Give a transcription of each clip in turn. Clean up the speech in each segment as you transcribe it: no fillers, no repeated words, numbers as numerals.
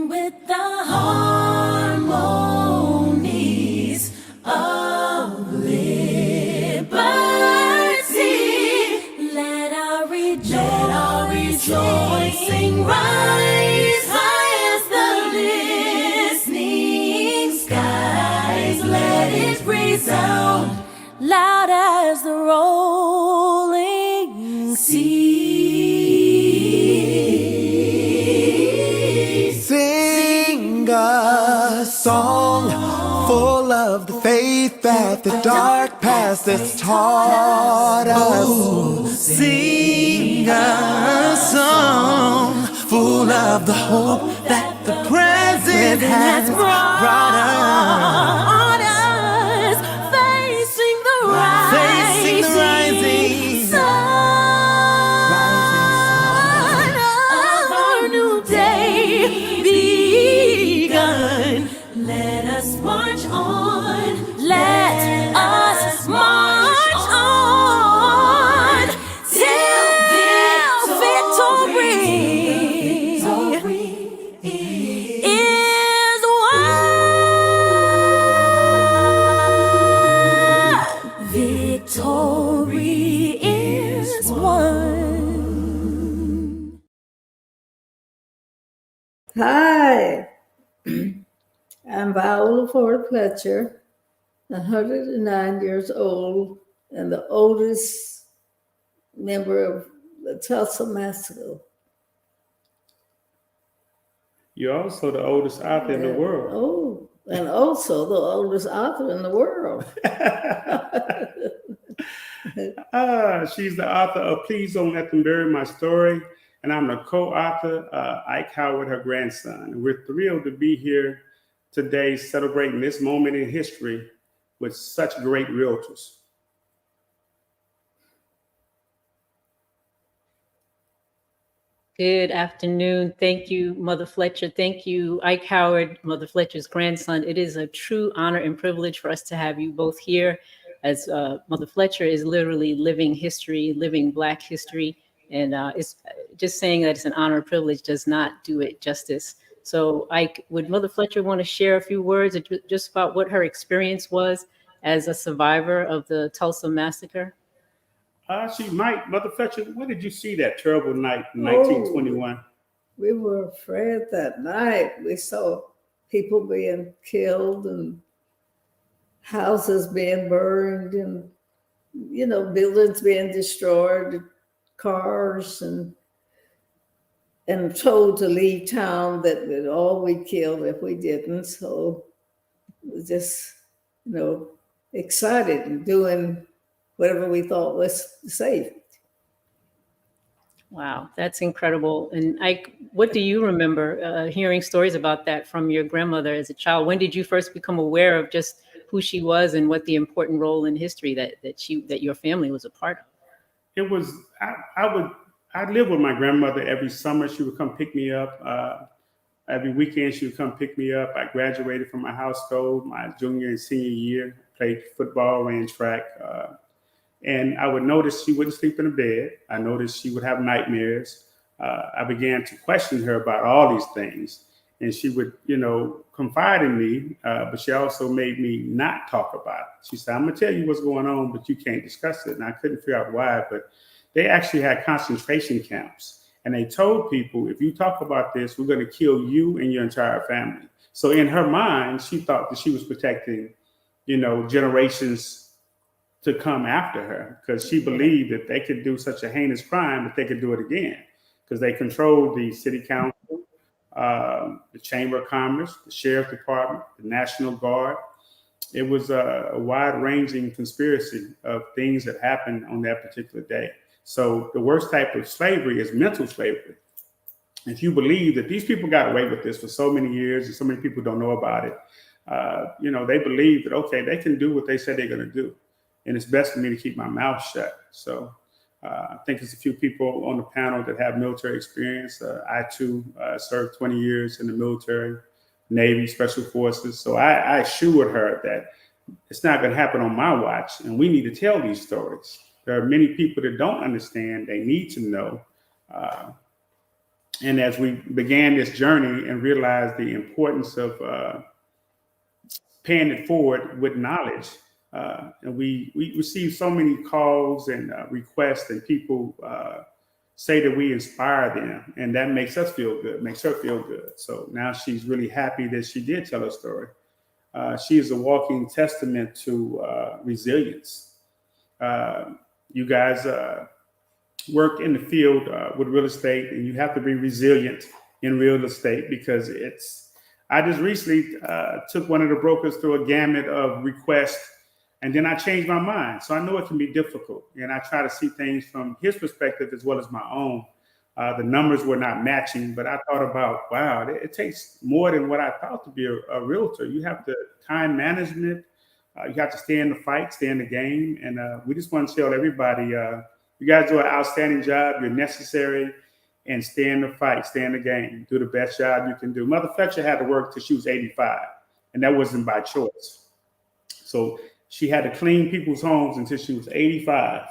with the harmonies of liberty. Let our rejoicing rise high as the listening skies. Let it resound loud as the rolling sea. Sing a song full of the faith that the dark past has taught us. Sing a song full of the hope that the present has brought us. Facing the rising sun of our new day begun. Let us march on. Let us march on till victory is won. Victory is won. Hi, I'm Viola Ford Fletcher, 109 years old, and the oldest member of the Tulsa Massacre. You're also the oldest author in the world. Oh, and also the oldest author in the world. She's the author of Please Don't Let Them Bury My Story, and I'm the co-author, Ike Howard, her grandson. We're thrilled to be here today celebrating this moment in history with such great realtors. Good afternoon. Thank you, Mother Fletcher. Thank you, Ike Howard, Mother Fletcher's grandson. It is a true honor and privilege for us to have you both here, as Mother Fletcher is literally living history, living Black history. And it's just saying that it's an honor and privilege does not do it justice. So Ike, would Mother Fletcher want to share a few words just about what her experience was as a survivor of the Tulsa Massacre? She might. Mother Fletcher, where did you see that terrible night in 1921? We were afraid that night. We saw people being killed and houses being burned and, buildings being destroyed, cars, and told to leave town, that all we'd kill if we didn't. So we were just, excited and doing whatever we thought was safe. Wow, that's incredible. And Ike, what do you remember hearing stories about that from your grandmother as a child? When did you first become aware of just who she was and what the important role in history that your family was a part of? It was, I'd live with my grandmother every summer. She would come pick me up. Every weekend she would come pick me up. I graduated from my household my junior and senior year, played football, ran track. And I would notice she wouldn't sleep in a bed. I noticed she would have nightmares. I began to question her about all these things. And she would, confide in me, but she also made me not talk about it. She said, I'm going to tell you what's going on, but you can't discuss it. And I couldn't figure out why, but they actually had concentration camps. And they told people, if you talk about this, we're going to kill you and your entire family. So in her mind, she thought that she was protecting, generations to come after her, because she believed that they could do such a heinous crime that they could do it again, because they controlled the city council, the Chamber of Commerce, the Sheriff's Department, the National Guard. It was a wide-ranging conspiracy of things that happened on that particular day. So the worst type of slavery is mental slavery. If you believe that these people got away with this for so many years and so many people don't know about it, they believe that, okay, they can do what they said they're going to do. And it's best for me to keep my mouth shut. So I think there's a few people on the panel that have military experience. I, too, served 20 years in the military, Navy, Special Forces. So I assured her that it's not going to happen on my watch, and we need to tell these stories. There are many people that don't understand. They need to know. And as we began this journey and realized the importance of paying it forward with knowledge, and we receive so many calls and requests, and people say that we inspire them, and that makes us feel good, makes her feel good. So now she's really happy that she did tell her story. She is a walking testament to resilience. You guys work in the field with real estate, and you have to be resilient in real estate because I just recently took one of the brokers through a gamut of requests, and then I changed my mind. So I know it can be difficult, and I try to see things from his perspective as well as my own. The numbers were not matching, but I thought about, wow, it takes more than what I thought to be a realtor. You have to time management. You have to stay in the fight, stay in the game. And we just want to tell everybody, you guys do an outstanding job. You're necessary, and stay in the fight, stay in the game. Do the best job you can do. Mother Fletcher had to work till she was 85, and that wasn't by choice. So she had to clean people's homes until she was 85.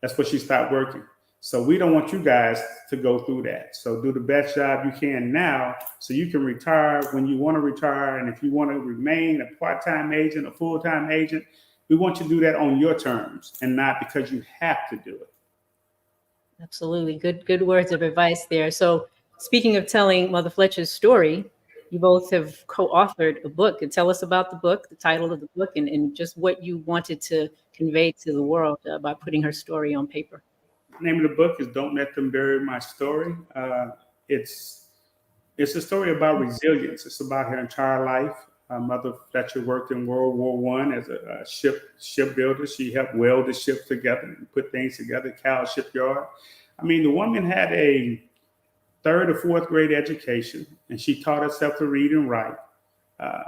That's when she stopped working. So we don't want you guys to go through that. So do the best job you can now so you can retire when you want to retire. And if you want to remain a part-time agent, a full-time agent, we want you to do that on your terms and not because you have to do it. Absolutely. Good words of advice there. So speaking of telling Mother Fletcher's story, you both have co-authored a book. And tell us about the book, the title of the book, and just what you wanted to convey to the world by putting her story on paper. The name of the book is Don't Let Them Bury My Story. It's a story about resilience. It's about her entire life. Mother Fletcher worked in World War I as a shipbuilder. She helped weld the ships together and put things together, Cal Shipyard. I mean, the woman had a 3rd or 4th grade education, and she taught herself to read and write.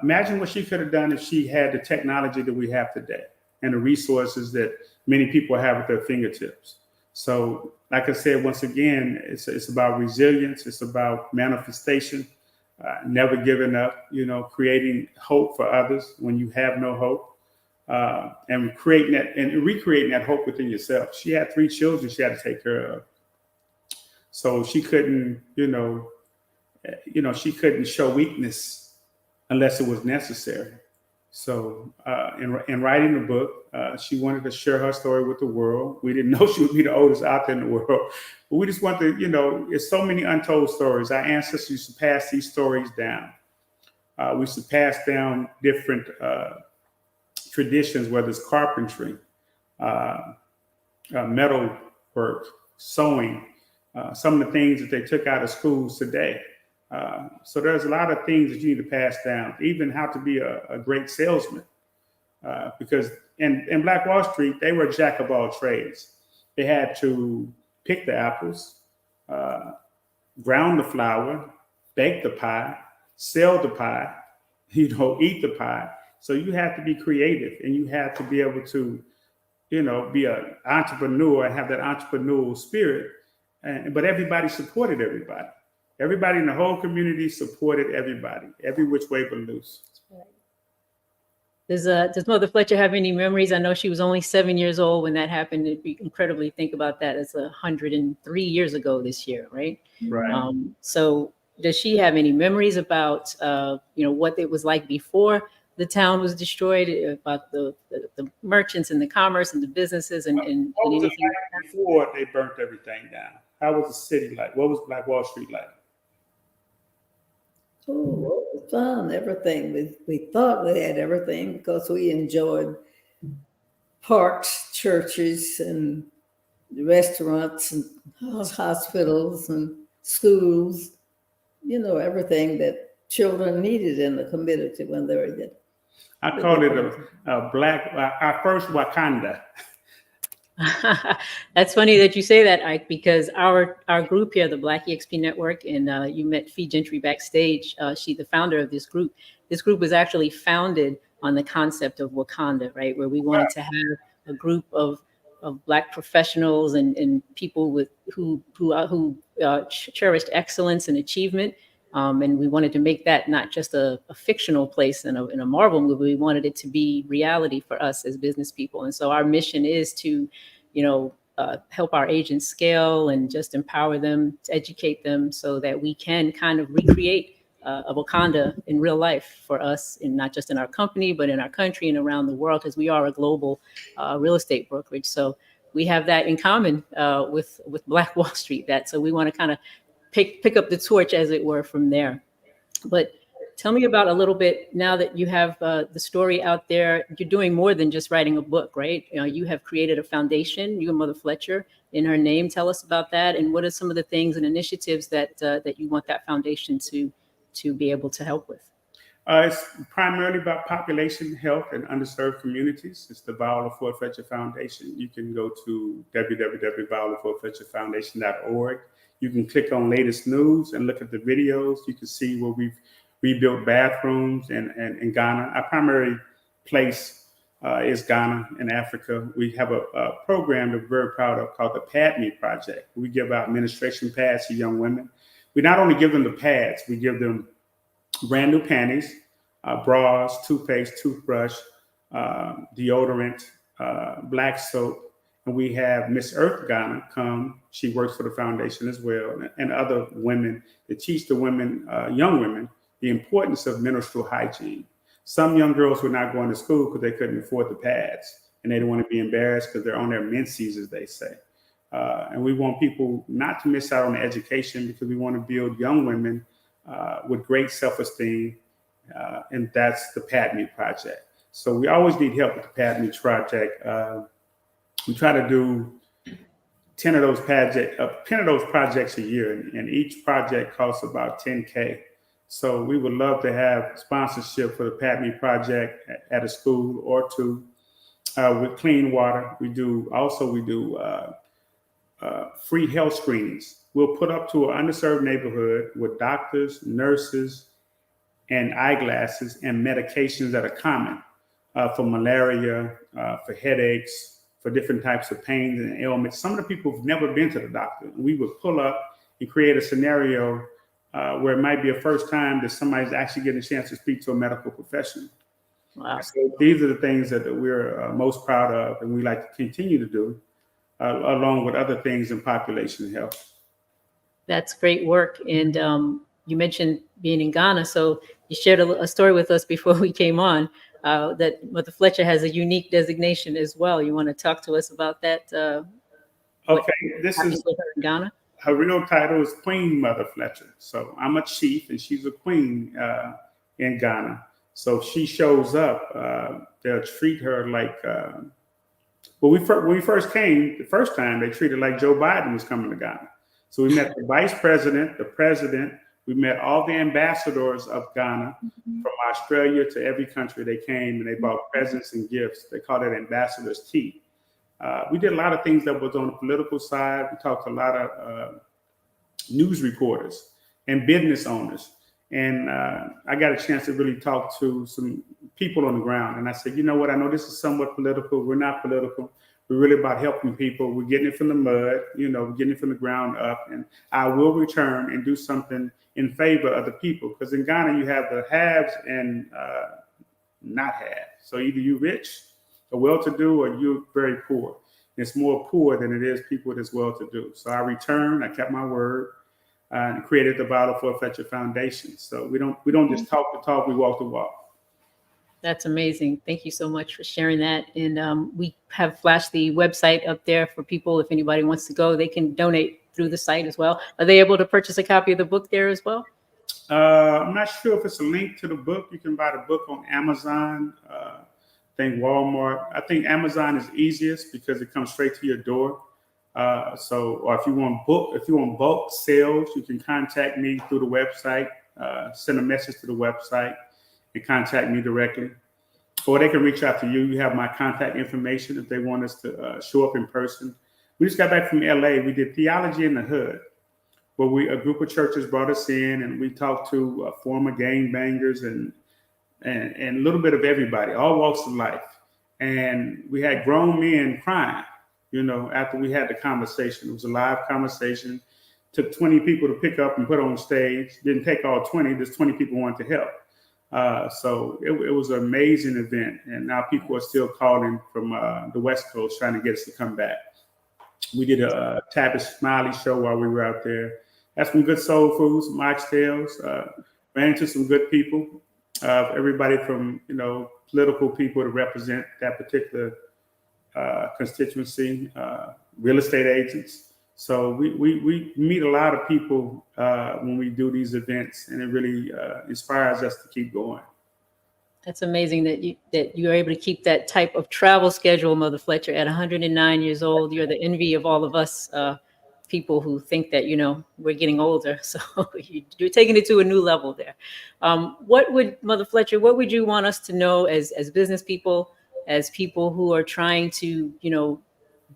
Imagine what she could have done if she had the technology that we have today and the resources that many people have at their fingertips. So, like I said, once again, it's about resilience. It's about manifestation, never giving up, creating hope for others when you have no hope, and creating that and recreating that hope within yourself. She had 3 children she had to take care of. So she couldn't, she couldn't show weakness unless it was necessary. So in writing the book, she wanted to share her story with the world. We didn't know she would be the oldest out there in the world. But we just want to, it's so many untold stories. Our ancestors used to pass these stories down. We used to pass down different traditions, whether it's carpentry, metal work, sewing, some of the things that they took out of schools today. So there's a lot of things that you need to pass down, even how to be a great salesman. Because in Black Wall Street, they were a jack of all trades. They had to pick the apples, ground the flour, bake the pie, sell the pie, eat the pie. So you have to be creative, and you have to be able to, be an entrepreneur and have that entrepreneurial spirit. But everybody supported everybody. Everybody in the whole community supported everybody, every which way but loose. Does Mother Fletcher have any memories? I know she was only 7 years old when that happened. It'd be incredibly think about that. It's 103 years ago this year, right? Right. So does she have any memories about what it was like before the town was destroyed, about the merchants and the commerce and the businesses and What was it anything like before they burnt everything down? How was the city like? What was Black Wall Street like? Oh, it was fun, everything. We thought we had everything because we enjoyed parks, churches, and restaurants, and hospitals, and schools. Everything that children needed in the community when they were young. I call it our first Wakanda. That's funny that you say that, Ike, because our group here, the Black EXP Network, and you met Fee Gentry backstage. She's the founder of this group. This group was actually founded on the concept of Wakanda, right? Where we wanted to have a group of Black professionals and people who cherished excellence and achievement. And we wanted to make that not just a fictional place in a Marvel movie. We wanted it to be reality for us as business people. And so our mission is to, help our agents scale and just empower them, to educate them so that we can kind of recreate a Wakanda in real life for us, and not just in our company, but in our country and around the world, because we are a global real estate brokerage. So we have that in common with Black Wall Street. So we want to kind of pick up the torch, as it were, from there. But tell me about a little bit, now that you have the story out there, you're doing more than just writing a book, right? You have created a foundation, you and Mother Fletcher, in her name. Tell us about that, and what are some of the things and initiatives that you want that foundation to be able to help with? It's primarily about population health and underserved communities. It's the Viola Ford Fletcher Foundation. You can go to www.viola-ford-fletcher-foundation.org. You can click on latest news and look at the videos. You can see where we've rebuilt bathrooms in Ghana. Our primary place is Ghana in Africa. We have a program that we're very proud of called the Pad Me Project. We give out menstruation pads to young women. We not only give them the pads, we give them brand new panties, bras, toothpaste, toothbrush, deodorant, black soap. And we have Miss Earth Ghana come. She works for the foundation as well, and other women that teach the women, young women, the importance of menstrual hygiene. Some young girls were not going to school because they couldn't afford the pads, and they don't want to be embarrassed because they're on their menses, as they say. And we want people not to miss out on the education, because we want to build young women with great self-esteem, and that's the Pad Me Project. So we always need help with the Pad Me Project. We try to do 10 of those projects a year, and each project costs about $10K. So we would love to have sponsorship for the Pad Me Project at a school or two. With clean water, we do free health screenings. We'll put up to an underserved neighborhood with doctors, nurses, and eyeglasses and medications that are common for malaria, for headaches, for different types of pains and ailments. Some of the people have never been to the doctor. We would pull up and create a scenario where it might be a first time that somebody's actually getting a chance to speak to a medical professional. Wow. So these are the things that we're most proud of, and we like to continue to do, along with other things in population health. That's great work. And you mentioned being in Ghana. So you shared a story with us before we came on, that Mother Fletcher has a unique designation as well. You want to talk to us about that? Okay, this is with her in Ghana. Her real title is Queen Mother Fletcher. So I'm a chief and she's a queen in Ghana. So if she shows up, they'll treat her like, when we first came, the first time, they treated like Joe Biden was coming to Ghana. So we met the vice president, the president, we met all the ambassadors of Ghana, from Australia to every country. They came and they brought presents and gifts. They called it ambassador's tea. We did a lot of things that was on the political side. We talked to a lot of news reporters and business owners. And I got a chance to really talk to some people on the ground. And I said, you know what? I know this is somewhat political. We're not political. We're really about helping people. We're getting it from the mud, we're getting it from the ground up. And I will return and do something in favor of the people. Because in Ghana, you have the haves and not have. So either you're rich or well-to-do, or you're very poor. It's more poor than it is people that's well-to-do. So I returned. I kept my word. And created the Viola Ford Fletcher Foundation. So we don't just talk the talk, we walk the walk. That's amazing. Thank you so much for sharing that. And we have flashed the website up there for people. If anybody wants to go, they can donate through the site as well. Are they able to purchase a copy of the book there as well? I'm not sure if it's a link to the book. You can buy the book on Amazon. I think Walmart. I think Amazon is easiest because it comes straight to your door. Or if you want bulk sales, you can contact me through the website, send a message to the website and contact me directly. Or they can reach out to you. You have my contact information if they want us to show up in person. We just got back from LA. We did Theology in the Hood, where a group of churches brought us in and we talked to former gangbangers and a little bit of everybody, all walks of life. And we had grown men crying. After we had the conversation. It was a live conversation. Took 20 people to pick up and put on stage. Didn't take all 20, just 20 people wanted to help. So it was an amazing event. And now people are still calling from the West Coast trying to get us to come back. We did a Tavis Smiley show while we were out there. Had some good soul food, some oxtails. Ran into some good people. Everybody from political people to represent that particular constituency, real estate agents. So we meet a lot of people when we do these events, and it really inspires us to keep going. That's amazing that you are able to keep that type of travel schedule, Mother Fletcher. At 109 years old, you're the envy of all of us people who think that we're getting older. So you're taking it to a new level there. Mother Fletcher, what would you want us to know as business people, as people who are trying to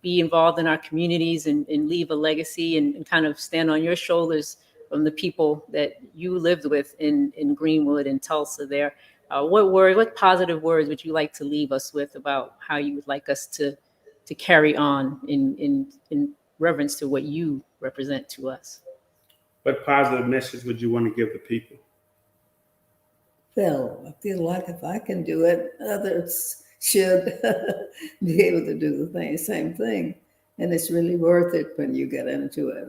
be involved in our communities and leave a legacy and kind of stand on your shoulders from the people that you lived with in Greenwood and Tulsa there? What positive words would you like to leave us with about how you would like us to carry on in reverence to what you represent to us? What positive message would you want to give the people? Well, I feel like if I can do it, others should be able to do the same thing. And it's really worth it when you get into it.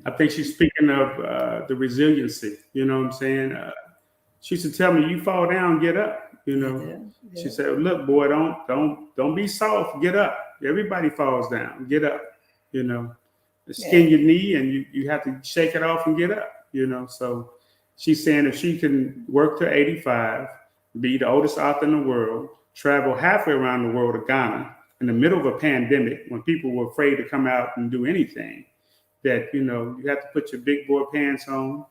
I think she's speaking of the resiliency. You know what I'm saying? She used to tell me, "You fall down, get up." Yeah. She said, "Look, boy, don't be soft. Get up. Everybody falls down. Get up. Skin your knee, and you have to shake it off and get up." So she's saying if she can work to 85, be the oldest author in the world, travel halfway around the world to Ghana in the middle of a pandemic when people were afraid to come out and do anything, that you have to put your big boy pants on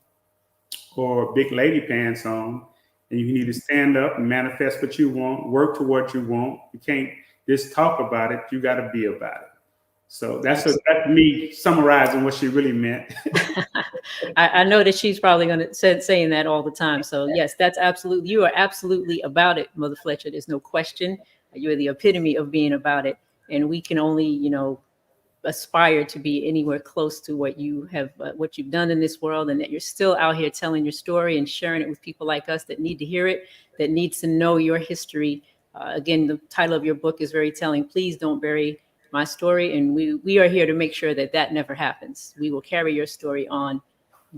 or big lady pants on, and you need to stand up and manifest what you want, work to what you want. You can't just talk about it. You got to be about it. So that's me summarizing what she really meant. I know that she's probably going to saying that all the time. So yes, you are absolutely about it, Mother Fletcher. There's no question. You're the epitome of being about it. And we can only, aspire to be anywhere close to what you've done in this world, and that you're still out here telling your story and sharing it with people like us that need to hear it, that needs to know your history. Again, the title of your book is very telling. Please don't bury my story. And we are here to make sure that never happens. We will carry your story on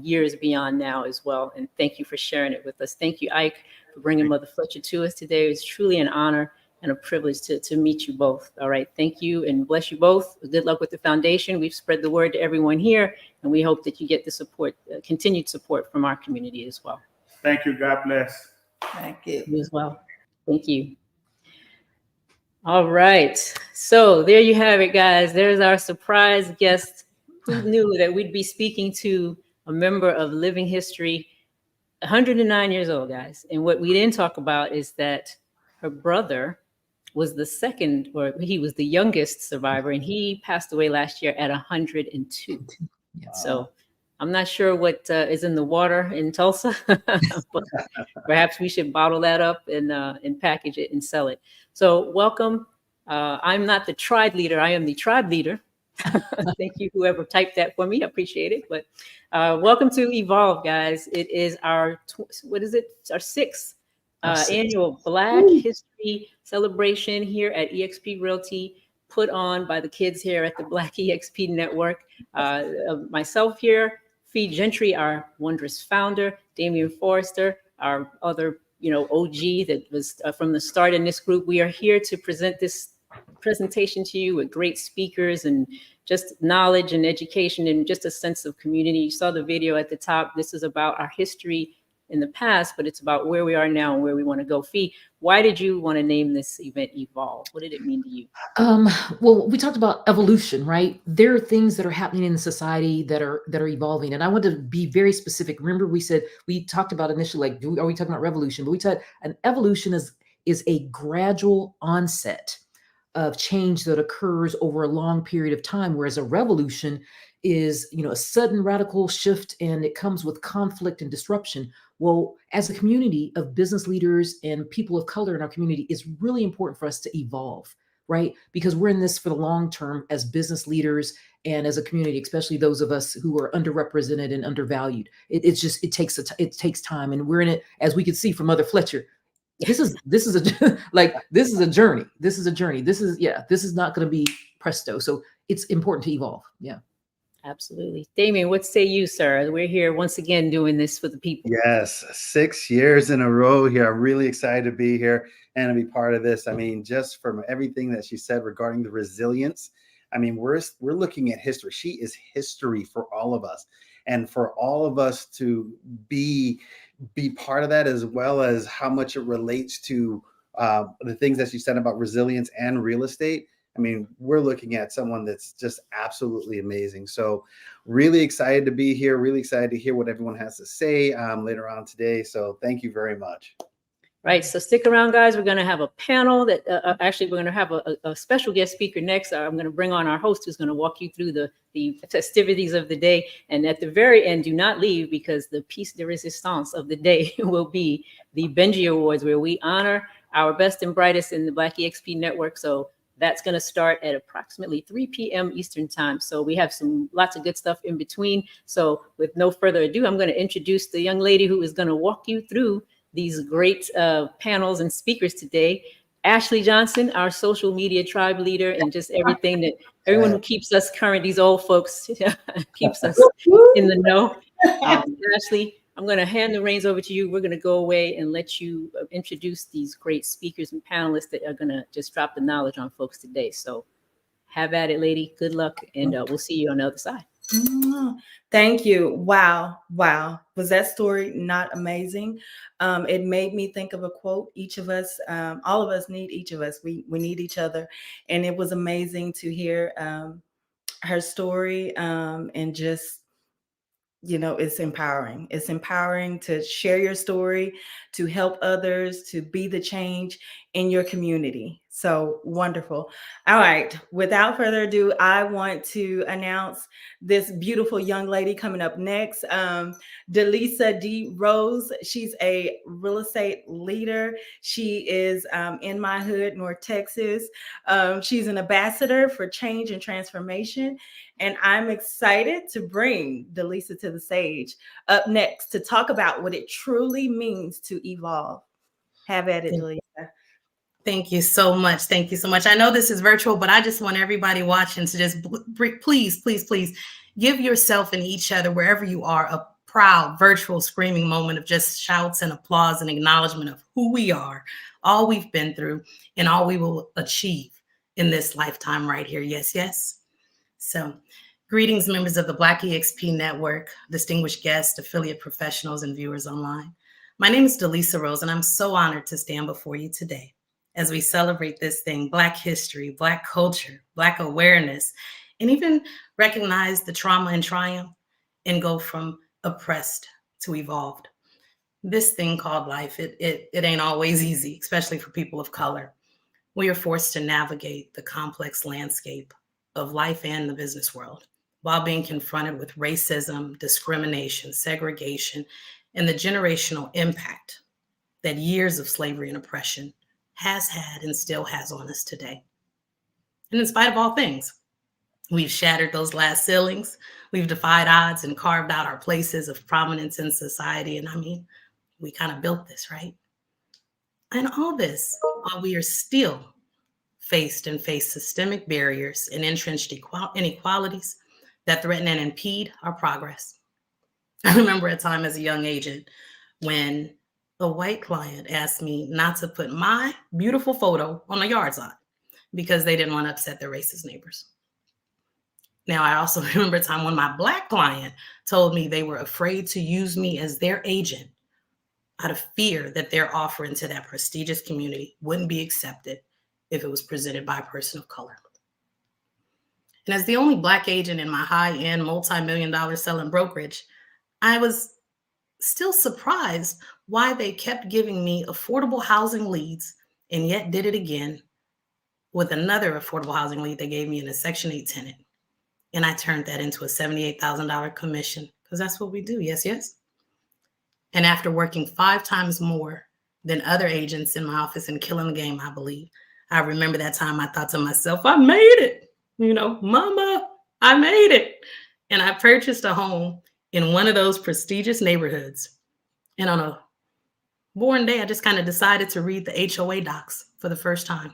years beyond now as well. And thank you for sharing it with us. Thank you, Ike, for bringing Mother Fletcher to us today. It's truly an honor and a privilege to meet you both. All right. Thank you and bless you both. Good luck with the foundation. We've spread the word to everyone here, and we hope that you get the support, continued support from our community as well. Thank you. God bless. Thank you. You as well. Thank you. All right. So there you have it, guys. There's our surprise guest. Who knew that we'd be speaking to a member of living history, 109 years old, guys. And what we didn't talk about is that her brother was he was the youngest survivor, and he passed away last year at 102. So I'm not sure what is in the water in Tulsa, but perhaps we should bottle that up and package it and sell it. So welcome. I'm not the tribe leader. I am the tribe leader. Thank you, whoever typed that for me. I appreciate it. But welcome to Evolve, guys. It is our sixth annual Black History celebration here at eXp Realty, put on by the kids here at the Black eXp Network. Myself here, Fee Gentry, our wondrous founder, Damian Forrester, our other OG that was from the start in this group. We are here to present this presentation to you with great speakers and just knowledge and education and just a sense of community. You saw the video at the top. This is about our history in the past, but it's about where we are now and where we want to go. Fee, why did you want to name this event Evolve? What did it mean to you? Well, we talked about evolution, right? There are things that are happening in the society that are evolving. And I want to be very specific. Remember, we talked about initially, are we talking about revolution? But we said an evolution is a gradual onset of change that occurs over a long period of time, whereas a revolution is, a sudden radical shift, and it comes with conflict and disruption. Well, as a community of business leaders and people of color in our community, it's really important for us to evolve, right? Because we're in this for the long term as business leaders and as a community, especially those of us who are underrepresented and undervalued. It takes time, and we're in it, as we can see from Mother Fletcher. this is a like this is a journey. This is a journey. This is not going to be presto. So it's important to evolve. Yeah. Absolutely. Damien, what say you, sir? We're here once again doing this for the people. Yes, 6 years in a row here. I'm really excited to be here and to be part of this. I mean, just from everything that she said regarding the resilience, I mean, we're looking at history. She is history for all of us, and for all of us to be part of that, as well as how much it relates to the things that she said about resilience and real estate. I mean, we're looking at someone that's just absolutely amazing. So really excited to be here, really excited to hear what everyone has to say later on today. So thank you very much. Right. So stick around, guys. We're going to have a panel that actually we're going to have a special guest speaker next. I'm going to bring on our host who's going to walk you through the festivities of the day. And at the very end, do not leave, because the piece de resistance of the day will be the BENJI Awards, where we honor our best and brightest in the Black EXP network. So that's going to start at approximately 3 p.m. Eastern time. So we have lots of good stuff in between. So with no further ado, I'm going to introduce the young lady who is going to walk you through these great panels and speakers today. Ashley Johnson, our social media tribe leader, and just everything that everyone who keeps us current, these old folks keeps us in the know. Ashley, I'm going to hand the reins over to you. We're going to go away and let you introduce these great speakers and panelists that are going to just drop the knowledge on folks today. So have at it, lady. Good luck. And we'll see you on the other side. Thank you. Wow. Was that story not amazing? It made me think of a quote. Each of us, all of us need each of us. We need each other. And it was amazing to hear her story and just, you know, it's empowering. It's empowering to share your story, to help others, to be the change in your community. So wonderful. All right. Without further ado, I want to announce this beautiful young lady coming up next. Delisa D. Rose. She's a real estate leader. She is in my hood, North Texas. She's an ambassador for change and transformation. And I'm excited to bring Delisa to the stage up next to talk about what it truly means to evolve. Have at it, Delisa. Thank you so much. Thank you so much. I know this is virtual, but I just want everybody watching to just please give yourself and each other, wherever you are, a proud virtual screaming moment of just shouts and applause and acknowledgement of who we are, all we've been through, and all we will achieve in this lifetime right here. Yes, yes. So greetings, members of the Black EXP Network, distinguished guests, affiliate professionals, and viewers online. My name is Delisa Rose, and I'm so honored to stand before you today as we celebrate this thing, Black history, Black culture, Black awareness, and even recognize the trauma and triumph and go from oppressed to evolved. This thing called life, it ain't always easy, especially for people of color. We are forced to navigate the complex landscape of life and the business world while being confronted with racism, discrimination, segregation, and the generational impact that years of slavery and oppression has had and still has on us today. And in spite of all things, we've shattered those glass ceilings, we've defied odds and carved out our places of prominence in society. And I mean, we kind of built this, right? And all this while we are still face systemic barriers and entrenched inequalities that threaten and impede our progress. I remember a time as a young agent when a white client asked me not to put my beautiful photo on a yard sign because they didn't want to upset their racist neighbors. Now, I also remember a time when my Black client told me they were afraid to use me as their agent out of fear that their offering to that prestigious community wouldn't be accepted if it was presented by a person of color. And as the only Black agent in my high-end multi-million-dollar selling brokerage, I was still surprised why they kept giving me affordable housing leads and yet did it again with another affordable housing lead they gave me in a Section 8 tenant. And I turned that into a $78,000 commission because that's what we do. Yes, yes. And after working 5 times more than other agents in my office and killing the game, I believe, I remember that time I thought to myself, I made it. You know, mama, I made it. And I purchased a home in one of those prestigious neighborhoods. And on a Born day, I just kind of decided to read the HOA docs for the first time,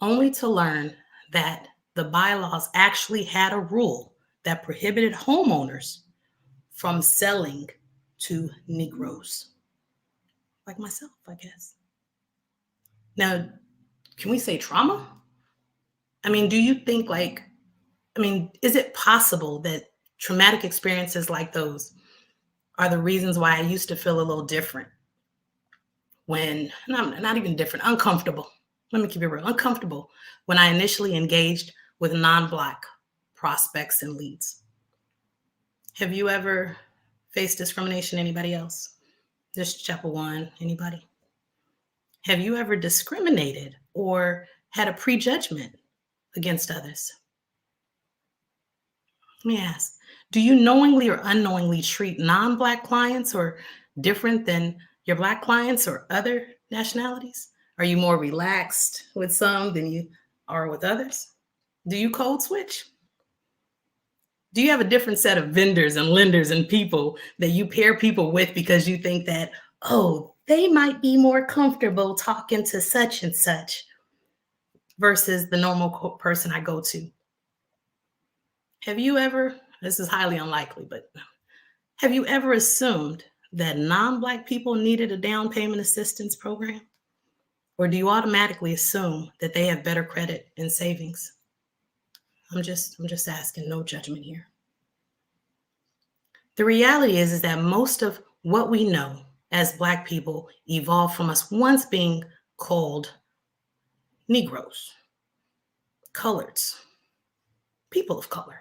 only to learn that the bylaws actually had a rule that prohibited homeowners from selling to Negroes, like myself, I guess. Now, can we say trauma? I mean, do you think is it possible that traumatic experiences like those are the reasons why I used to feel a little different when, not even different, uncomfortable. Let me keep it real, uncomfortable when I initially engaged with non-Black prospects and leads. Have you ever faced discrimination? Anybody else? Just Chapel One, anybody? Have you ever discriminated or had a prejudgment against others? Let me ask, do you knowingly or unknowingly treat non-Black clients or different than your Black clients or other nationalities? Are you more relaxed with some than you are with others? Do you code switch? Do you have a different set of vendors and lenders and people that you pair people with because you think that, oh, they might be more comfortable talking to such and such versus the normal person I go to? Have you ever, this is highly unlikely, but have you ever assumed that non-Black people needed a down payment assistance program? Or do you automatically assume that they have better credit and savings? I'm just asking, no judgment here. The reality is that most of what we know as Black people evolved from us once being called Negroes, coloreds, people of color,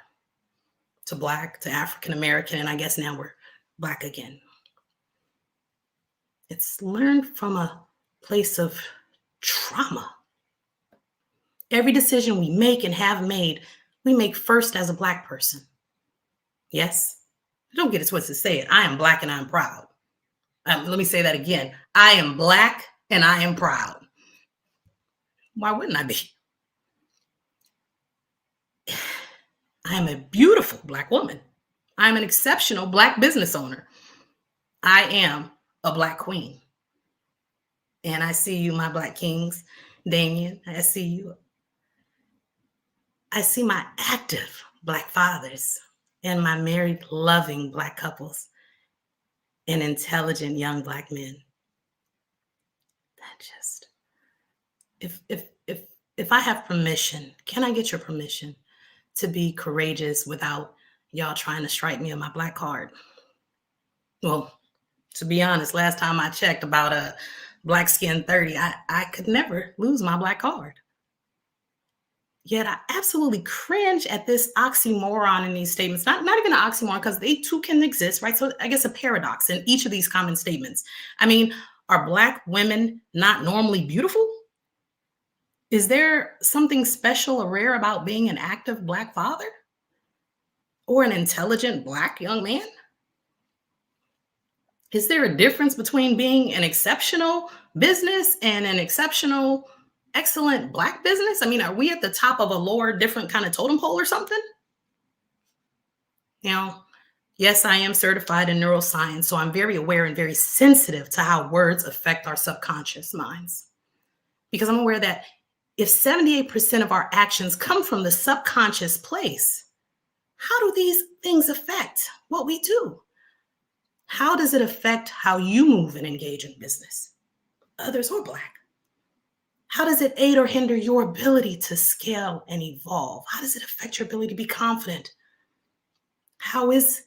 to Black, to African American, and I guess now we're Black again. It's learned from a place of trauma. Every decision we make and have made, we make first as a Black person. Yes? Don't get it twisted, say it. I am Black and I'm proud. Let me say that again. I am Black and I am proud. Why wouldn't I be? I am a beautiful Black woman. I'm an exceptional Black business owner. I am a Black queen. And I see you, my Black kings. Damien, I see you. I see my active Black fathers and my married, loving Black couples and intelligent young Black men. That just, if I have permission, can I get your permission to be courageous without y'all trying to strike me on my Black card? Well, to be honest, last time I checked about a Black skin 30, I could never lose my Black card. Yet I absolutely cringe at this oxymoron in these statements. Not even an oxymoron, because they too can exist, right? So I guess a paradox in each of these common statements. I mean, are Black women not normally beautiful? Is there something special or rare about being an active Black father? Or an intelligent Black young man? Is there a difference between being an exceptional business and an exceptional, excellent Black business? I mean, are we at the top of a lower, different kind of totem pole or something? Now, yes, I am certified in neuroscience, so I'm very aware and very sensitive to how words affect our subconscious minds. Because I'm aware that if 78% of our actions come from the subconscious place, how do these things affect what we do? How does it affect how you move and engage in business, others or Black? How does it aid or hinder your ability to scale and evolve? How does it affect your ability to be confident? How is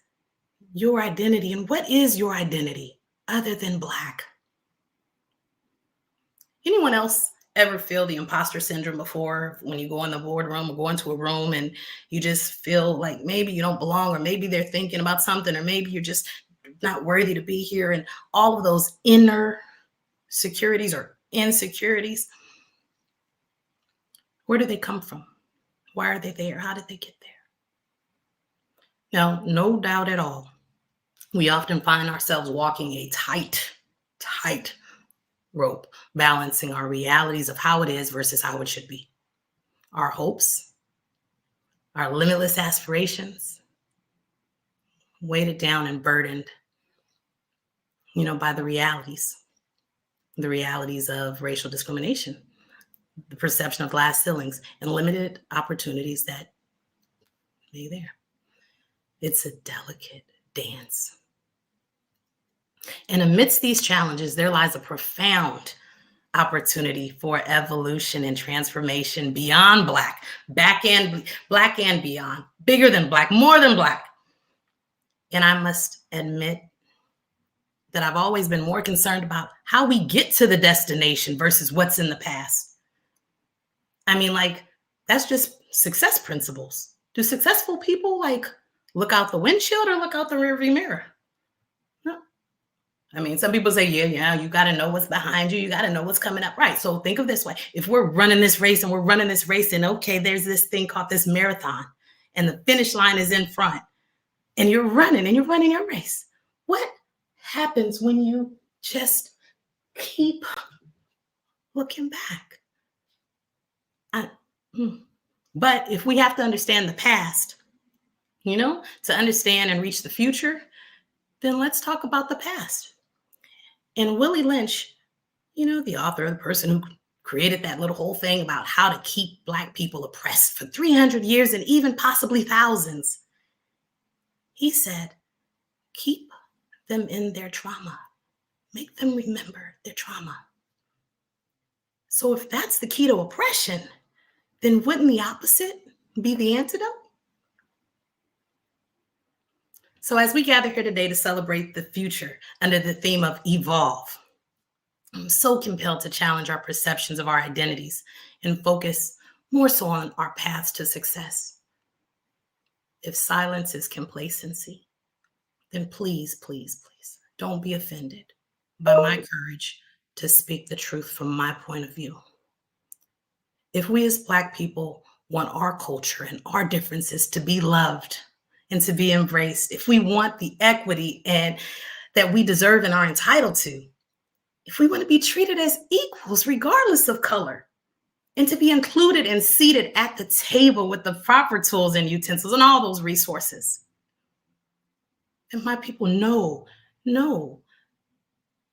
your identity, and what is your identity other than Black? Anyone else ever feel the imposter syndrome before, when you go in the boardroom or go into a room and you just feel like maybe you don't belong, or maybe they're thinking about something, or maybe you're just not worthy to be here, and all of those inner securities or insecurities? Where do they come from? Why are they there? How did they get there? Now, no doubt at all, we often find ourselves walking a tight rope, balancing our realities of how it is versus how it should be. Our hopes, our limitless aspirations, weighted down and burdened by the realities of racial discrimination, the perception of glass ceilings, and limited opportunities that may be there. It's a delicate dance. And amidst these challenges, there lies a profound opportunity for evolution and transformation beyond Black, Black and beyond, bigger than Black, more than Black. And I must admit that I've always been more concerned about how we get to the destination versus what's in the past. I mean, like, that's just success principles. Do successful people look out the windshield or look out the rearview mirror? No. I mean, some people say, yeah, you got to know what's behind you. You got to know what's coming up. Right. So think of this way. If we're running this race and okay, there's this thing called this marathon and the finish line is in front and you're running your race. What happens when you just keep looking back? But if we have to understand the past, to understand and reach the future, then let's talk about the past. And Willie Lynch, the author, the person who created that little whole thing about how to keep Black people oppressed for 300 years and even possibly thousands, he said, keep them in their trauma. Make them remember their trauma. So if that's the key to oppression, then wouldn't the opposite be the antidote? So as we gather here today to celebrate the future under the theme of evolve, I'm so compelled to challenge our perceptions of our identities and focus more so on our paths to success. If silence is complacency, then please, please, please don't be offended by my courage to speak the truth from my point of view. If we as Black people want our culture and our differences to be loved and to be embraced, if we want the equity and that we deserve and are entitled to, if we want to be treated as equals regardless of color, and to be included and seated at the table with the proper tools and utensils and all those resources, and my people know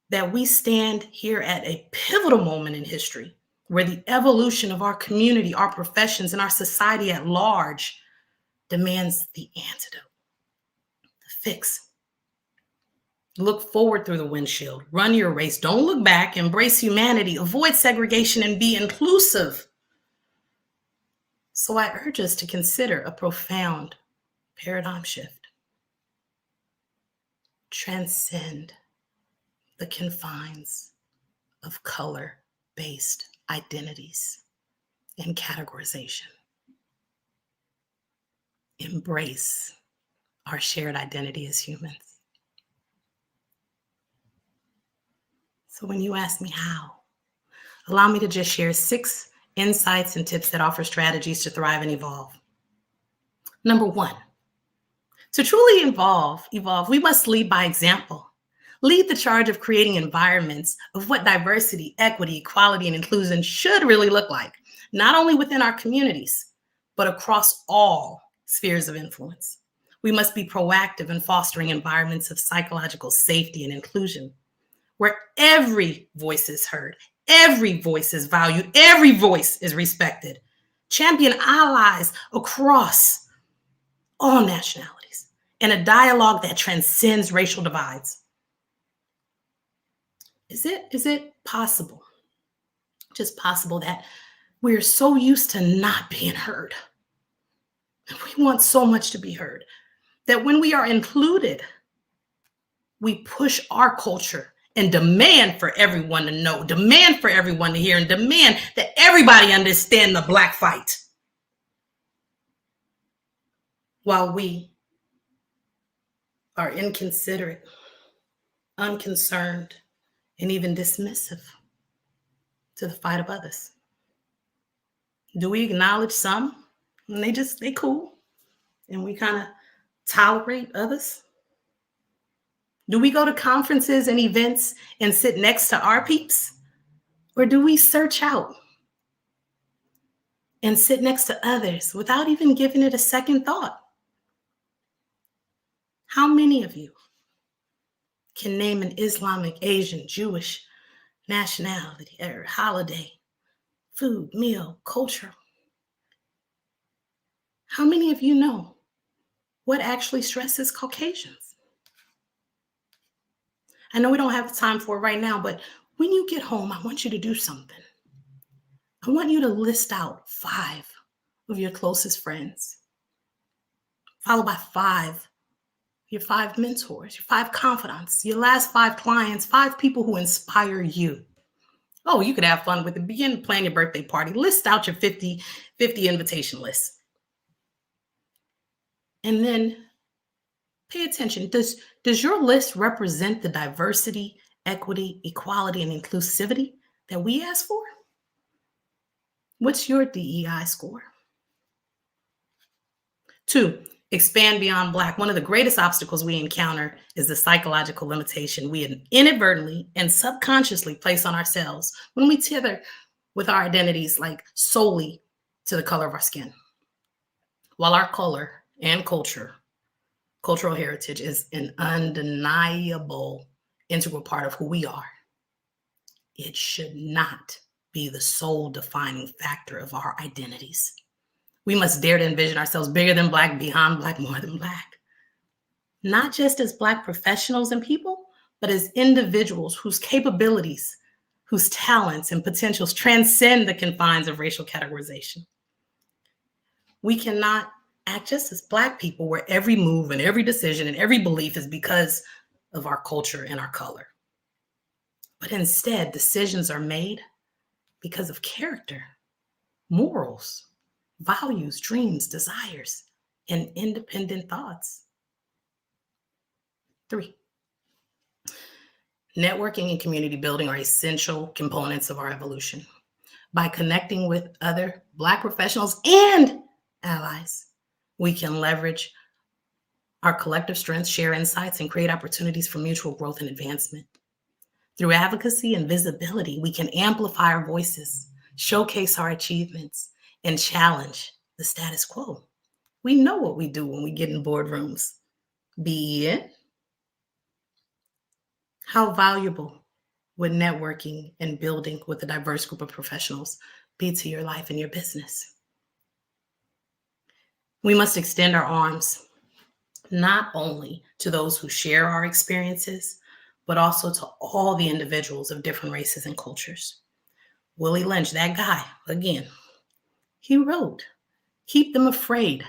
that we stand here at a pivotal moment in history where the evolution of our community, our professions, and our society at large demands the antidote, the fix. Look forward through the windshield, run your race, don't look back, embrace humanity, avoid segregation, and be inclusive. So I urge us to consider a profound paradigm shift. Transcend the confines of color-based identities and categorization. Embrace our shared identity as humans. So when you ask me how, allow me to just share 6 insights and tips that offer strategies to thrive and evolve. Number 1, to truly evolve, we must lead by example. Lead the charge of creating environments of what diversity, equity, equality, and inclusion should really look like, not only within our communities, but across all spheres of influence. We must be proactive in fostering environments of psychological safety and inclusion, where every voice is heard, every voice is valued, every voice is respected. Champion allies across all nationalities in a dialogue that transcends racial divides. Is it possible, just possible, that we're so used to not being heard? We want so much to be heard that when we are included, we push our culture and demand for everyone to know, demand for everyone to hear, and demand that everybody understand the Black fight. While we are inconsiderate, unconcerned, and even dismissive to the fight of others. Do we acknowledge some and they cool and we kind of tolerate others? Do we go to conferences and events and sit next to our peeps? Or do we search out and sit next to others without even giving it a second thought? How many of you can name an Islamic, Asian, Jewish nationality or holiday, food, meal, culture? How many of you know what actually stresses Caucasians? I know we don't have time for it right now, but when you get home, I want you to do something. I want you to list out 5 of your closest friends, followed by 5, your 5 mentors, your 5 confidants, your last 5 clients, 5 people who inspire you. Oh, you could have fun with it. Begin planning your birthday party. List out your 50 invitation list. And then pay attention. Does your list represent the diversity, equity, equality, and inclusivity that we ask for? What's your DEI score? 2, expand beyond Black. One of the greatest obstacles we encounter is the psychological limitation we inadvertently and subconsciously place on ourselves when we tether with our identities like solely to the color of our skin. While our color and cultural heritage is an undeniable integral part of who we are, it should not be the sole defining factor of our identities. We must dare to envision ourselves bigger than Black, beyond Black, more than Black. Not just as Black professionals and people, but as individuals whose capabilities, whose talents and potentials transcend the confines of racial categorization. We cannot act just as Black people where every move and every decision and every belief is because of our culture and our color. But instead, decisions are made because of character, morals, values, dreams, desires, and independent thoughts. 3, networking and community building are essential components of our evolution. By connecting with other Black professionals and allies, we can leverage our collective strengths, share insights, and create opportunities for mutual growth and advancement. Through advocacy and visibility, we can amplify our voices, showcase our achievements, and challenge the status quo. We know what we do when we get in boardrooms. Be it. How valuable would networking and building with a diverse group of professionals be to your life and your business? We must extend our arms, not only to those who share our experiences, but also to all the individuals of different races and cultures. Willie Lynch, that guy, again, he wrote, keep them afraid,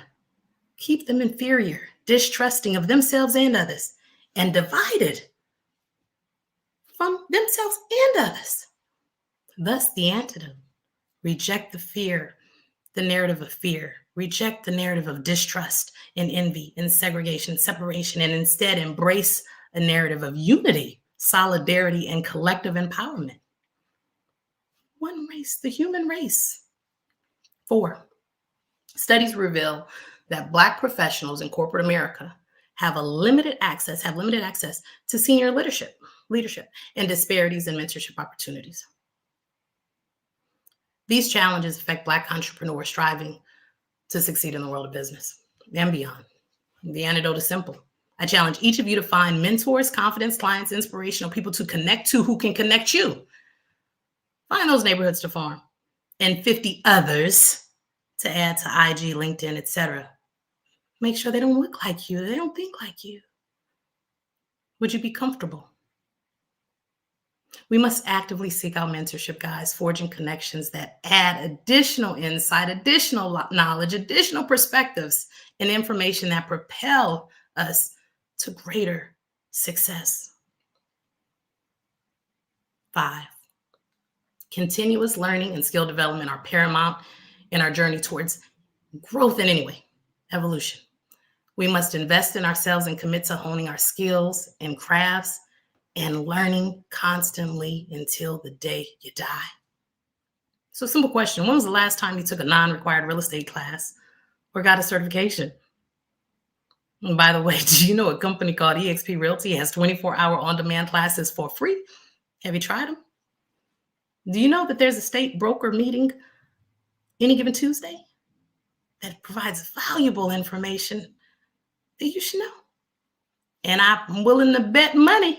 keep them inferior, distrusting of themselves and others, and divided from themselves and others. Thus the antidote, reject the fear, the narrative of fear, reject the narrative of distrust and envy and segregation, separation, and instead embrace a narrative of unity, solidarity, and collective empowerment. One race, the human race. 4, studies reveal that Black professionals in corporate America have limited access to senior leadership, and disparities in mentorship opportunities. These challenges affect Black entrepreneurs striving to succeed in the world of business and beyond. The antidote is simple. I challenge each of you to find mentors, confidence, clients, inspirational people to connect to who can connect you. Find those neighborhoods to farm and 50 others to add to IG, LinkedIn, etc. Make sure they don't look like you. They don't think like you. Would you be comfortable? We must actively seek out mentorship, guys, forging connections that add additional insight, additional knowledge, additional perspectives, and information that propel us to greater success. 5, continuous learning and skill development are paramount in our journey towards growth in any way, evolution. We must invest in ourselves and commit to honing our skills and crafts and learning constantly until the day you die. So simple question. When was the last time you took a non-required real estate class or got a certification? And by the way, do you know a company called eXp Realty has 24-hour on-demand classes for free? Have you tried them? Do you know that there's a state broker meeting any given Tuesday that provides valuable information that you should know? And I'm willing to bet money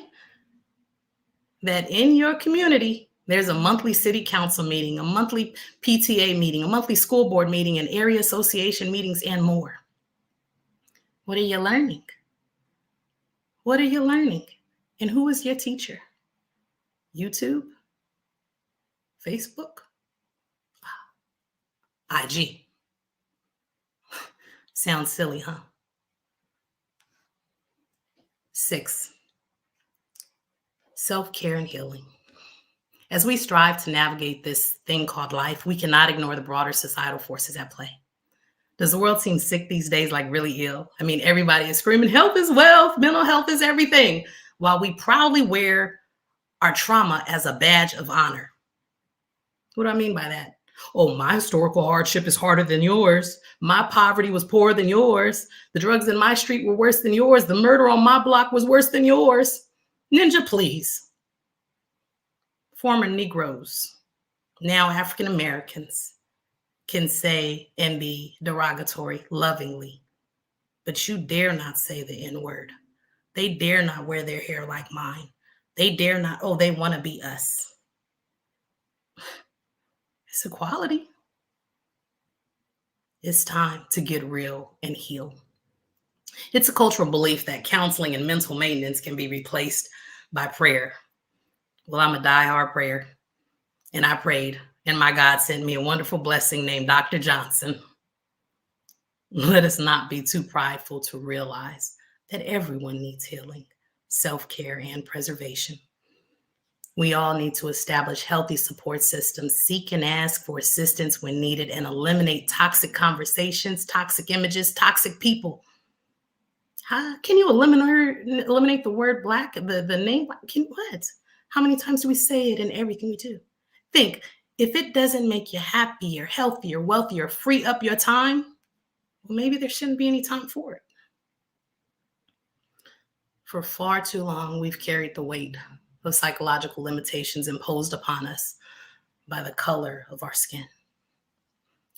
that in your community, there's a monthly city council meeting, a monthly PTA meeting, a monthly school board meeting, and area association meetings, and more. What are you learning? What are you learning? And who is your teacher? YouTube? Facebook? IG. Sounds silly, huh? 6, self-care and healing. As we strive to navigate this thing called life, we cannot ignore the broader societal forces at play. Does the world seem sick these days, like really ill? I mean, everybody is screaming, health is wealth, mental health is everything, while we proudly wear our trauma as a badge of honor. What do I mean by that? Oh, my historical hardship is harder than yours. My poverty was poorer than yours. The drugs in my street were worse than yours. The murder on my block was worse than yours. Ninja, please. Former Negroes, now African Americans, can say and be derogatory lovingly, but you dare not say the N-word. They dare not wear their hair like mine. They dare not, oh, they want to be us. It's equality. It's time to get real and heal. It's a cultural belief that counseling and mental maintenance can be replaced by prayer. Well, I'm a diehard prayer, and I prayed, and my God sent me a wonderful blessing named Dr. Johnson. Let us not be too prideful to realize that everyone needs healing, self-care, and preservation. We all need to establish healthy support systems, seek and ask for assistance when needed, and eliminate toxic conversations, toxic images, toxic people. How can you eliminate the word Black, the name? What? How many times do we say it in everything we do? Think, if it doesn't make you happier, healthier, wealthier, free up your time, well, maybe there shouldn't be any time for it. For far too long, we've carried the weight of psychological limitations imposed upon us by the color of our skin.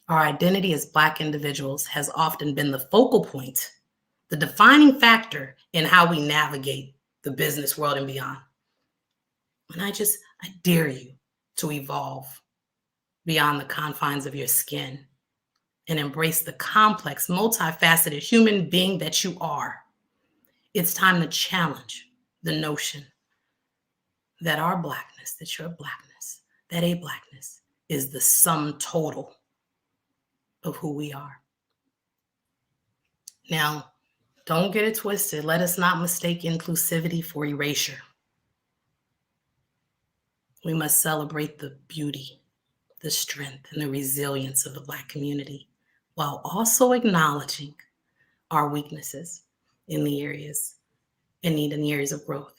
Our identity as Black individuals has often been the focal point, the defining factor in how we navigate the business world and beyond. And I dare you to evolve beyond the confines of your skin and embrace the complex, multifaceted human being that you are. It's time to challenge the notion that our Blackness, that your Blackness, that a Blackness is the sum total of who we are. Now, don't get it twisted. Let us not mistake inclusivity for erasure. We must celebrate the beauty, the strength, and the resilience of the Black community, while also acknowledging our weaknesses in the areas of growth.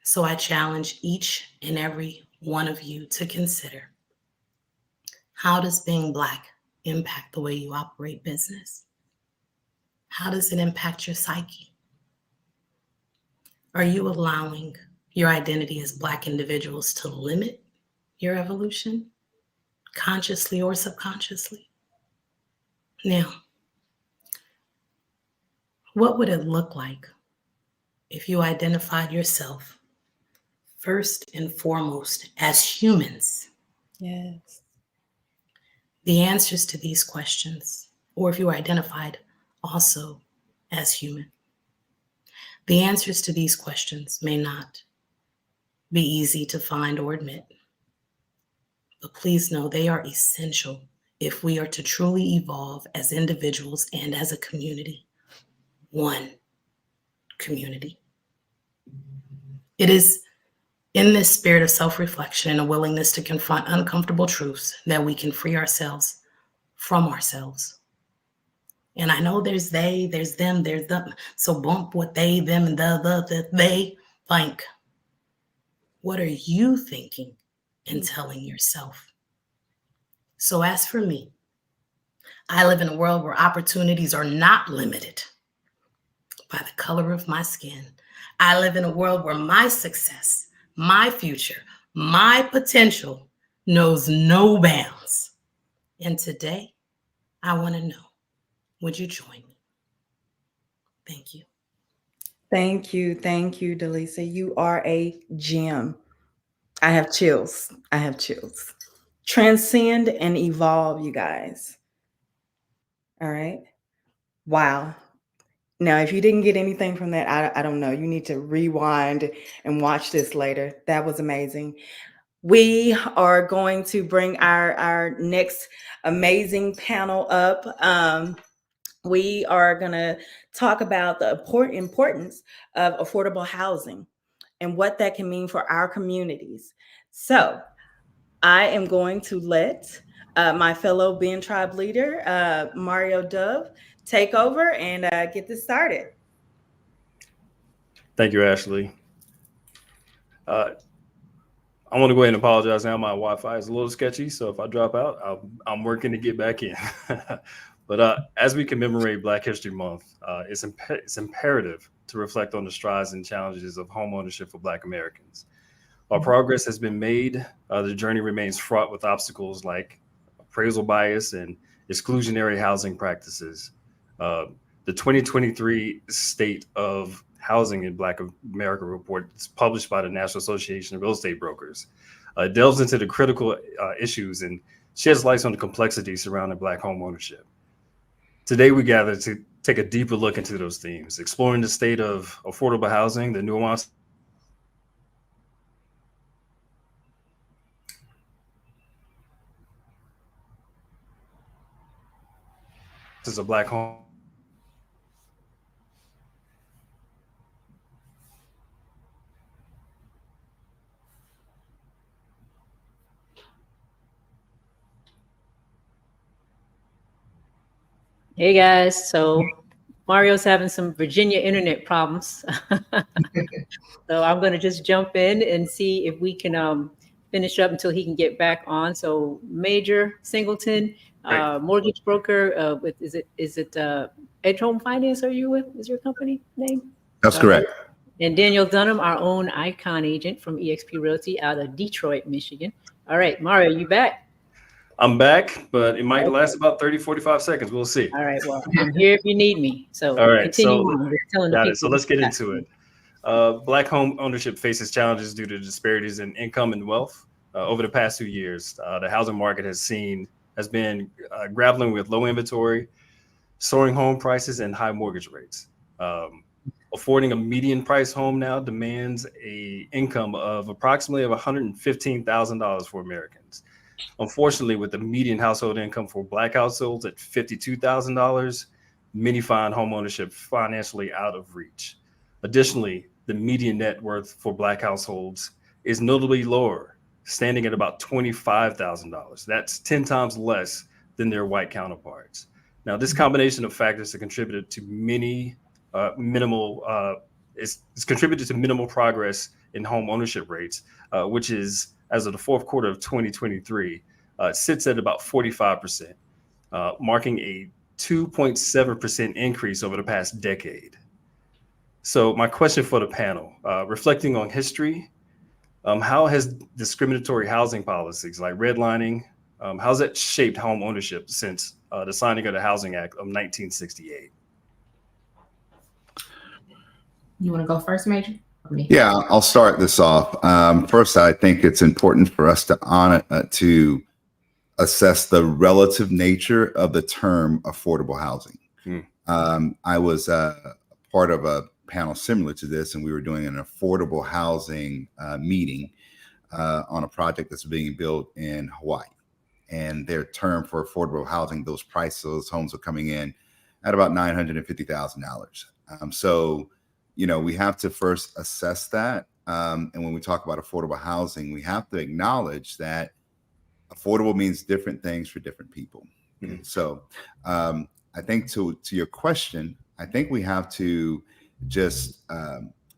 So I challenge each and every one of you to consider, how does being Black impact the way you operate business? How does it impact your psyche? Are you allowing your identity as Black individuals to limit your evolution, consciously or subconsciously? Now, what would it look like if you identified yourself first and foremost as humans? Yes. The answers to these questions, or if you were identified also as human, the answers to these questions may not be easy to find or admit, but please know they are essential if we are to truly evolve as individuals and as a community, one community. It is in this spirit of self-reflection and a willingness to confront uncomfortable truths that we can free ourselves from ourselves. And I know there's they, there's them, there's them. So bump what they, them, and the they think. What are you thinking and telling yourself? So as for me, I live in a world where opportunities are not limited by the color of my skin. I live in a world where my success, my future, my potential knows no bounds. And today, I want to know, would you join me? Thank you. Thank you. Thank you, Delisa. You are a gem. I have chills. I have chills. Transcend and evolve, you guys. All right. Wow. Now, if you didn't get anything from that, I don't know. You need to rewind and watch this later. That was amazing. We are going to bring our next amazing panel up. We are going to talk about the importance of affordable housing and what that can mean for our communities. So I am going to let my fellow Ben Tribe leader, Mario Dove, take over and get this started. Thank you, Ashley. I want to go ahead and apologize now. My Wi-Fi is a little sketchy, so if I drop out, I'm working to get back in. But as we commemorate Black History Month, it's imperative to reflect on the strides and challenges of home ownership for Black Americans. While progress has been made, the journey remains fraught with obstacles like appraisal bias and exclusionary housing practices. The 2023 State of Housing in Black America report is published by the National Association of Real Estate Brokers. It delves into the critical issues and sheds light on the complexities surrounding Black home ownership. Today, we gather to take a deeper look into those themes, exploring the state of affordable housing, the nuances of Black home. Hey guys, so Mario's having some Virginia internet problems. So I'm going to just jump in and see if we can finish up until he can get back on. So Major Singleton, mortgage broker is it Edge Home Finance? Are you with? Is your company name? That's correct. And Daniel Dunham, our own Icon agent from eXp Realty out of Detroit, Michigan. All right, Mario, you back? I'm back, but it might last about 30, 45 seconds. We'll see. All right, well, I'm here if you need me. So all right, continue on. Got it. So let's get into it. Black home ownership faces challenges due to disparities in income and wealth. Over the past 2 years, the housing market has been grappling with low inventory, soaring home prices, and high mortgage rates. Affording a median price home now demands a income of approximately $115,000 for Americans. Unfortunately, with the median household income for Black households at $52,000, many find home ownership financially out of reach. Additionally, the median net worth for Black households is notably lower, standing at about $25,000. That's 10 times less than their white counterparts. Now, this combination of factors have contributed to it's contributed to minimal progress in home ownership rates, which is, as of the fourth quarter of 2023, sits at about 45%, marking a 2.7% increase over the past decade. So my question for the panel, reflecting on history, how has discriminatory housing policies like redlining, how's that shaped home ownership since the signing of the Housing Act of 1968? You want to go first, Major? Yeah, I'll start this off. First, I think it's important for us to assess the relative nature of the term affordable housing. I was part of a panel similar to this, and we were doing an affordable housing meeting on a project that's being built in Hawaii. And their term for affordable housing, those homes are coming in at about $950,000. So, we have to first assess that. And when we talk about affordable housing, we have to acknowledge that affordable means different things for different people. So I think to your question, I think we have to just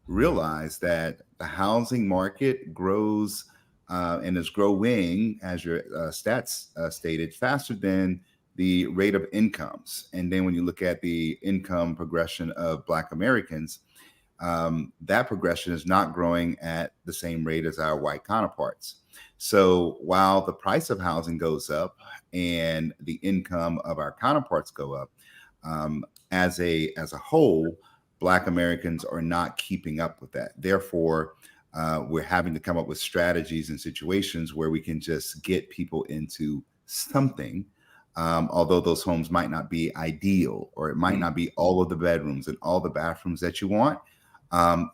realize that the housing market grows and is growing, as your stats stated, faster than the rate of incomes. And then when you look at the income progression of Black Americans, that progression is not growing at the same rate as our white counterparts. So while the price of housing goes up and the income of our counterparts go up, as a whole, Black Americans are not keeping up with that. Therefore, we're having to come up with strategies and situations where we can just get people into something, although those homes might not be ideal, or it might not be all of the bedrooms and all the bathrooms that you want.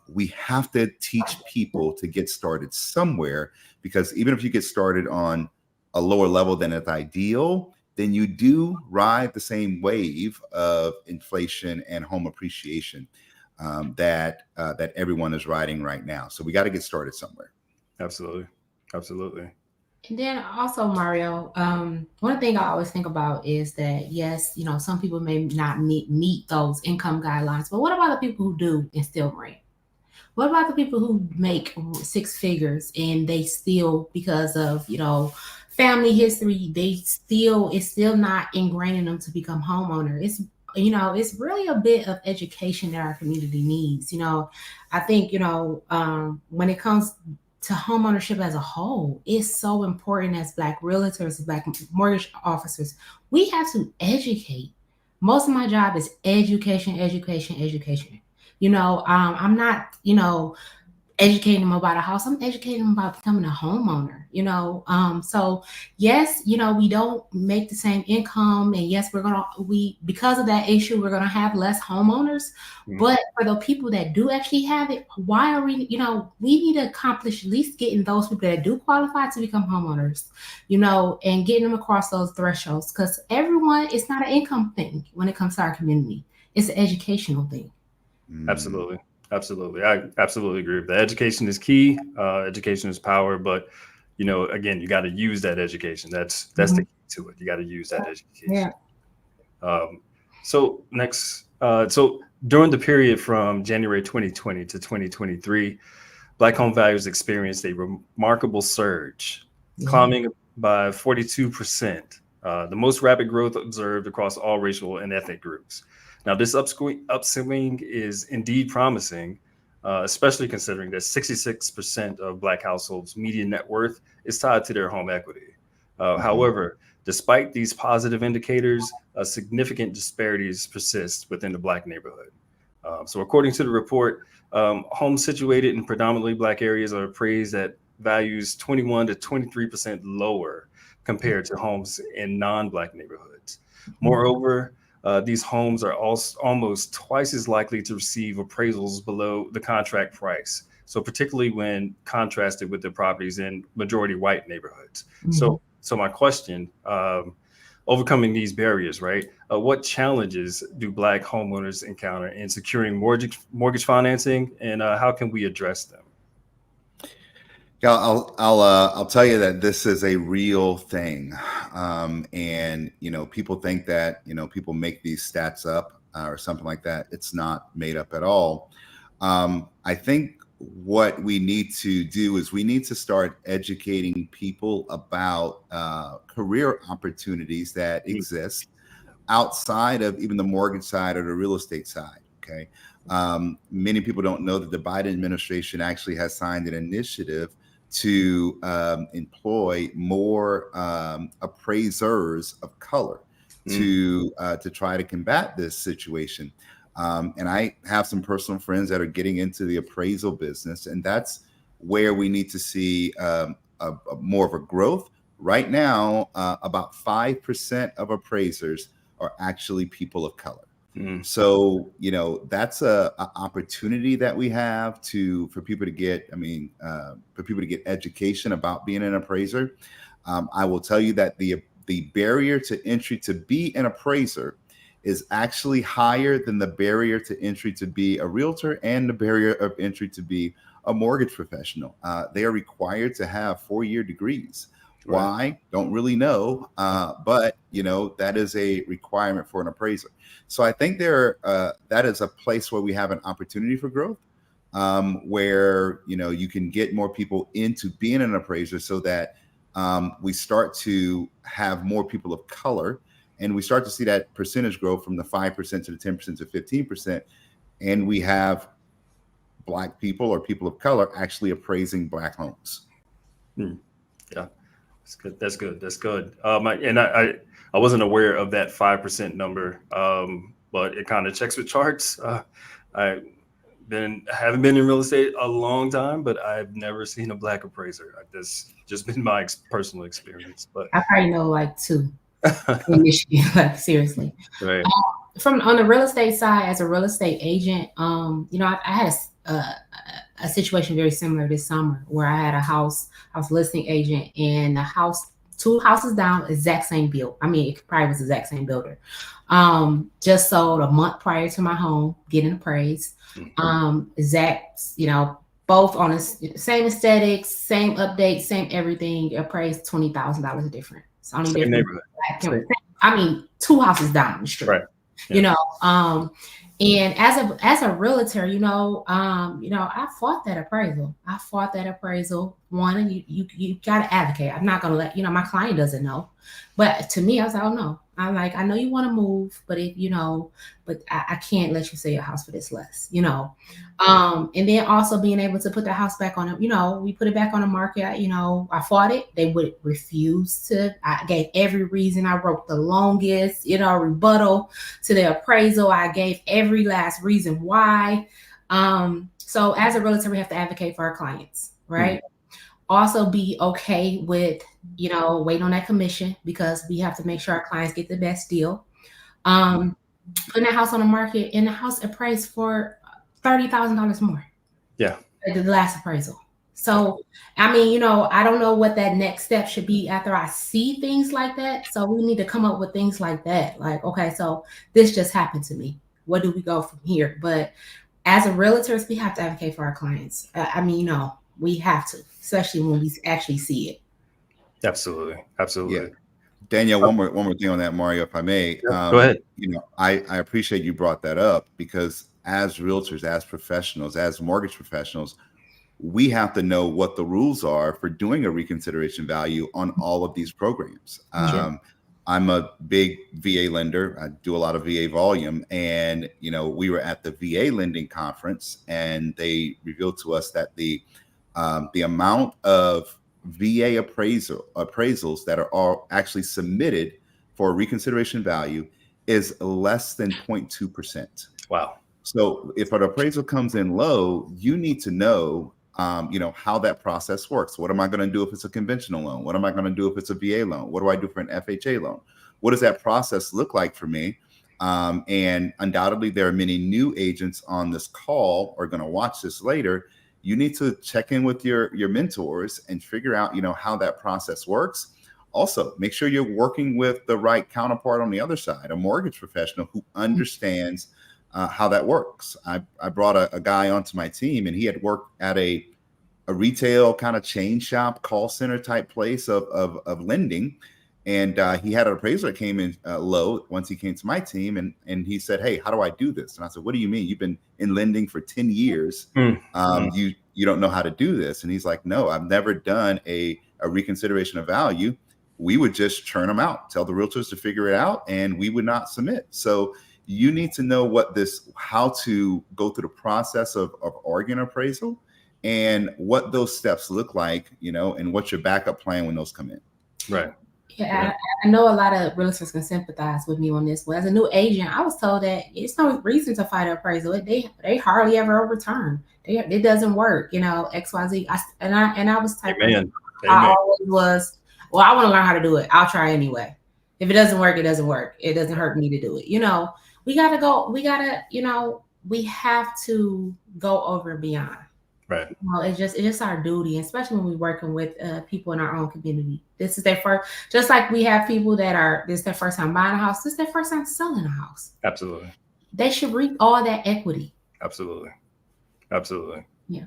We have to teach people to get started somewhere, because even if you get started on a lower level than it's ideal, then you do ride the same wave of inflation and home appreciation that everyone is riding right now. So we got to get started somewhere. Absolutely. Absolutely. And then also, Mario, one thing I always think about is that, yes, you know, some people may not meet those income guidelines, but what about the people who do and still rent? What about the people who make 6 figures and they still, because of, you know, family history, it's still not ingrained in them to become homeowner? It's, you know, it's really a bit of education that our community needs. You know, I think, you know, when it comes to homeownership as a whole, it's so important as Black realtors, Black mortgage officers. We have to educate. Most of my job is education. You know, I'm not, you know, educating them about a house. I'm educating them about becoming a homeowner, you know. So yes, you know, we don't make the same income, and yes, because of that issue, we're gonna have less homeowners. But for the people that do actually have it, why are we, you know, we need to accomplish at least getting those people that do qualify to become homeowners, you know, and getting them across those thresholds, because everyone, it's not an income thing when it comes to our community. It's an educational thing. Absolutely. Absolutely. I absolutely agree with that. Education is key. Education is power. But, you know, again, you got to use that education. That's the key to it. You got to use that education. Yeah. So during the period from January 2020 to 2023, Black home values experienced a remarkable surge, climbing by 42%, the most rapid growth observed across all racial and ethnic groups. Now, this upswing is indeed promising, especially considering that 66% of Black households' median net worth is tied to their home equity. However, despite these positive indicators, significant disparities persist within the Black neighborhood. So according to the report, homes situated in predominantly Black areas are appraised at values 21 to 23% lower compared to homes in non-Black neighborhoods. Moreover, these homes are almost twice as likely to receive appraisals below the contract price. So particularly when contrasted with the properties in majority white neighborhoods. So my question, overcoming these barriers, right? What challenges do Black homeowners encounter in securing mortgage financing, and how can we address them? Yeah, I'll tell you that this is a real thing, and you know, people think that, you know, people make these stats up or something like that. It's not made up at all. I think what we need to do is we need to start educating people about career opportunities that exist outside of even the mortgage side or the real estate side. Okay, many people don't know that the Biden administration actually has signed an initiative to employ more appraisers of color to try to combat this situation. And I have some personal friends that are getting into the appraisal business, and that's where we need to see more of a growth. Right now, about 5% of appraisers are actually people of color. So, you know, that's a opportunity that we have for people to get, education about being an appraiser. I will tell you that the barrier to entry to be an appraiser is actually higher than the barrier to entry to be a realtor and the barrier of entry to be a mortgage professional. They are required to have 4-year degrees. Why? Don't really know. But, you know, that is a requirement for an appraiser. So I think that is a place where we have an opportunity for growth, where, you know, you can get more people into being an appraiser so that we start to have more people of color, and we start to see that percentage grow from the 5% to the 10% to 15%. And we have Black people or people of color actually appraising Black homes. Yeah. That's good. I wasn't aware of that 5% number, but it kind of checks with charts. haven't been in real estate a long time, but I've never seen a Black appraiser. That's just been my personal experience. But I probably know like 2 in Michigan, like seriously. right. From on the real estate side, as a real estate agent, I had a situation very similar this summer where I had I was listing agent, and the house, 2 houses down, exact same build. I mean, it probably was the exact same builder. Just sold a month prior to my home getting appraised. Exact, both on the same aesthetics, same updates, same everything, appraised $20,000 different. It's only Same different. neighborhood. I mean, 2 houses down the street. Right. Yeah. And as a realtor, I fought that appraisal. One, you got to advocate. I'm not going to let, my client doesn't know. But to me, I was like, oh no. I'm like, I know you want to move, but but I can't let you sell your house for this less, and then also being able to put the house back on it, we put it back on the market. I fought it. They would refuse to. I gave every reason. I wrote the longest, rebuttal to the appraisal. I gave every last reason why. So as a realtor, we have to advocate for our clients, right? Also be okay with, waiting on that commission, because we have to make sure our clients get the best deal. Putting that house on the market, and the house appraised for $30,000 more. Yeah. The last appraisal. So, I don't know what that next step should be after I see things like that. So we need to come up with things like that. Like, okay, so this just happened to me. Where do we go from here? But as a realtors, we have to advocate for our clients. We have to, especially when we actually see it. Absolutely. Yeah. Danielle, one more thing on that, Mario, if I may. Go ahead. I appreciate you brought that up, because as realtors, as professionals, as mortgage professionals, we have to know what the rules are for doing a reconsideration value on all of these programs. I'm a big VA lender. I do a lot of VA volume, and we were at the VA lending conference, and they revealed to us that the amount of VA appraisals that are actually submitted for reconsideration value is less than 0.2%. Wow. So if an appraisal comes in low, you need to know, how that process works. What am I going to do if it's a conventional loan? What am I going to do if it's a VA loan? What do I do for an FHA loan? What does that process look like for me? And undoubtedly, there are many new agents on this call or going to watch this later. You need to check in with your mentors and figure out, how that process works. Also, make sure you're working with the right counterpart on the other side, a mortgage professional who understands how that works. I brought a guy onto my team, and he had worked at a retail kind of chain shop, call center type place of lending. And he had an appraiser that came in low once he came to my team, and he said, "Hey, how do I do this?" And I said, "What do you mean? You've been in lending for 10 years. You don't know how to do this?" And he's like, "No, I've never done a reconsideration of value. We would just churn them out, tell the realtors to figure it out, and we would not submit." So you need to know how to go through the process of organ appraisal and what those steps look like, and what's your backup plan when those come in. Right. Yeah, I know a lot of realtors can sympathize with me on this. Well, as a new agent, I was told that it's no reason to fight an appraisal. They hardly ever overturn. It doesn't work, XYZ. I was type Amen. I always was. Well, I want to learn how to do it. I'll try anyway. If it doesn't work, it doesn't work. It doesn't hurt me to do it. We have to go over and beyond. Right. It's just our duty, especially when we're working with people in our own community. This is their first, just like we have people this is their first time buying a house. This is their first time selling a house. Absolutely. They should reap all that equity. Absolutely. Yeah.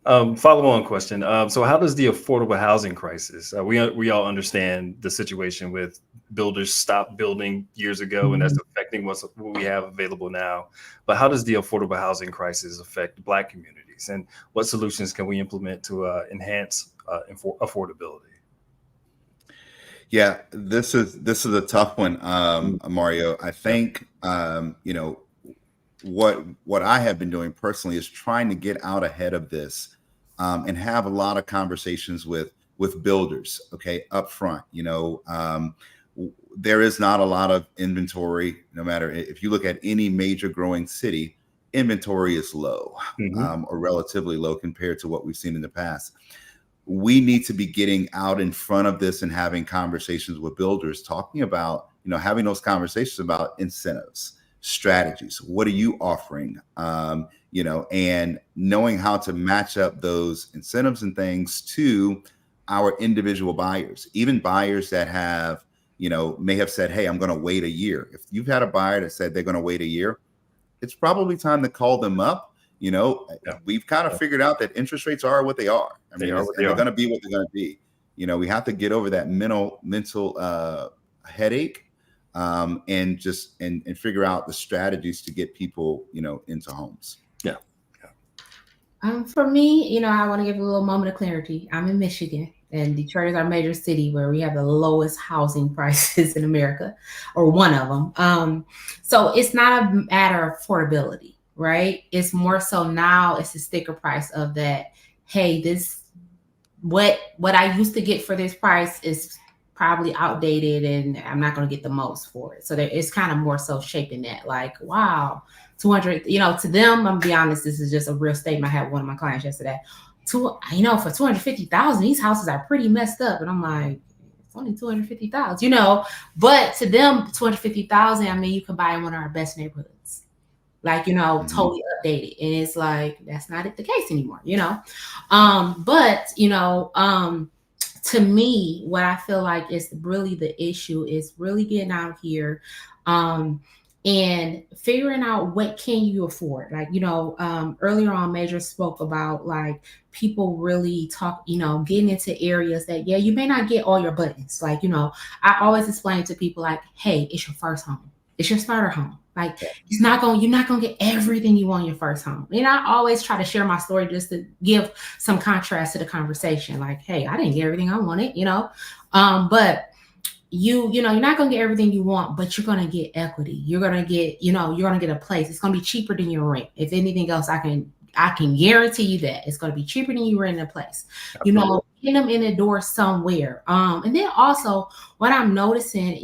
Follow-on question. So how does the affordable housing crisis, we all understand the situation with builders stopped building years ago, and that's affecting what we have available now. But how does the affordable housing crisis affect Black communities, and what solutions can we implement to enhance affordability? Yeah, this is a tough one, Mario. I think what I have been doing personally is trying to get out ahead of this and have a lot of conversations with builders, up front. There is not a lot of inventory, no matter if you look at any major growing city. inventory is low, Mhm. or relatively low compared to what we've seen in the past. We need to be getting out in front of this and having conversations with builders, talking about, having those conversations about incentives, strategies. What are you offering? And knowing how to match up those incentives and things to our individual buyers, even buyers that have, may have said, hey, I'm going to wait a year. If you've had a buyer that said they're going to wait a year, it's probably time to call them up. We've kind of figured out that interest rates are what they are. They are what they they're are. going to be what they're going to be. We have to get over that mental headache, and just and figure out the strategies to get people, into homes. Yeah. For me, I want to give a little moment of clarity. I'm in Michigan, and Detroit is our major city where we have the lowest housing prices in America, or one of them. So it's not a matter of affordability, right? It's more so now it's the sticker price of that. Hey, what I used to get for this price is probably outdated, and I'm not going to get the most for it. So it's kind of more so shaping that, like, wow, 200, to them, I'm gonna be honest, this is just a real statement. I had one of my clients yesterday. For 250,000, these houses are pretty messed up. And I'm like, it's only 250,000, but to them, 250,000, I mean, you can buy in one of our best neighborhoods. Like, totally updated. And it's like, that's not the case anymore, to me, what I feel like is really the issue is really getting out here, and figuring out what can you afford. Like, earlier on, Major spoke about like people really getting into areas that, you may not get all your buttons. Like, I always explain to people like, hey, it's your first home. It's your starter home. Like, you're not gonna get everything you want in your first home. And I always try to share my story just to give some contrast to the conversation. Like, hey, I didn't get everything I wanted, but you're not gonna get everything you want, but you're gonna get equity. You're gonna get, you're gonna get a place. It's gonna be cheaper than your rent. If anything else, I can guarantee you that it's gonna be cheaper than you renting a place. Absolutely. Get them in the door somewhere. And then also what I'm noticing,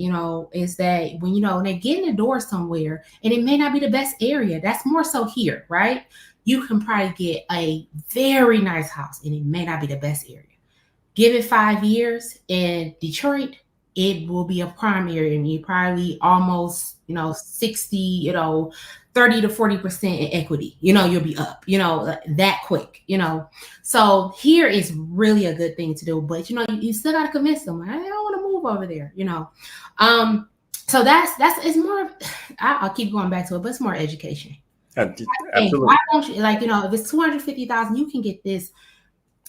is that when they get in the door somewhere, and it may not be the best area, that's more so here, right? You can probably get a very nice house, and it may not be the best area. Give it 5 years in Detroit, it will be a prime area, and you probably almost, 60, 30 to 40% in equity, you'll be up, that quick, So here is really a good thing to do, but you still got to convince them. I don't want to move over there, So that's it's more of, I'll keep going back to it, but it's more education. Hey, why don't you, if it's 250,000, you can get this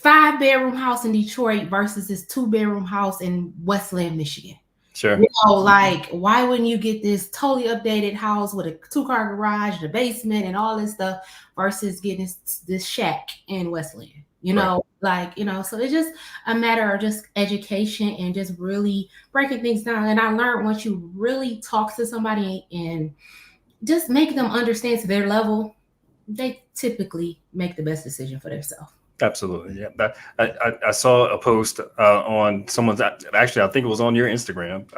5-bedroom house in Detroit versus this 2-bedroom house in Westland, Michigan. Sure. Why wouldn't you get this totally updated house with a 2-car garage and a basement and all this stuff versus getting this shack in Westland? So it's just a matter of just education and just really breaking things down. And I learned once you really talk to somebody and just make them understand to their level, they typically make the best decision for themselves. Absolutely. Yeah. I saw a post on someone's, actually, I think it was on your Instagram,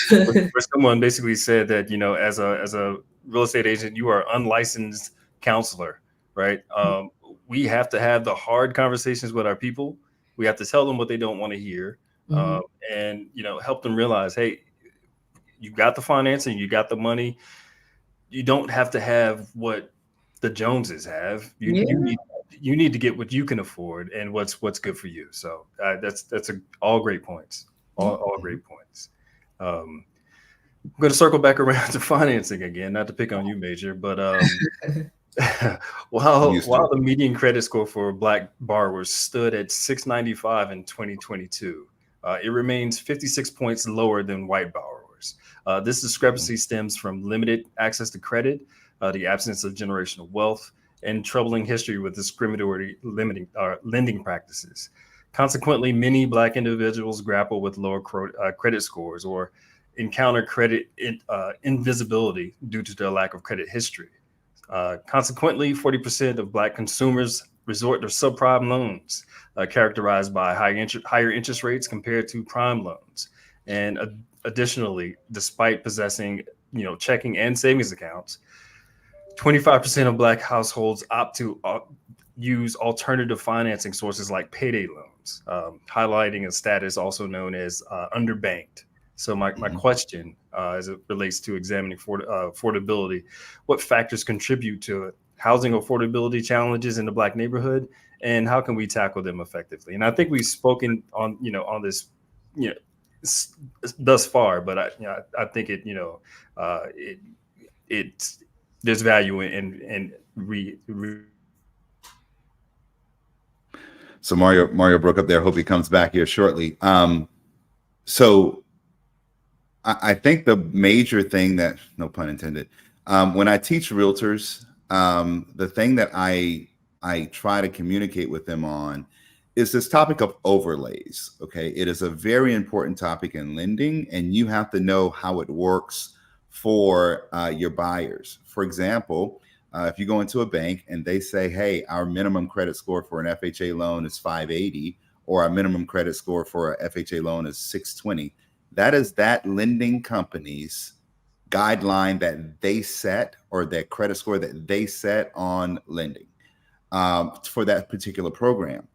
where someone basically said that, as a real estate agent, you are unlicensed counselor, right? We have to have the hard conversations with our people. We have to tell them what they don't want to hear, and, help them realize, hey, you got the financing, you got the money. You don't have to have what the Joneses have. You need to get what you can afford and what's good for you. So that's all great points. All great points. I'm going to circle back around to financing again, not to pick on you, Major, but while the median credit score for Black borrowers stood at 695 in 2022, it remains 56 points lower than white borrowers. This discrepancy stems from limited access to credit, the absence of generational wealth, and troubling history with discriminatory lending practices. Consequently, many Black individuals grapple with lower credit scores or encounter credit invisibility due to their lack of credit history. Consequently, 40% of Black consumers resort to subprime loans, characterized by higher interest rates compared to prime loans. And additionally, despite possessing checking and savings accounts, 25% of Black households opt to use alternative financing sources like payday loans, highlighting a status also known as underbanked. So my question, as it relates to examining affordability, what factors contribute to housing affordability challenges in the Black neighborhood, and how can we tackle them effectively? And I think we've spoken on, on this, thus far, but I think it, there's value in So Mario broke up there. Hope he comes back here shortly. So I think the major thing that, no pun intended, when I teach realtors, the thing that I try to communicate with them on is this topic of overlays. Okay, it is a very important topic in lending, and you have to know how it works for your buyers. For example, if you go into a bank and they say, hey, our minimum credit score for an FHA loan is 580, or our minimum credit score for a FHA loan is 620, that is that lending company's guideline that they set, or that credit score that they set on lending for that particular program.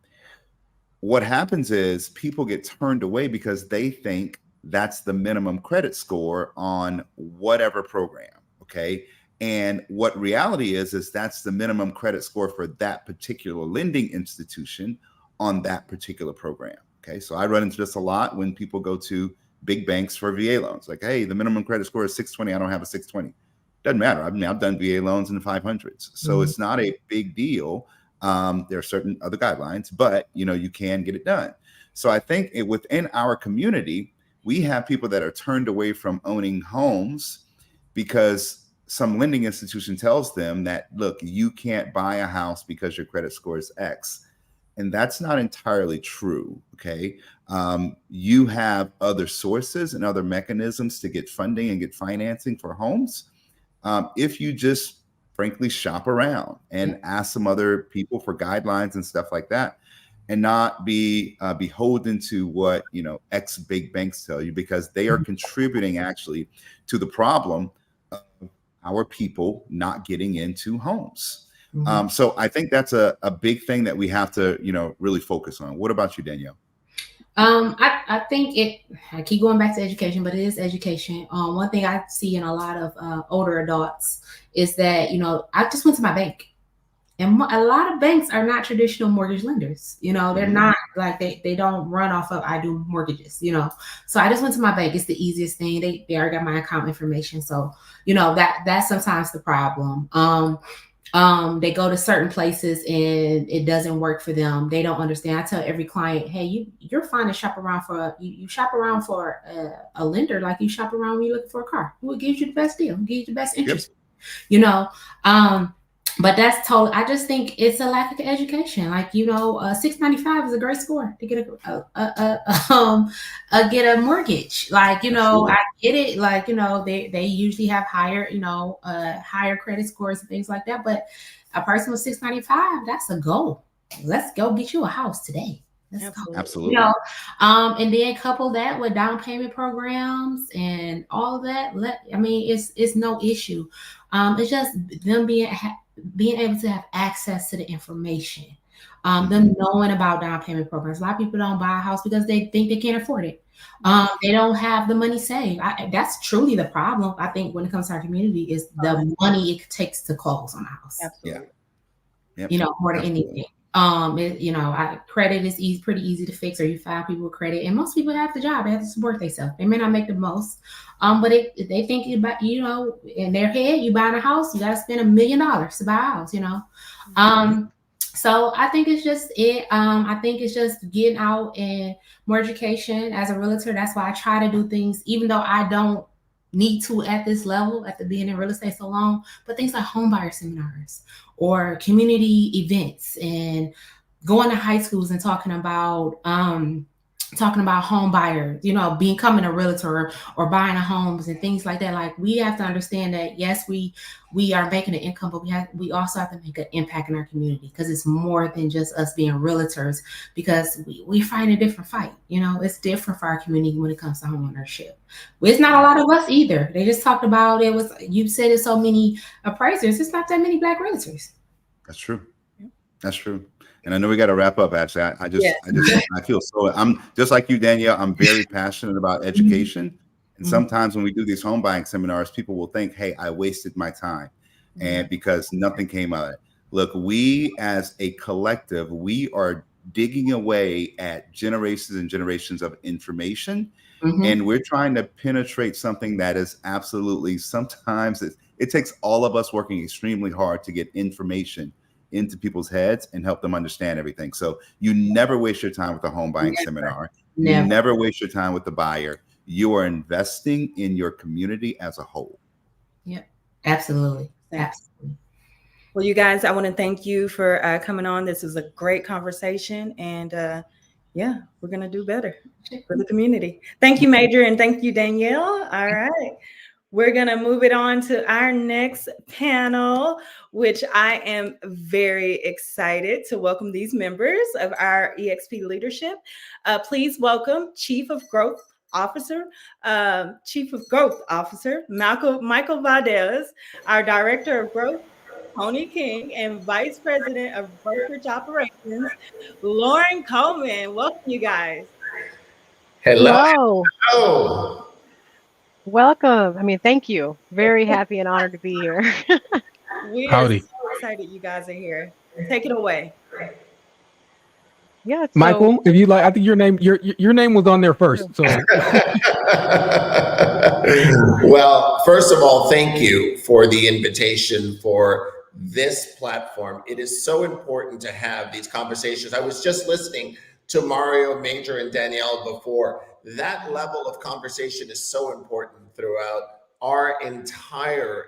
What happens is people get turned away because they think that's the minimum credit score on whatever program. Okay. And what reality is that's the minimum credit score for that particular lending institution on that particular program. Okay. So I run into this a lot when people go to big banks for VA loans. Like, hey, the minimum credit score is 620. I don't have a 620. Doesn't matter. I've done VA loans in the 500s. So it's not a big deal. There are certain other guidelines, but you can get it done. So I think within our community, we have people that are turned away from owning homes because some lending institution tells them that, look, you can't buy a house because your credit score is X. And that's not entirely true. Okay. You have other sources and other mechanisms to get funding and get financing for homes. If you just frankly shop around and ask some other people for guidelines and stuff like that, and not be beholden to what X big banks tell you, because they are contributing actually to the problem of our people not getting into homes. So I think that's a big thing that we have to really focus on. What about you, Danielle? I think I keep going back to education, but it is education. One thing I see in a lot of older adults is that, I just went to my bank, and a lot of banks are not traditional mortgage lenders. They're not like, they don't run off of, I do mortgages, So I just went to my bank. It's the easiest thing. They already got my account information. So, that's sometimes the problem. They go to certain places and it doesn't work for them. They don't understand. I tell every client, hey, you're fine to shop around for you shop around for a lender like you shop around when you're looking for a car. Who gives you the best deal? Who gives you the best interest? But that's totally, I just think it's a lack of education. Like, 695 is a great score to get a mortgage. Like, I get it. Like, they usually have higher, higher credit scores and things like that. But a person with 695, that's a goal. Let's go get you a house today. Absolutely. And then couple that with down payment programs and all of that. It's no issue. It's just them being able to have access to the information, them knowing about down payment programs. A lot of people don't buy a house because they think they can't afford it. They don't have the money saved. That's truly the problem. I think when it comes to our community is the money it takes to close on a house. Absolutely. More than anything. Credit is pretty easy to fix, or you find people with credit, and most people have the job. They have to support themselves. They may not make the most, but they think about, in their head, you buying a house, you got to spend $1 million to buy a house, So I think it's just I think it's just getting out and more education as a realtor. That's why I try to do things, even though I don't need to at this level, after being in real estate so long, but things like homebuyer seminars or community events and going to high schools and talking about talking about home buyers, becoming a realtor or buying a homes and things like that. Like, we have to understand that, yes, we are making an income, but we also have to make an impact in our community, because it's more than just us being realtors, because we fight a different fight. It's different for our community when it comes to home ownership. It's not a lot of us either. They just talked about you said it's so many appraisers. It's not that many Black realtors. That's true. That's true. And I know we got to wrap up. Actually, I feel so. I'm just like you, Danielle. I'm very passionate about education. And sometimes when we do these home buying seminars, people will think, "Hey, I wasted my time," and because nothing came out of it. Look, we as a collective, we are digging away at generations and generations of information, and we're trying to penetrate something that is absolutely. Sometimes it takes all of us working extremely hard to get information into people's heads and help them understand everything. So you never waste your time with a home buying seminar. You never waste your time with the buyer. You are investing in your community as a whole. Yeah, absolutely. Absolutely. Well, you guys, I want to thank you for coming on. This was a great conversation, and yeah, we're going to do better for the community. Thank you, Major, and thank you, Danielle. All right. We're going to move it on to our next panel, which I am very excited to welcome these members of our EXP leadership. Please welcome Chief of Growth Officer Michael Valdez, our Director of Growth, Tony King, and Vice President of Brokerage Operations, Lauren Coleman. Welcome, you guys. Hello. Hello. Welcome. I mean, thank you. Very happy and honored to be here. We are so excited you guys are here. Take it away. Yeah, Michael, if you like, I think your name was on there first. So well, first of all, thank you for the invitation for this platform. It is so important to have these conversations. I was just listening to Mario, Major, and Danielle before. That level of conversation is so important throughout our entire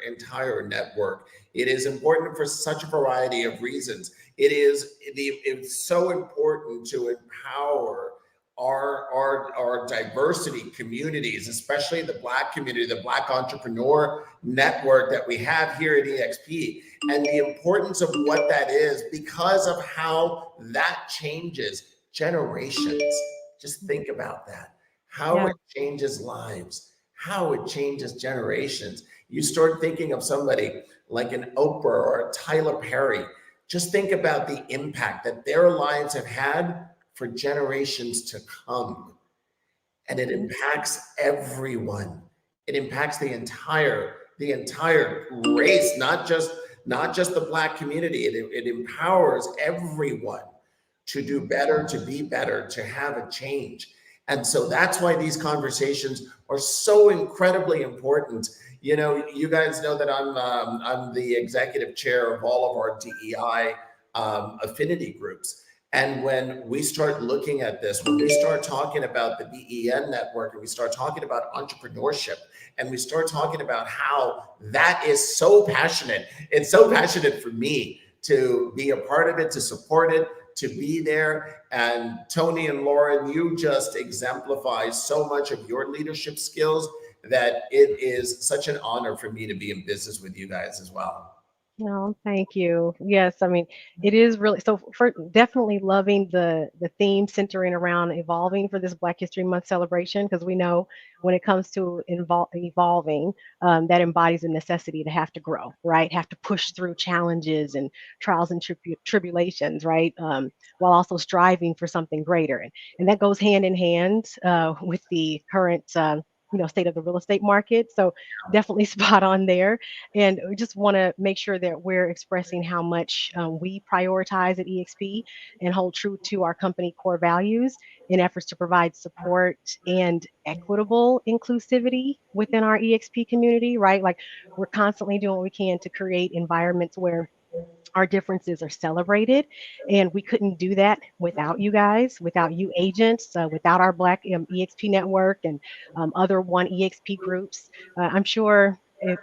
network. It is important for such a variety of reasons. It's so important to empower our diversity communities, especially the Black community, the Black entrepreneur network that we have here at EXP, and the importance of what that is because of how that changes generations. Just think about that. How it changes lives, how it changes generations. You start thinking of somebody like an Oprah or a Tyler Perry. Just think about the impact that their lives have had for generations to come. And it impacts everyone. It impacts the entire race, not just the Black community. It empowers everyone to do better, to be better, to have a change. And so that's why these conversations are so incredibly important. You guys know that I'm the executive chair of all of our DEI affinity groups. And when we start looking at this, when we start talking about the BEN network, and we start talking about entrepreneurship, and we start talking about how that is so passionate, it's so passionate for me to be a part of it, to support it, to be there. And Tony and Lauren, you just exemplify so much of your leadership skills that it is such an honor for me to be in business with you guys as well. No, thank you. Yes, I mean, it is really so. For definitely loving the theme centering around evolving for this Black History Month celebration, because we know when it comes to evolving, that embodies a necessity to have to grow, right? Have to push through challenges and trials and tribulations, right? While also striving for something greater, and that goes hand in hand with the current state of the real estate market. So definitely spot on there. And we just want to make sure that we're expressing how much we prioritize at EXP and hold true to our company core values in efforts to provide support and equitable inclusivity within our EXP community, right? Like, we're constantly doing what we can to create environments where our differences are celebrated, and we couldn't do that without you guys, without you agents, without our Black EXP network and other One EXP groups. I'm sure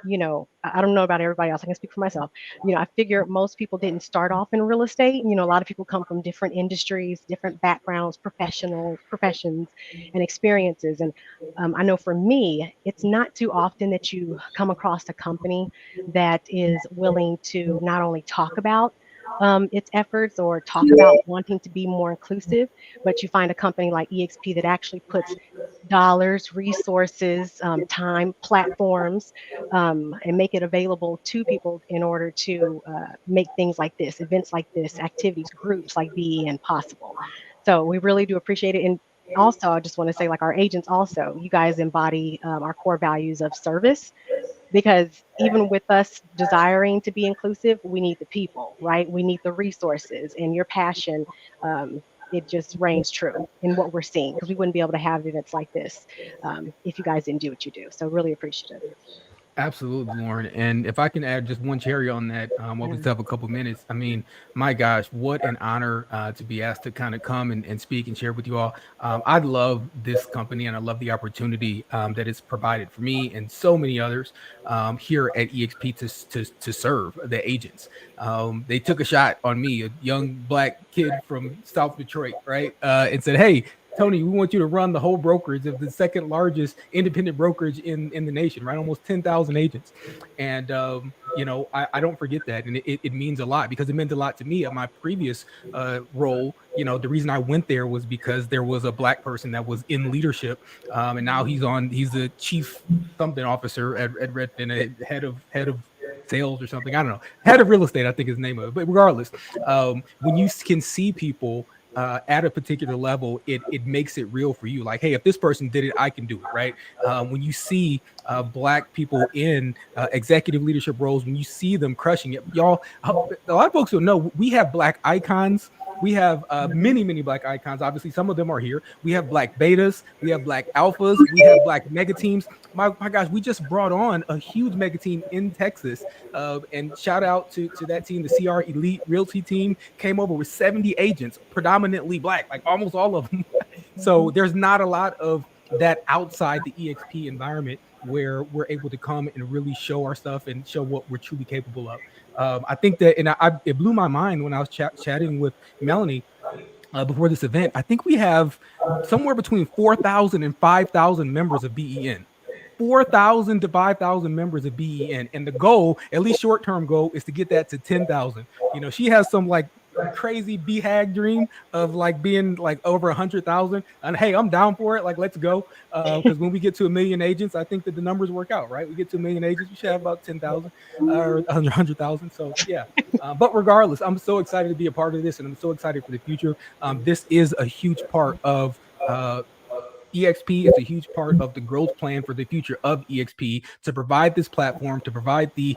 you know, I don't know about everybody else. I can speak for myself. You know, I figure most people didn't start off in real estate. You know, a lot of people come from different industries, different backgrounds, professions, and experiences. And I know for me, it's not too often that you come across a company that is willing to not only talk about its efforts or talk about wanting to be more inclusive, but you find a company like EXP that actually puts dollars, resources, time, platforms, and make it available to people in order to make things like this, events like this, activities, groups like BEN possible. So we really do appreciate it. And also, I just want to say, like our agents, also, you guys embody our core values of service, because even with us desiring to be inclusive, we need the people, right? We need the resources, and your passion, it just reigns true in what we're seeing, because we wouldn't be able to have events like this if you guys didn't do what you do. So really appreciative. Absolutely, Lauren. And if I can add just one cherry on that, while we Yeah. still have a couple minutes, I mean, my gosh, what an honor to be asked to kind of come and speak and share with you all. I love this company and I love the opportunity that it's provided for me and so many others here at EXP to serve the agents. They took a shot on me, a young black kid from South Detroit, right? And said, hey, Tony, we want you to run the whole brokerage of the second largest independent brokerage in the nation, right? Almost 10,000 agents. And, you know, I don't forget that. And it means a lot, because it meant a lot to me at my previous role. You know, the reason I went there was because there was a black person that was in leadership. And now he's the chief something officer at Redfin, a head of sales or something. I don't know. Head of real estate, I think is the name of it. But regardless, when you can see people at a particular level, it makes it real for you. Like, hey, if this person did it, I can do it, right? When you see black people in executive leadership roles, when you see them crushing it, y'all, a lot of folks don't know we have black icons. We have many black icons. Obviously, some of them are here. We have black betas. We have black alphas. We have black mega teams. My gosh, we just brought on a huge mega team in Texas. And shout out to that team, the CR Elite Realty team came over with 70 agents, predominantly black, like almost all of them. So there's not a lot of that outside the EXP environment where we're able to come and really show our stuff and show what we're truly capable of. I think that, and it blew my mind when I was chatting with Melanie before this event. I think we have somewhere between 4,000 and 5,000 members of BEN. 4,000 to 5,000 members of BEN, and the goal, at least short-term goal, is to get that to 10,000. You know, she has some like crazy BHAG dream of like being like over 100,000, and hey, I'm down for it. Like, let's go, because when we get to 1 million agents, I think that the numbers work out, right? We get to 1 million agents, we should have about 10,000 or 100,000. So yeah, but regardless, I'm so excited to be a part of this, and I'm so excited for the future. This is a huge part of EXP. Is a huge part of the growth plan for the future of EXP, to provide this platform, to provide the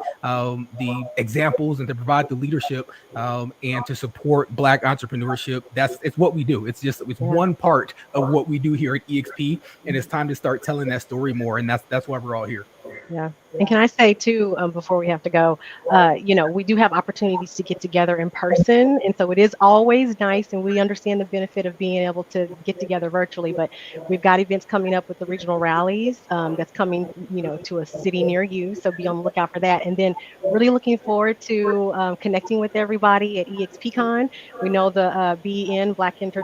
examples, and to provide the leadership, and to support Black entrepreneurship. It's what we do. It's one part of what we do here at EXP, and it's time to start telling that story more. And that's why we're all here. Yeah. And can I say too, before we have to go, you know, we do have opportunities to get together in person. And so it is always nice. And we understand the benefit of being able to get together virtually. But we've got events coming up with the regional rallies that's coming, you know, to a city near you. So be on the lookout for that. And then really looking forward to connecting with everybody at EXPCon. We know the BEN, Black, thinking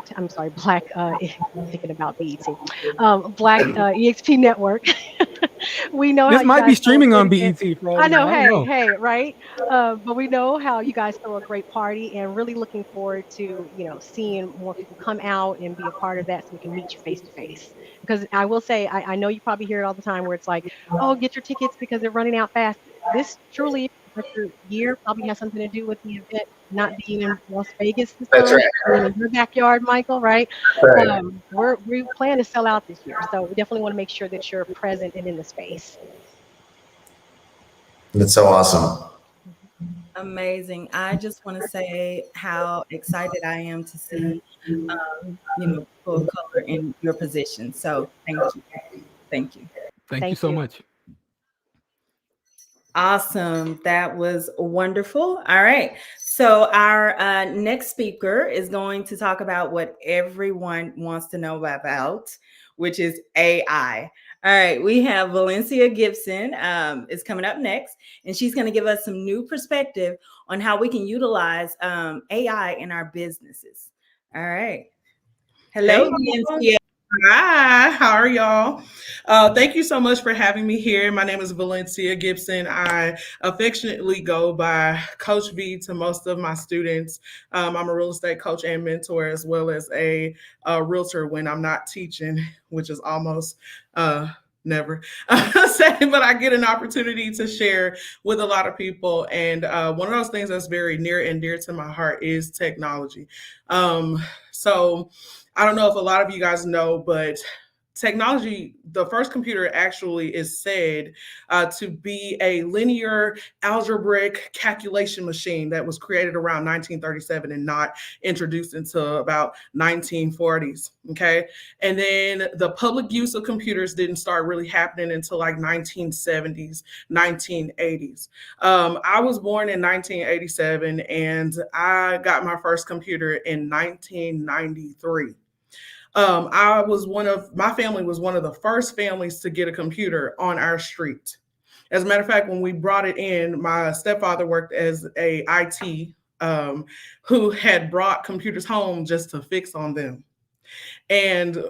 about BET, Black EXP Network. We know This how you might be guys throw a streaming on great BET event. for all I we know, know. hey, right? But we know how you guys throw a great party, and really looking forward to, you know, seeing more people come out and be a part of that, so we can meet you face to face. Because I will say, I know you probably hear it all the time where it's like, oh, get your tickets because they're running out fast. This truly is a record year. Probably has something to do with the event not being in Las Vegas this That's time, right. being in your backyard, Michael, right? Right. We plan to sell out this year, so we definitely want to make sure that you're present and in the space. That's so awesome. Amazing. I just want to say how excited I am to see, you know, people of color in your position. So thank you. Thank you. Thank you so much. Awesome. That was wonderful. All right. So, our next speaker is going to talk about what everyone wants to know about, which is AI. All right. We have Valencia Gibson is coming up next, and she's going to give us some new perspective on how we can utilize AI in our businesses. All right. Hello, Hey, Valencia. hi, how are y'all? Thank you so much for having me here. My name is Valencia Gibson. I affectionately go by Coach V to most of my students. I'm a real estate coach and mentor, as well as a realtor when I'm not teaching, which is almost never. But I get an opportunity to share with a lot of people. And one of those things that's very near and dear to my heart is technology. So I don't know if a lot of you guys know, but technology, the first computer actually is said to be a linear algebraic calculation machine that was created around 1937 and not introduced until about 1940s. Okay. And then the public use of computers didn't start really happening until like 1970s, 1980s. I was born in 1987 and I got my first computer in 1993. My family was one of the first families to get a computer on our street. As a matter of fact, when we brought it in, my stepfather worked as a IT who had brought computers home just to fix on them. And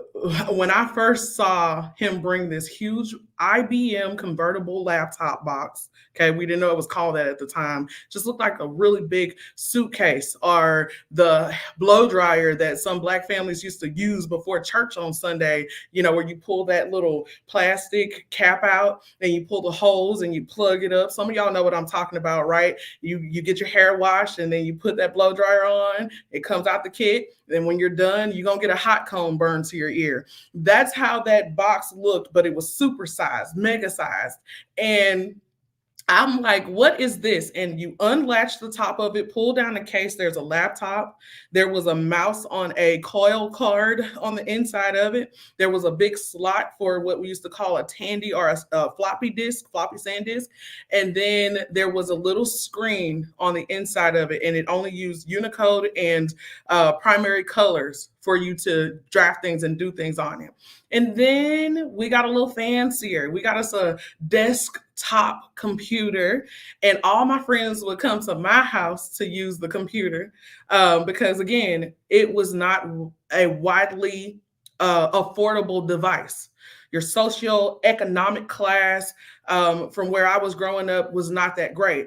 when I first saw him bring this huge IBM convertible laptop box, okay, we didn't know it was called that at the time, just looked like a really big suitcase, or the blow dryer that some Black families used to use before church on Sunday, where you pull that little plastic cap out and you pull the holes and you plug it up. Some of y'all know what I'm talking about, right? You get your hair washed and then you put that blow dryer on, it comes out the kit. And when you're done, you're going to get a hot comb burned to your ear. That's how that box looked, but it was super sized, mega sized. And I'm like, what is this? And you unlatch the top of it, pull down the case. There's a laptop. There was a mouse on a coil card on the inside of it. There was a big slot for what we used to call a Tandy or a floppy SanDisk. And then there was a little screen on the inside of it. And it only used Unicode and primary colors for you to draft things and do things on it. And then we got a little fancier. We got us a desktop computer, and all my friends would come to my house to use the computer because, again, it was not a widely affordable device. Your socioeconomic class from where I was growing up was not that great.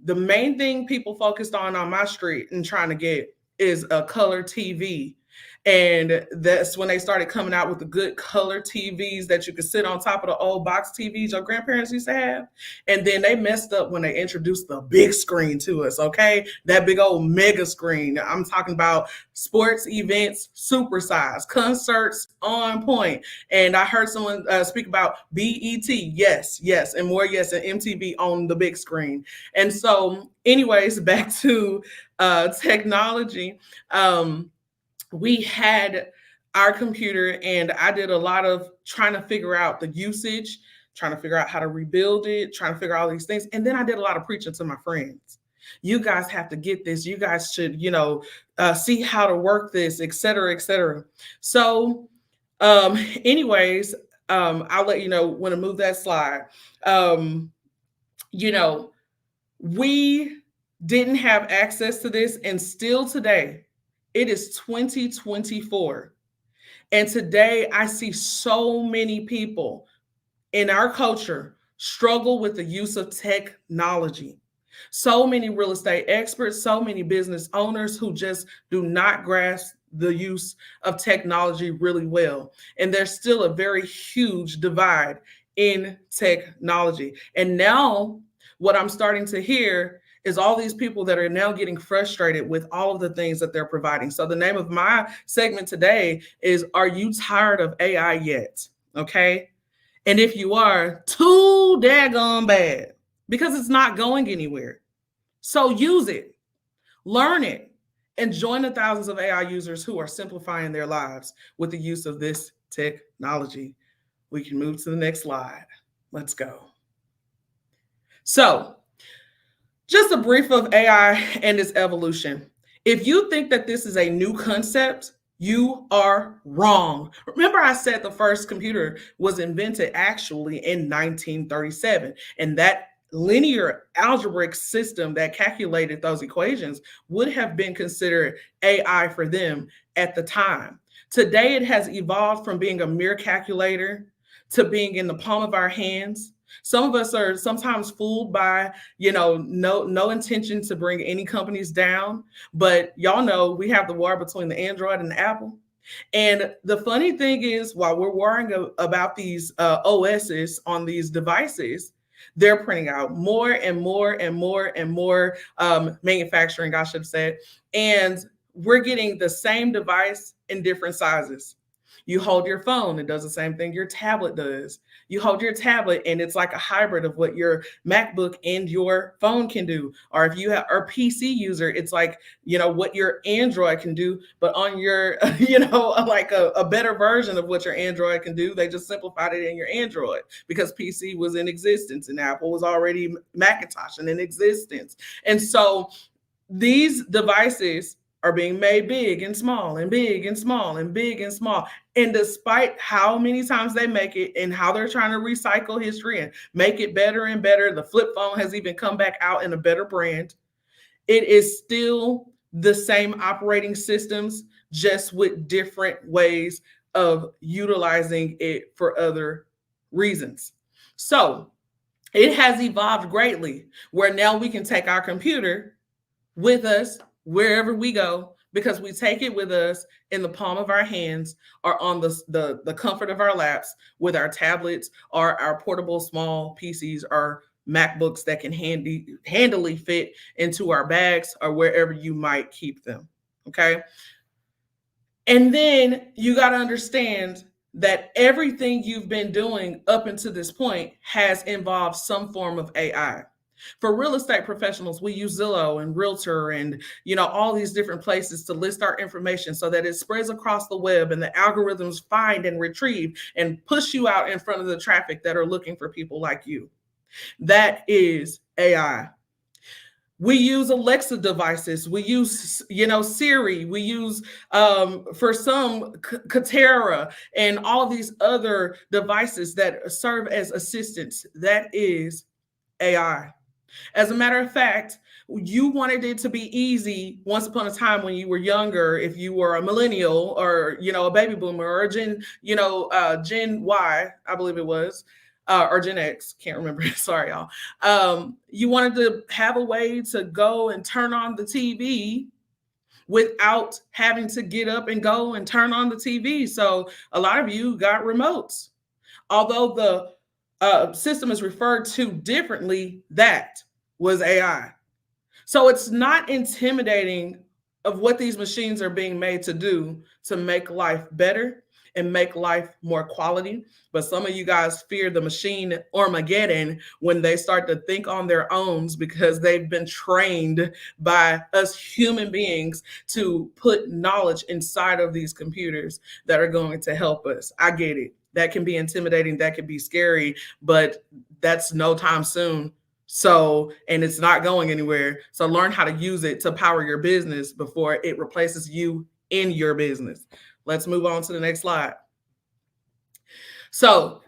The main thing people focused on my street and trying to get is a color TV. And that's when they started coming out with the good color TVs that you could sit on top of the old box TVs your grandparents used to have. And then they messed up when they introduced the big screen to us, okay? That big old mega screen. I'm talking about sports events, supersized, concerts on point. And I heard someone speak about BET, yes, and more yes, and MTV on the big screen. And so anyways, back to technology. We had our computer, and I did a lot of trying to figure out the usage, trying to figure out how to rebuild it, trying to figure out all these things. And then I did a lot of preaching to my friends. You guys have to get this. You guys should, see how to work this, et cetera, et cetera. So anyways, I'll let you know when to move that slide. We didn't have access to this, and still today, it is 2024. And today I see so many people in our culture struggle with the use of technology. So many real estate experts, so many business owners who just do not grasp the use of technology really well. And there's still a very huge divide in technology. And now what I'm starting to hear is all these people that are now getting frustrated with all of the things that they're providing. So the name of my segment today is, are you tired of AI yet? Okay. And if you are, too daggone bad, because it's not going anywhere. So use it, learn it, and join the thousands of AI users who are simplifying their lives with the use of this technology. We can move to the next slide. Let's go. So just a brief of AI and its evolution. If you think that this is a new concept, you are wrong. Remember, I said the first computer was invented actually in 1937, and that linear algebraic system that calculated those equations would have been considered AI for them at the time. Today, it has evolved from being a mere calculator to being in the palm of our hands. Some of us are sometimes fooled by, no intention to bring any companies down, but y'all know we have the war between the Android and the Apple. And the funny thing is, while we're worrying about these OSs on these devices, they're printing out more and more and more and more manufacturing, I should have said, and we're getting the same device in different sizes. You hold your phone, it does the same thing your tablet does. You hold your tablet and it's like a hybrid of what your MacBook and your phone can do. Or if you are a PC user, it's like, what your Android can do, but on your, like a better version of what your Android can do. They just simplified it in your Android because PC was in existence and Apple was already Macintosh and in existence. And so these devices are being made big and small and big and small and big and small. And despite how many times they make it and how they're trying to recycle history and make it better and better, the flip phone has even come back out in a better brand. It is still the same operating systems, just with different ways of utilizing it for other reasons. So it has evolved greatly where now we can take our computer with us wherever we go, because we take it with us in the palm of our hands or on the comfort of our laps with our tablets or our portable small PCs or MacBooks that can handily fit into our bags or wherever you might keep them. Okay. And then you got to understand that everything you've been doing up until this point has involved some form of AI. For real estate professionals, we use Zillow and Realtor and, all these different places to list our information so that it spreads across the web and the algorithms find and retrieve and push you out in front of the traffic that are looking for people like you. That is AI. We use Alexa devices. We use, Siri. We use, for some, Katera and all of these other devices that serve as assistants. That is AI. As a matter of fact, you wanted it to be easy once upon a time when you were younger, if you were a millennial or, a baby boomer or a Gen Y, I believe it was, or Gen X, can't remember. Sorry, y'all. You wanted to have a way to go and turn on the TV without having to get up and go and turn on the TV. So a lot of you got remotes. Although the system is referred to differently, that was AI. So it's not intimidating of what these machines are being made to do to make life better and make life more quality. But some of you guys fear the machine Armageddon when they start to think on their own because they've been trained by us human beings to put knowledge inside of these computers that are going to help us. I get it. That can be intimidating. That can be scary, but that's no time soon. So, and it's not going anywhere. So learn how to use it to power your business before it replaces you in your business. Let's move on to the next slide. So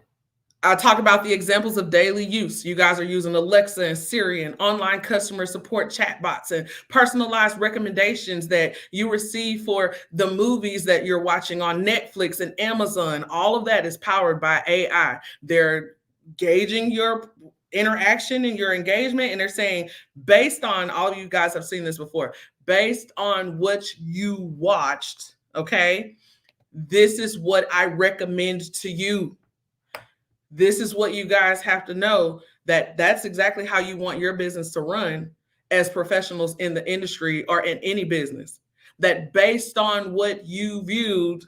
I talk about the examples of daily use. You guys are using Alexa and Siri and online customer support chatbots and personalized recommendations that you receive for the movies that you're watching on Netflix and Amazon. All of that is powered by AI. They're gauging your interaction and your engagement, and they're saying, based on, all of you guys have seen this before, based on what you watched, okay, this is what I recommend to you. This is what you guys have to know, that that's exactly how you want your business to run as professionals in the industry or in any business. That based on what you viewed,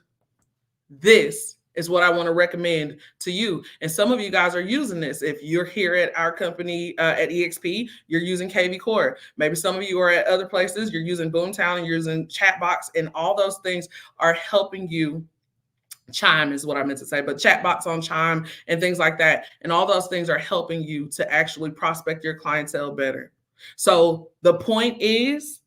this is what I want to recommend to you. And some of you guys are using this. If you're here at our company at EXP, you're using KV Core. Maybe some of you are at other places, you're using Boomtown and you're using Chatbox, and all those things are helping you Chime is what I meant to say, but chatbots on Chime and things like that. And all those things are helping you to actually prospect your clientele better. So the point is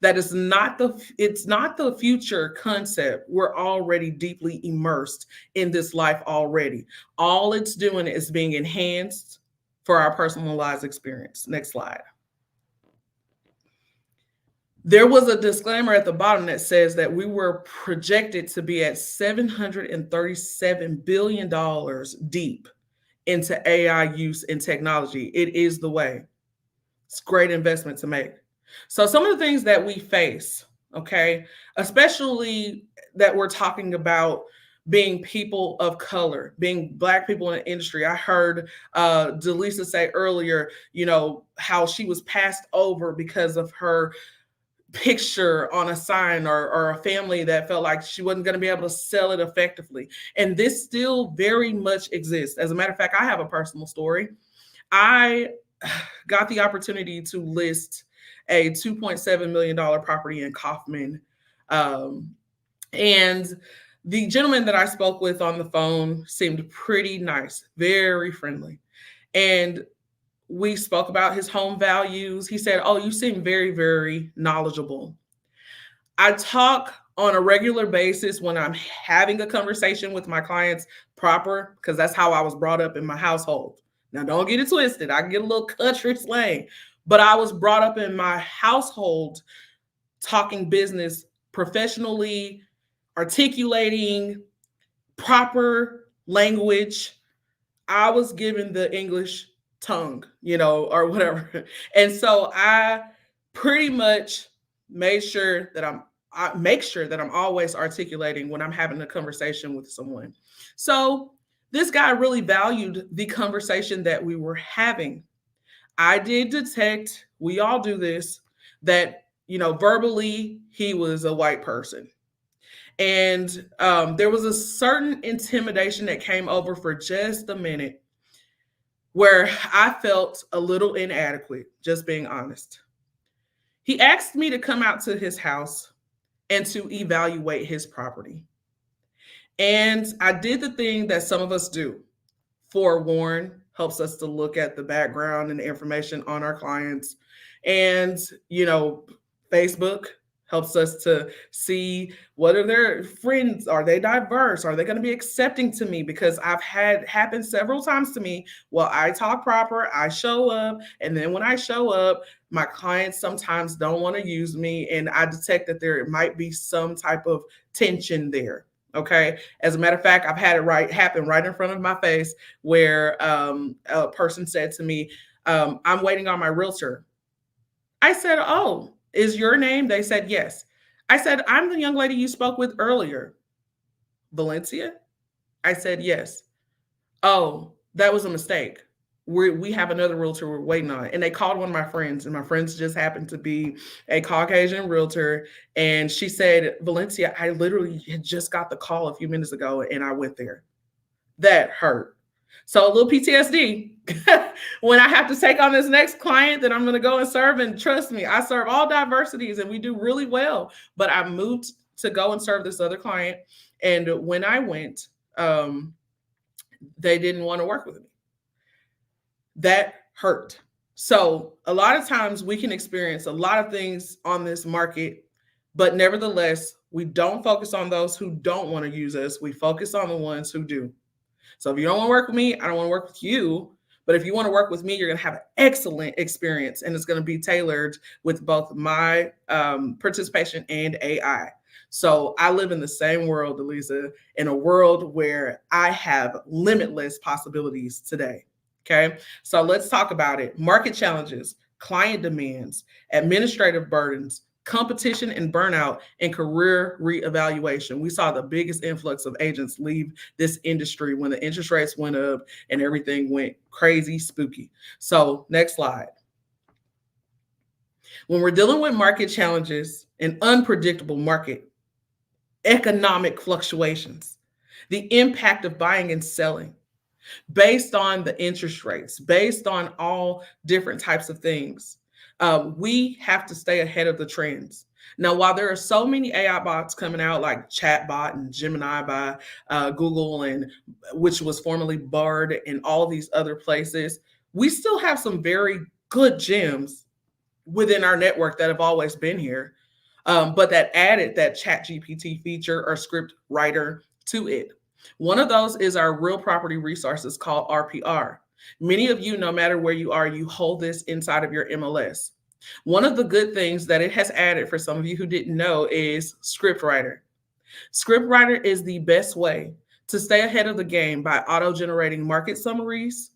that it's not the future concept. We're already deeply immersed in this life already. All it's doing is being enhanced for our personalized experience. Next slide. There was a disclaimer at the bottom that says that we were projected to be at $737 billion deep into AI use and technology. It is the way. It's a great investment to make. So some of the things that we face, okay, especially that we're talking about being people of color, being Black people in the industry. I heard Delisa say earlier, you know, how she was passed over because of her picture on a sign or a family that felt like she wasn't going to be able to sell it effectively. And this still very much exists. As a matter of fact, I have a personal story. I got the opportunity to list a $2.7 million property in Kaufman. And the gentleman that I spoke with on the phone seemed pretty nice, very friendly. And we spoke about his home values. He said, "Oh, you seem very, very knowledgeable." I talk on a regular basis when I'm having a conversation with my clients proper, because that's how I was brought up in my household. Now, don't get it twisted. I can get a little country slang, but I was brought up in my household talking business professionally, articulating proper language. I was given the English tongue, you know, or whatever. And so I pretty much made sure that I make sure that I'm always articulating when I'm having a conversation with someone. So this guy really valued the conversation that we were having. I did detect, we all do this, that, you know, verbally he was a white person. And there was a certain intimidation that came over for just a minute, where I felt a little inadequate, just being honest. He asked me to come out to his house and to evaluate his property. And I did the thing that some of us do. Forewarn helps us to look at the background and the information on our clients. And, you know, Facebook helps us to see what are their friends, are they diverse, are they going to be accepting to me? Because I've had happen several times to me. Well, I talk proper, I show up, and then when I show up, my clients sometimes don't want to use me, and I detect that there might be some type of tension there. Okay. As a matter of fact, I've had it happen right in front of my face, where a person said to me, "I'm waiting on my realtor." I said, "Oh, is your name?" They said, "Yes." I said, "I'm the young lady you spoke with earlier." "Valencia?" I said, "Yes." "Oh, that was a mistake. We have another realtor we're waiting on." And they called one of my friends, and my friends just happened to be a Caucasian realtor. And she said, "Valencia, I literally had just got the call a few minutes ago and I went there." That hurt. So a little PTSD when I have to take on this next client that I'm going to go and serve. And trust me, I serve all diversities and we do really well. But I moved to go and serve this other client. And when I went, they didn't want to work with me. That hurt. So a lot of times we can experience a lot of things on this market, but nevertheless, we don't focus on those who don't want to use us. We focus on the ones who do. So if you don't want to work with me, I don't want to work with you. But if you want to work with me, you're going to have an excellent experience, and it's going to be tailored with both my participation and AI. So I live in the same world, Elisa, in a world where I have limitless possibilities today. Okay, so let's talk about it. Market challenges, client demands, administrative burdens, competition and burnout, and career reevaluation. We saw the biggest influx of agents leave this industry when the interest rates went up and everything went crazy, spooky. So next slide. When we're dealing with market challenges and unpredictable market economic fluctuations, the impact of buying and selling based on the interest rates, based on all different types of things, we have to stay ahead of the trends. Now, while there are so many AI bots coming out, like Chatbot and Gemini by Google, and which was formerly Bard, and all these other places, we still have some very good gems within our network that have always been here, but that added that ChatGPT feature or script writer to it. One of those is our real property resources called RPR. Many of you, no matter where you are, you hold this inside of your MLS. One of the good things that it has added for some of you who didn't know is scriptwriter. Scriptwriter is the best way to stay ahead of the game by auto-generating market summaries,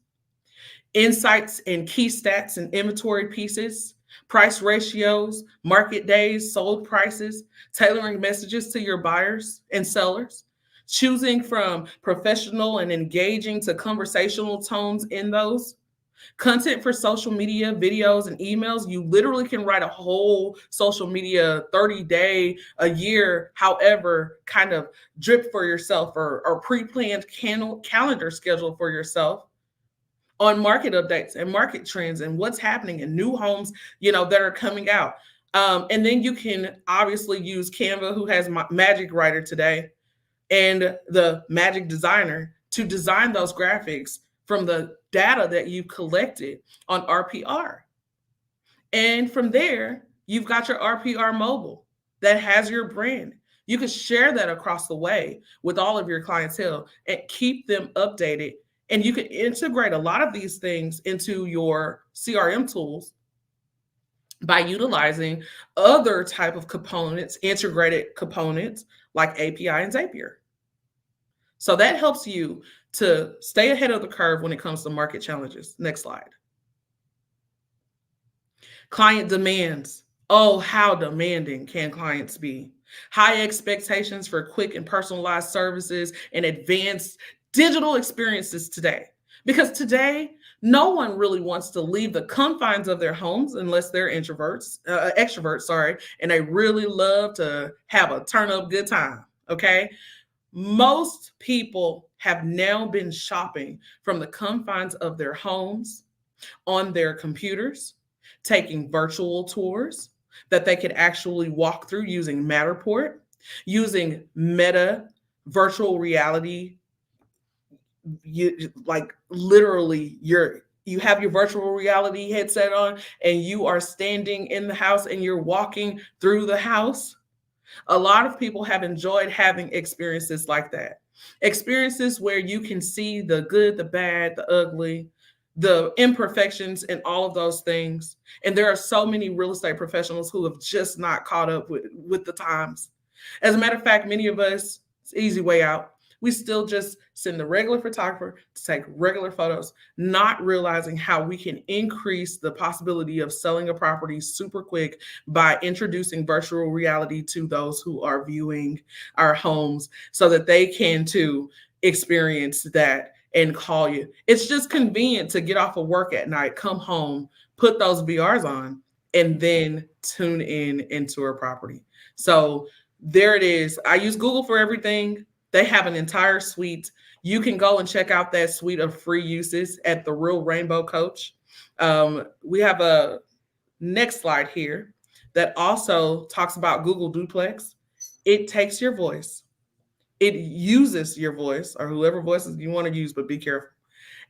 insights and key stats and inventory pieces, price ratios, market days, sold prices, tailoring messages to your buyers and sellers, choosing from professional and engaging to conversational tones in those. Content for social media, videos, and emails. You literally can write a whole social media 30-day, a year, however, kind of drip for yourself, or pre-planned calendar schedule for yourself on market updates and market trends and what's happening in new homes, that are coming out. And then you can obviously use Canva, who has Magic Writer today, and the Magic Designer to design those graphics from the data that you collected on RPR. And from there, you've got your RPR mobile that has your brand. You can share that across the way with all of your clientele and keep them updated. And you can integrate a lot of these things into your CRM tools by utilizing other type of components, integrated components like API and Zapier. So that helps you to stay ahead of the curve when it comes to market challenges. Next slide. Client demands. Oh, how demanding can clients be? High expectations for quick and personalized services and advanced digital experiences today. Because today, no one really wants to leave the confines of their homes unless they're extroverts, and they really love to have a turn up good time, okay? Most people have now been shopping from the confines of their homes, on their computers, taking virtual tours that they could actually walk through using Matterport, using Meta virtual reality. You have your virtual reality headset on and you are standing in the house and you're walking through the house. A lot of people have enjoyed having experiences like that. Experiences where you can see the good, the bad, the ugly, the imperfections, and all of those things. And there are so many real estate professionals who have just not caught up with the times. As a matter of fact, many of us, it's an easy way out. We still just send the regular photographer to take regular photos, not realizing how we can increase the possibility of selling a property super quick by introducing virtual reality to those who are viewing our homes so that they can too experience that and call you. It's just convenient to get off of work at night, come home, put those VRs on, and then tune in into a property. So there it is. I use Google for everything. They have an entire suite. You can go and check out that suite of free uses at The Real Rainbow Coach. We have a next slide here that also talks about Google Duplex. It takes your voice. It uses your voice, or whoever voices you want to use, but be careful.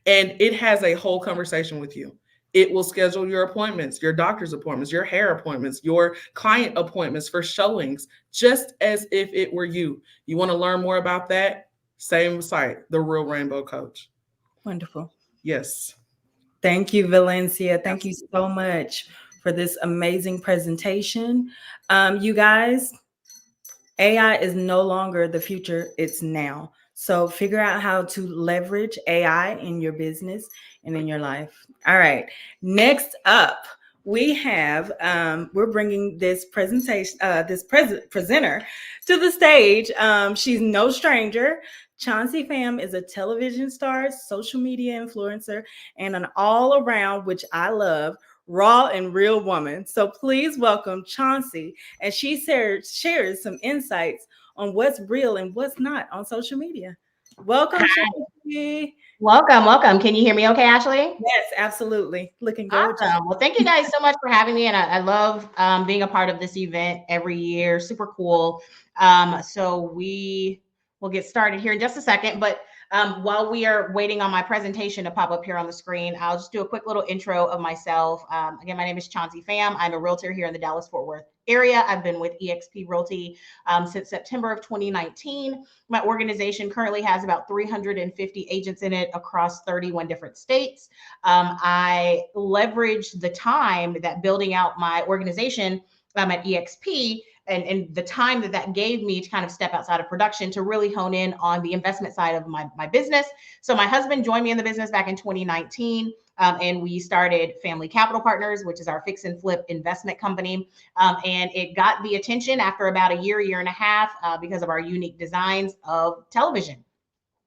And it has a whole conversation with you. It will schedule your appointments, your doctor's appointments, your hair appointments, your client appointments for showings, just as if it were you. You want to learn more about that? Same site, The Real Rainbow Coach. Wonderful. Yes. Thank you, Valencia. Thank you so much for this amazing presentation. You guys, AI is no longer the future, it's now. So figure out how to leverage AI in your business and in your life. All right, next up, we have, we're bringing this presenter to the stage. She's no stranger. Chauncey Pham is a television star, social media influencer, and an all-around, which I love, raw and real woman. So please welcome Chauncey, and she shares some insights on what's real and what's not on social media. Welcome, Shelby. Welcome, welcome. Can you hear me okay, Ashley? Yes, absolutely. Looking gorgeous. Awesome. Well, thank you guys so much for having me. And I love being a part of this event every year. Super cool. So we will get started here in just a second. But while we are waiting on my presentation to pop up here on the screen, I'll just do a quick little intro of myself. Again, my name is Chauncey Pham. I'm a realtor here in the Dallas-Fort Worth area. I've been with eXp Realty since September of 2019. My organization currently has about 350 agents in it across 31 different states. I leveraged the time that building out my organization at eXp and the time that gave me to kind of step outside of production to really hone in on the investment side of my business. So my husband joined me in the business back in 2019. And we started Family Capital Partners, which is our fix and flip investment company. And it got the attention after about a year and a half because of our unique designs of television.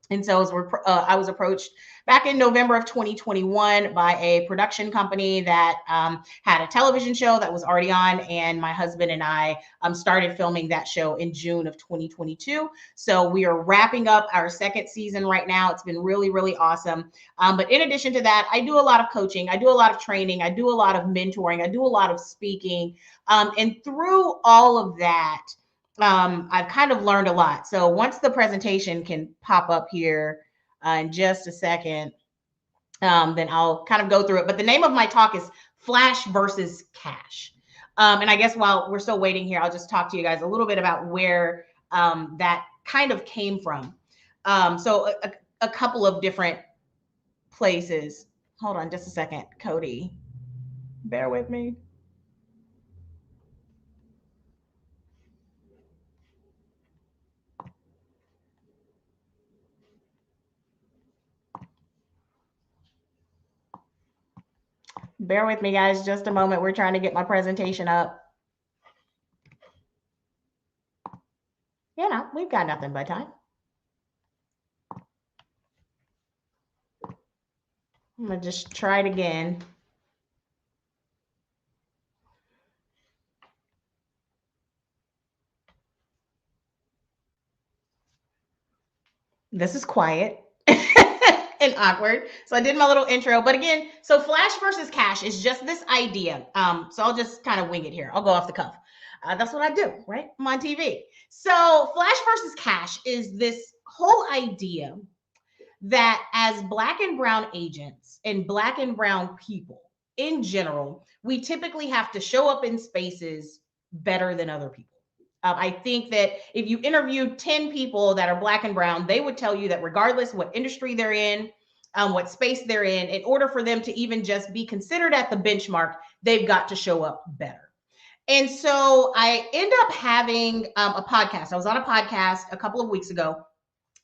And so I was approached back in November of 2021 by a production company that had a television show that was already on. And my husband and I started filming that show in June of 2022. So we are wrapping up our second season right now. It's been really, really awesome. But in addition to that, I do a lot of coaching. I do a lot of training. I do a lot of mentoring. I do a lot of speaking. And through all of that, I've kind of learned a lot. So once the presentation can pop up here in just a second, then I'll kind of go through it. But the name of my talk is Flash versus Cash. And I guess while we're still waiting here, I'll just talk to you guys a little bit about where that kind of came from. So a couple of different places. Hold on just a second, Cody. Bear with me. Bear with me, guys, just a moment. We're trying to get my presentation up. You know, we've got nothing but time. I'm going to just try it again. This is quiet and awkward. So I did my little intro, but again, so Flash versus Cash is just this idea. So I'll just kind of wing it here. I'll go off the cuff. That's what I do, right? I'm on TV. So Flash versus Cash is this whole idea that as Black and brown agents and Black and brown people in general, we typically have to show up in spaces better than other people. I think that if you interview 10 people that are Black and brown, they would tell you that regardless what industry they're in, what space they're in order for them to even just be considered at the benchmark, they've got to show up better. And so I end up having a podcast. I was on a podcast a couple of weeks ago,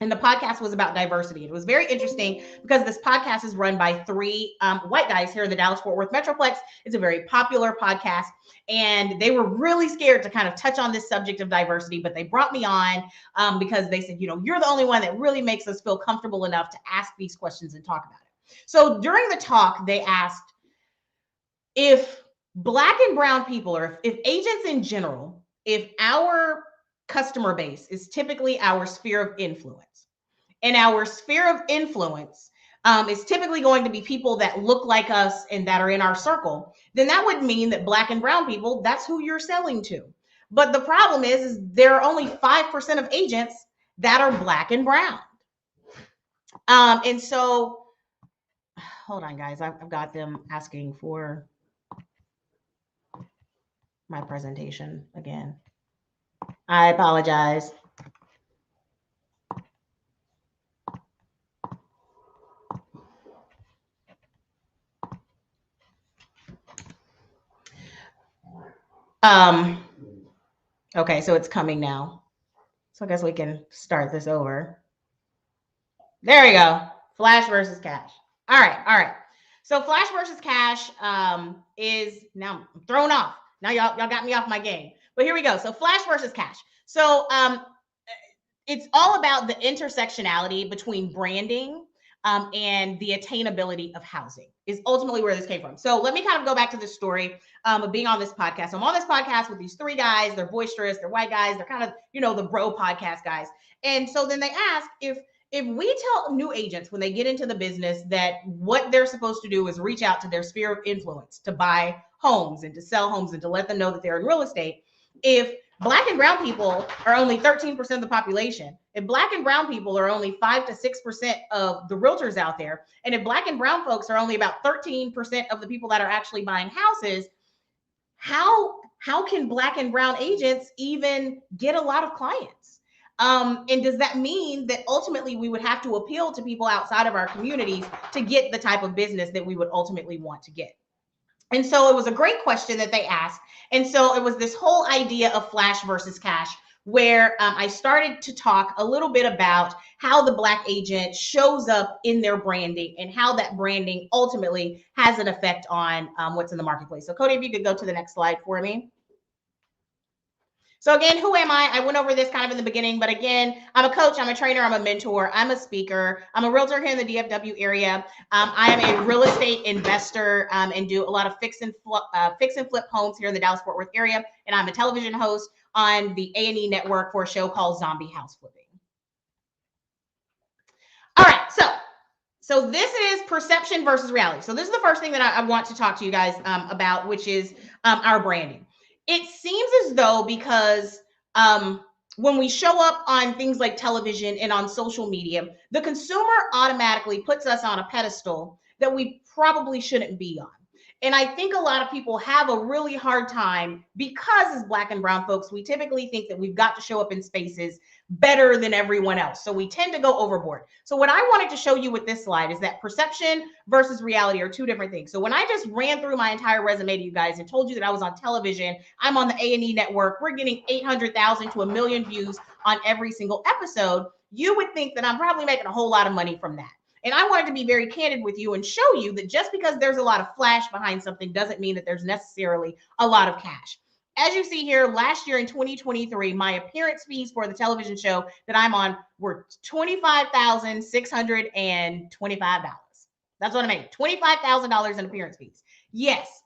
and the podcast was about diversity. It was very interesting because this podcast is run by three white guys here in the Dallas-Fort Worth Metroplex. It's a very popular podcast, and they were really scared to kind of touch on this subject of diversity, but they brought me on because they said, you know, you're the only one that really makes us feel comfortable enough to ask these questions and talk about it. So during the talk, they asked if Black and brown people, or if agents in general, if our customer base is typically our sphere of influence, and our sphere of influence is typically going to be people that look like us and that are in our circle, then that would mean that Black and brown people, that's who you're selling to. But the problem is there are only 5% of agents that are Black and brown. And so, hold on, guys. I've got them asking for my presentation again. I apologize. Okay, so it's coming now. So I guess we can start this over. There we go. Flash versus Cash. All right. So Flash versus Cash is, now I'm thrown off. Now y'all got me off my game. But here we go. So Flash versus Cash. So it's all about the intersectionality between branding and the attainability of housing is ultimately where this came from. So let me kind of go back to this story of being on this podcast. I'm on this podcast with these three guys. They're boisterous. They're white guys. They're kind of, you know, the bro podcast guys. And so then they ask if if we tell new agents when they get into the business that what they're supposed to do is reach out to their sphere of influence to buy homes and to sell homes and to let them know that they're in real estate, if Black and brown people are only 13% of the population, if Black and brown people are only 5 to 6% of the realtors out there, and if Black and brown folks are only about 13% of the people that are actually buying houses, how can Black and brown agents even get a lot of clients? And does that mean that ultimately we would have to appeal to people outside of our communities to get the type of business that we would ultimately want to get? And so it was a great question that they asked. And so it was this whole idea of flash versus cash, where I started to talk a little bit about how the Black agent shows up in their branding and how that branding ultimately has an effect on what's in the marketplace. So Cody, if you could go to the next slide for me. So again, who am I? I went over this kind of in the beginning, but again, I'm a coach, I'm a trainer, I'm a mentor, I'm a speaker, I'm a realtor here in the DFW area. I am a real estate investor and do a lot of fix and flip homes here in the Dallas-Fort Worth area. And I'm a television host on the A&E network for a show called Zombie House Flipping. All right, so this is perception versus reality. So this is the first thing that I want to talk to you guys about, which is our branding. It seems as though because when we show up on things like television and on social media, the consumer automatically puts us on a pedestal that we probably shouldn't be on. And I think a lot of people have a really hard time because as Black and brown folks, we typically think that we've got to show up in spaces better than everyone else. So we tend to go overboard. So what I wanted to show you with this slide is that perception versus reality are two different things. So when I just ran through my entire resume to you guys and told you that I was on television, I'm on the A&E network, we're getting 800,000 to 1 million views on every single episode, you would think that I'm probably making a whole lot of money from that. And I wanted to be very candid with you and show you that just because there's a lot of flash behind something doesn't mean that there's necessarily a lot of cash. As you see here, last year in 2023, my appearance fees for the television show that I'm on were $25,625. That's what I made, $25,000 in appearance fees. Yes,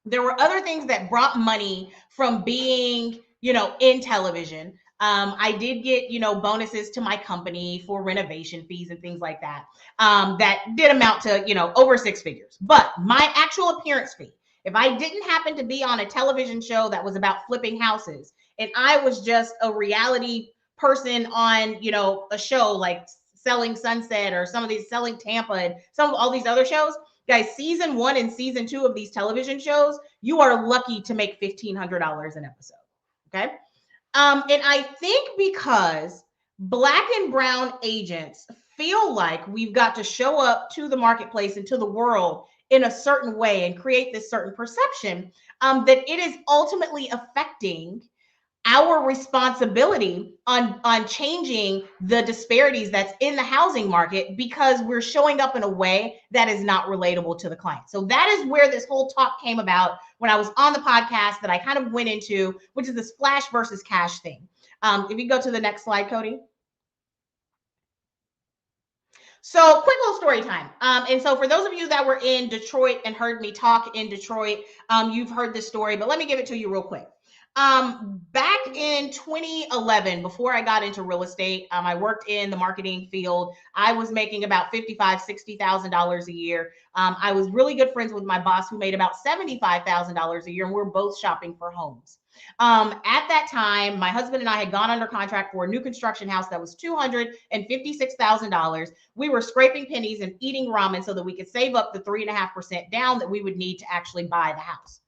there were other things that brought money from being, in television. I did get, bonuses to my company for renovation fees and things like that. That did amount to, over 6 figures. But my actual appearance fee, if I didn't happen to be on a television show that was about flipping houses, and I was just a reality person on, a show like Selling Sunset or some of these Selling Tampa and all these other shows, guys, season 1 and season 2 of these television shows, you are lucky to make $1,500 an episode. Okay. And I think because Black and brown agents feel like we've got to show up to the marketplace and to the world in a certain way and create this certain perception, that it is ultimately affecting our responsibility on changing the disparities that's in the housing market because we're showing up in a way that is not relatable to the client. So that is where this whole talk came about when I was on the podcast that I kind of went into, which is this flash versus cash thing. If you go to the next slide, Cody. So quick little story time. And so for those of you that were in Detroit and heard me talk in Detroit, you've heard this story, but let me give it to you real quick. Back in 2011, before I got into real estate, I worked in the marketing field. I was making about $55,000, $60,000 a year. I was really good friends with my boss who made about $75,000 a year, and we're both shopping for homes. At that time, my husband and I had gone under contract for a new construction house that was $256,000. We were scraping pennies and eating ramen so that we could save up the 3.5% down that we would need to actually buy the house.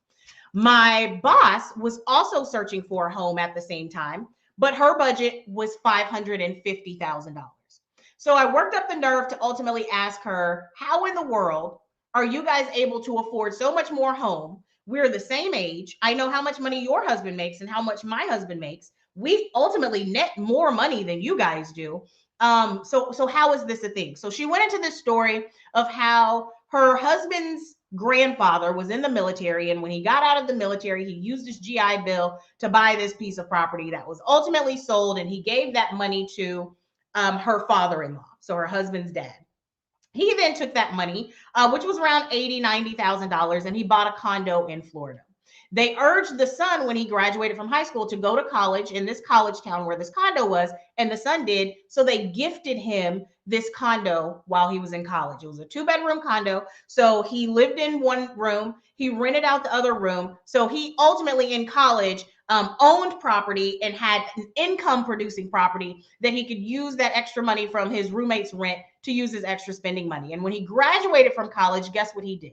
My boss was also searching for a home at the same time, but her budget was $550,000. So I worked up the nerve to ultimately ask her, how in the world are you guys able to afford so much more home? We're the same age. I know how much money your husband makes and how much my husband makes. We ultimately net more money than you guys do. So how is this a thing? So she went into this story of how her husband's grandfather was in the military, and when he got out of the military, he used his GI Bill to buy this piece of property that was ultimately sold, and he gave that money to her father-in-law, so her husband's dad. He then took that money, which was around $80,000, $90,000, and he bought a condo in Florida. They urged the son when he graduated from high school to go to college in this college town where this condo was, and the son did. So they gifted him this condo while he was in college. It was a 2-bedroom condo. So he lived in one room, he rented out the other room. So he ultimately in college owned property and had an income producing property that he could use that extra money from his roommate's rent to use his extra spending money. And when he graduated from college, guess what he did?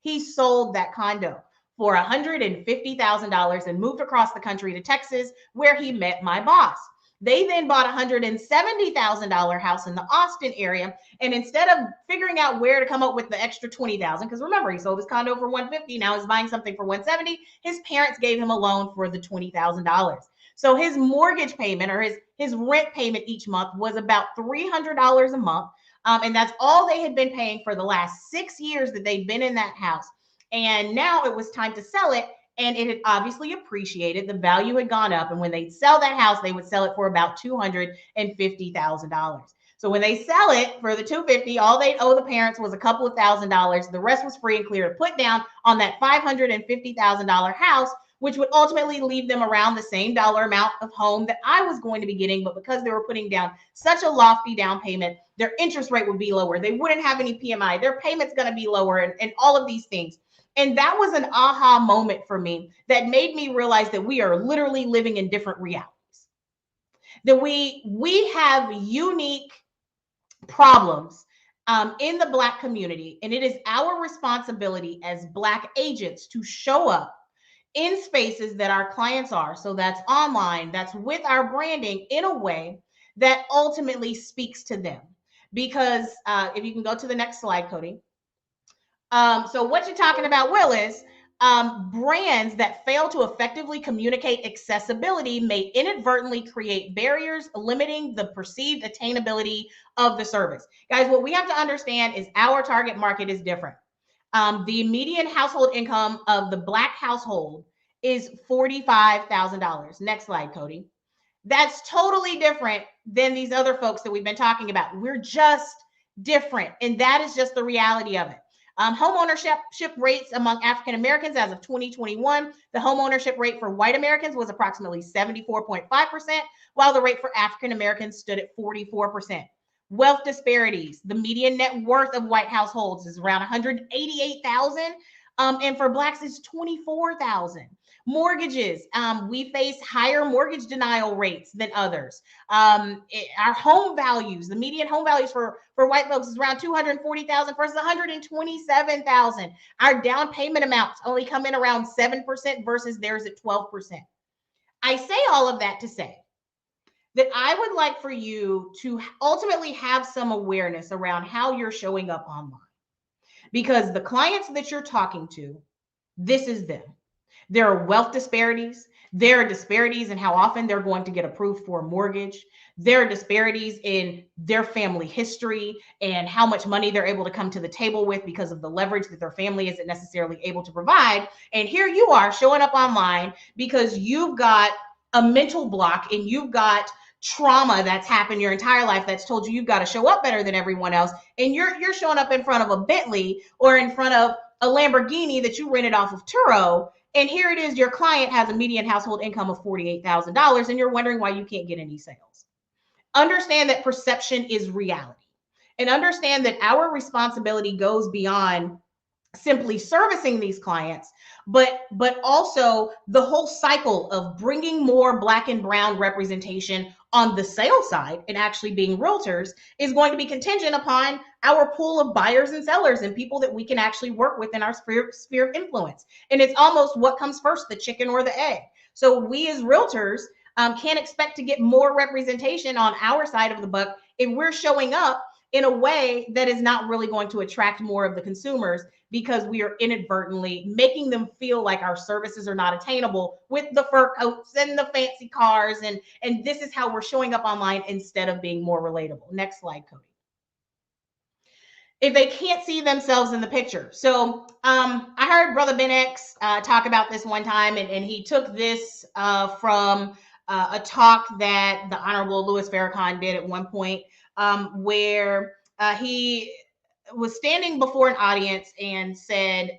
He sold that condo for $150,000 and moved across the country to Texas, where he met my boss. They then bought a $170,000 house in the Austin area. And instead of figuring out where to come up with the extra $20,000, because remember, he sold his condo for $150,000, now he's buying something for $170,000, his parents gave him a loan for the $20,000. So his mortgage payment or his rent payment each month was about $300 a month. And that's all they had been paying for the last 6 years that they'd been in that house. And now it was time to sell it. And it had obviously appreciated. The value had gone up. And when they'd sell that house, they would sell it for about $250,000. So when they sell it for the $250,000, all they'd owe the parents was a couple of $1,000s. The rest was free and clear to put down on that $550,000 house, which would ultimately leave them around the same dollar amount of home that I was going to be getting. But because they were putting down such a lofty down payment, their interest rate would be lower. They wouldn't have any PMI. Their payment's going to be lower and all of these things. And that was an aha moment for me that made me realize that we are literally living in different realities. That we have unique problems in the Black community, and it is our responsibility as Black agents to show up in spaces that our clients are. So that's online, that's with our branding in a way that ultimately speaks to them. Because if you can go to the next slide, Cody. So what you're talking about, Will, is brands that fail to effectively communicate accessibility may inadvertently create barriers, limiting the perceived attainability of the service. Guys, what we have to understand is our target market is different. The median household income of the Black household is $45,000. Next slide, Cody. That's totally different than these other folks that we've been talking about. We're just different, and that is just the reality of it. Home ownership rates among African Americans as of 2021, the home ownership rate for white Americans was approximately 74.5%, while the rate for African Americans stood at 44%. Wealth disparities, the median net worth of white households is around $188,000, and for Blacks it's $24,000. Mortgages, we face higher mortgage denial rates than others. Our home values, the median home values for white folks is around $240,000 versus $127,000. Our down payment amounts only come in around 7% versus theirs at 12%. I say all of that to say that I would like for you to ultimately have some awareness around how you're showing up online. Because the clients that you're talking to, this is them. There are wealth disparities. There are disparities in how often they're going to get approved for a mortgage. There are disparities in their family history and how much money they're able to come to the table with because of the leverage that their family isn't necessarily able to provide. And here you are showing up online because you've got a mental block and you've got trauma that's happened your entire life that's told you you've got to show up better than everyone else. And you're showing up in front of a Bentley or in front of a Lamborghini that you rented off of Turo. And here it is, your client has a median household income of $48,000 and you're wondering why you can't get any sales. Understand that perception is reality, and understand that our responsibility goes beyond simply servicing these clients, but also the whole cycle of bringing more Black and brown representation on the sales side and actually being realtors is going to be contingent upon our pool of buyers and sellers and people that we can actually work with in our sphere of influence. And it's almost what comes first, the chicken or the egg. So we as realtors can't expect to get more representation on our side of the buck if we're showing up in a way that is not really going to attract more of the consumers, because we are inadvertently making them feel like our services are not attainable with the fur coats and the fancy cars. And this is how we're showing up online instead of being more relatable. Next slide, Cody. If they can't see themselves in the picture. So I heard Brother Ben X talk about this one time, and he took this from a talk that the Honorable Louis Farrakhan did at one point, where he was standing before an audience and said,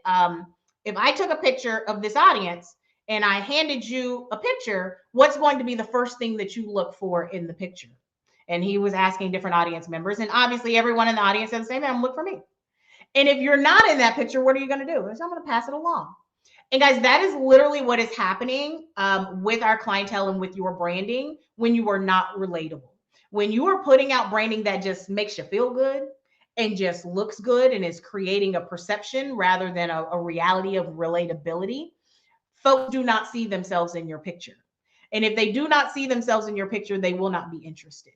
if I took a picture of this audience and I handed you a picture, what's going to be the first thing that you look for in the picture? And he was asking different audience members, and obviously everyone in the audience said the same thing, look for me. And if you're not in that picture, what are you going to do? I'm going to pass it along. And guys, that is literally what is happening with our clientele and with your branding when you are not relatable. When you are putting out branding that just makes you feel good and just looks good and is creating a perception rather than a reality of relatability, folks do not see themselves in your picture. And if they do not see themselves in your picture, they will not be interested.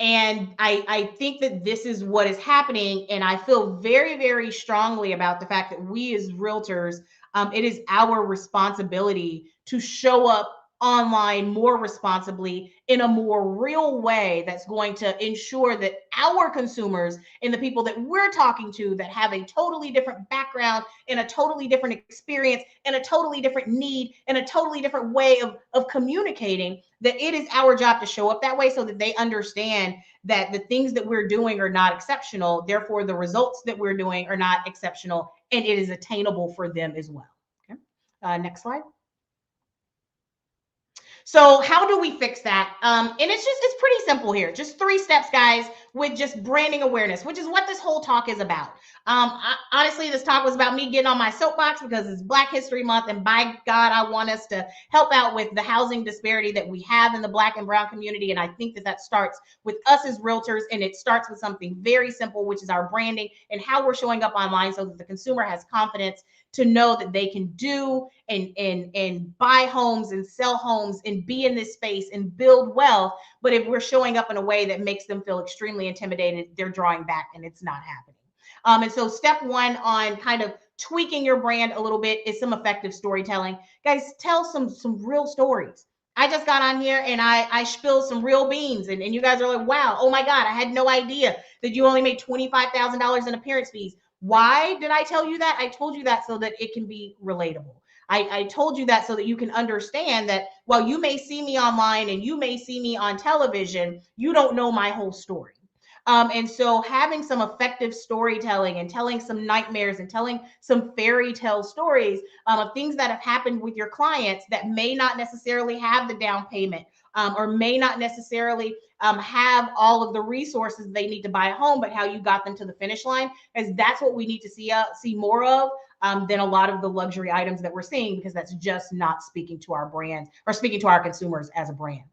And I think that this is what is happening. And I feel very, very strongly about the fact that we as realtors, it is our responsibility to show up online more responsibly in a more real way that's going to ensure that our consumers and the people that we're talking to that have a totally different background and a totally different experience and a totally different need and a totally different way of communicating, that it is our job to show up that way so that they understand that the things that we're doing are not exceptional. Therefore, the results that we're doing are not exceptional, and it is attainable for them as well. Okay. Next slide. So how do we fix that? And it's pretty simple here. Just 3 steps, guys, with just branding awareness, which is what this whole talk is about. Honestly, this talk was about me getting on my soapbox because it's Black History Month. And by God, I want us to help out with the housing disparity that we have in the Black and brown community. And I think that that starts with us as realtors. And it starts with something very simple, which is our branding and how we're showing up online so that the consumer has confidence to know that they can do and buy homes and sell homes and be in this space and build wealth. But if we're showing up in a way that makes them feel extremely intimidated, they're drawing back and it's not happening. And so step 1 on kind of tweaking your brand a little bit is some effective storytelling. Guys, tell some real stories. I just got on here and I spilled some real beans and you guys are like, wow, oh my God, I had no idea that you only made $25,000 in appearance fees. Why did I tell you that? I told you that so that it can be relatable. I told you that so that you can understand that while you may see me online and you may see me on television, you don't know my whole story. And so having some effective storytelling and telling some nightmares and telling some fairy tale stories of things that have happened with your clients that may not necessarily have the down payment or may not necessarily have all of the resources they need to buy a home, but how you got them to the finish line, as that's what we need to see more of than a lot of the luxury items that we're seeing, because that's just not speaking to our brands or speaking to our consumers as a brand.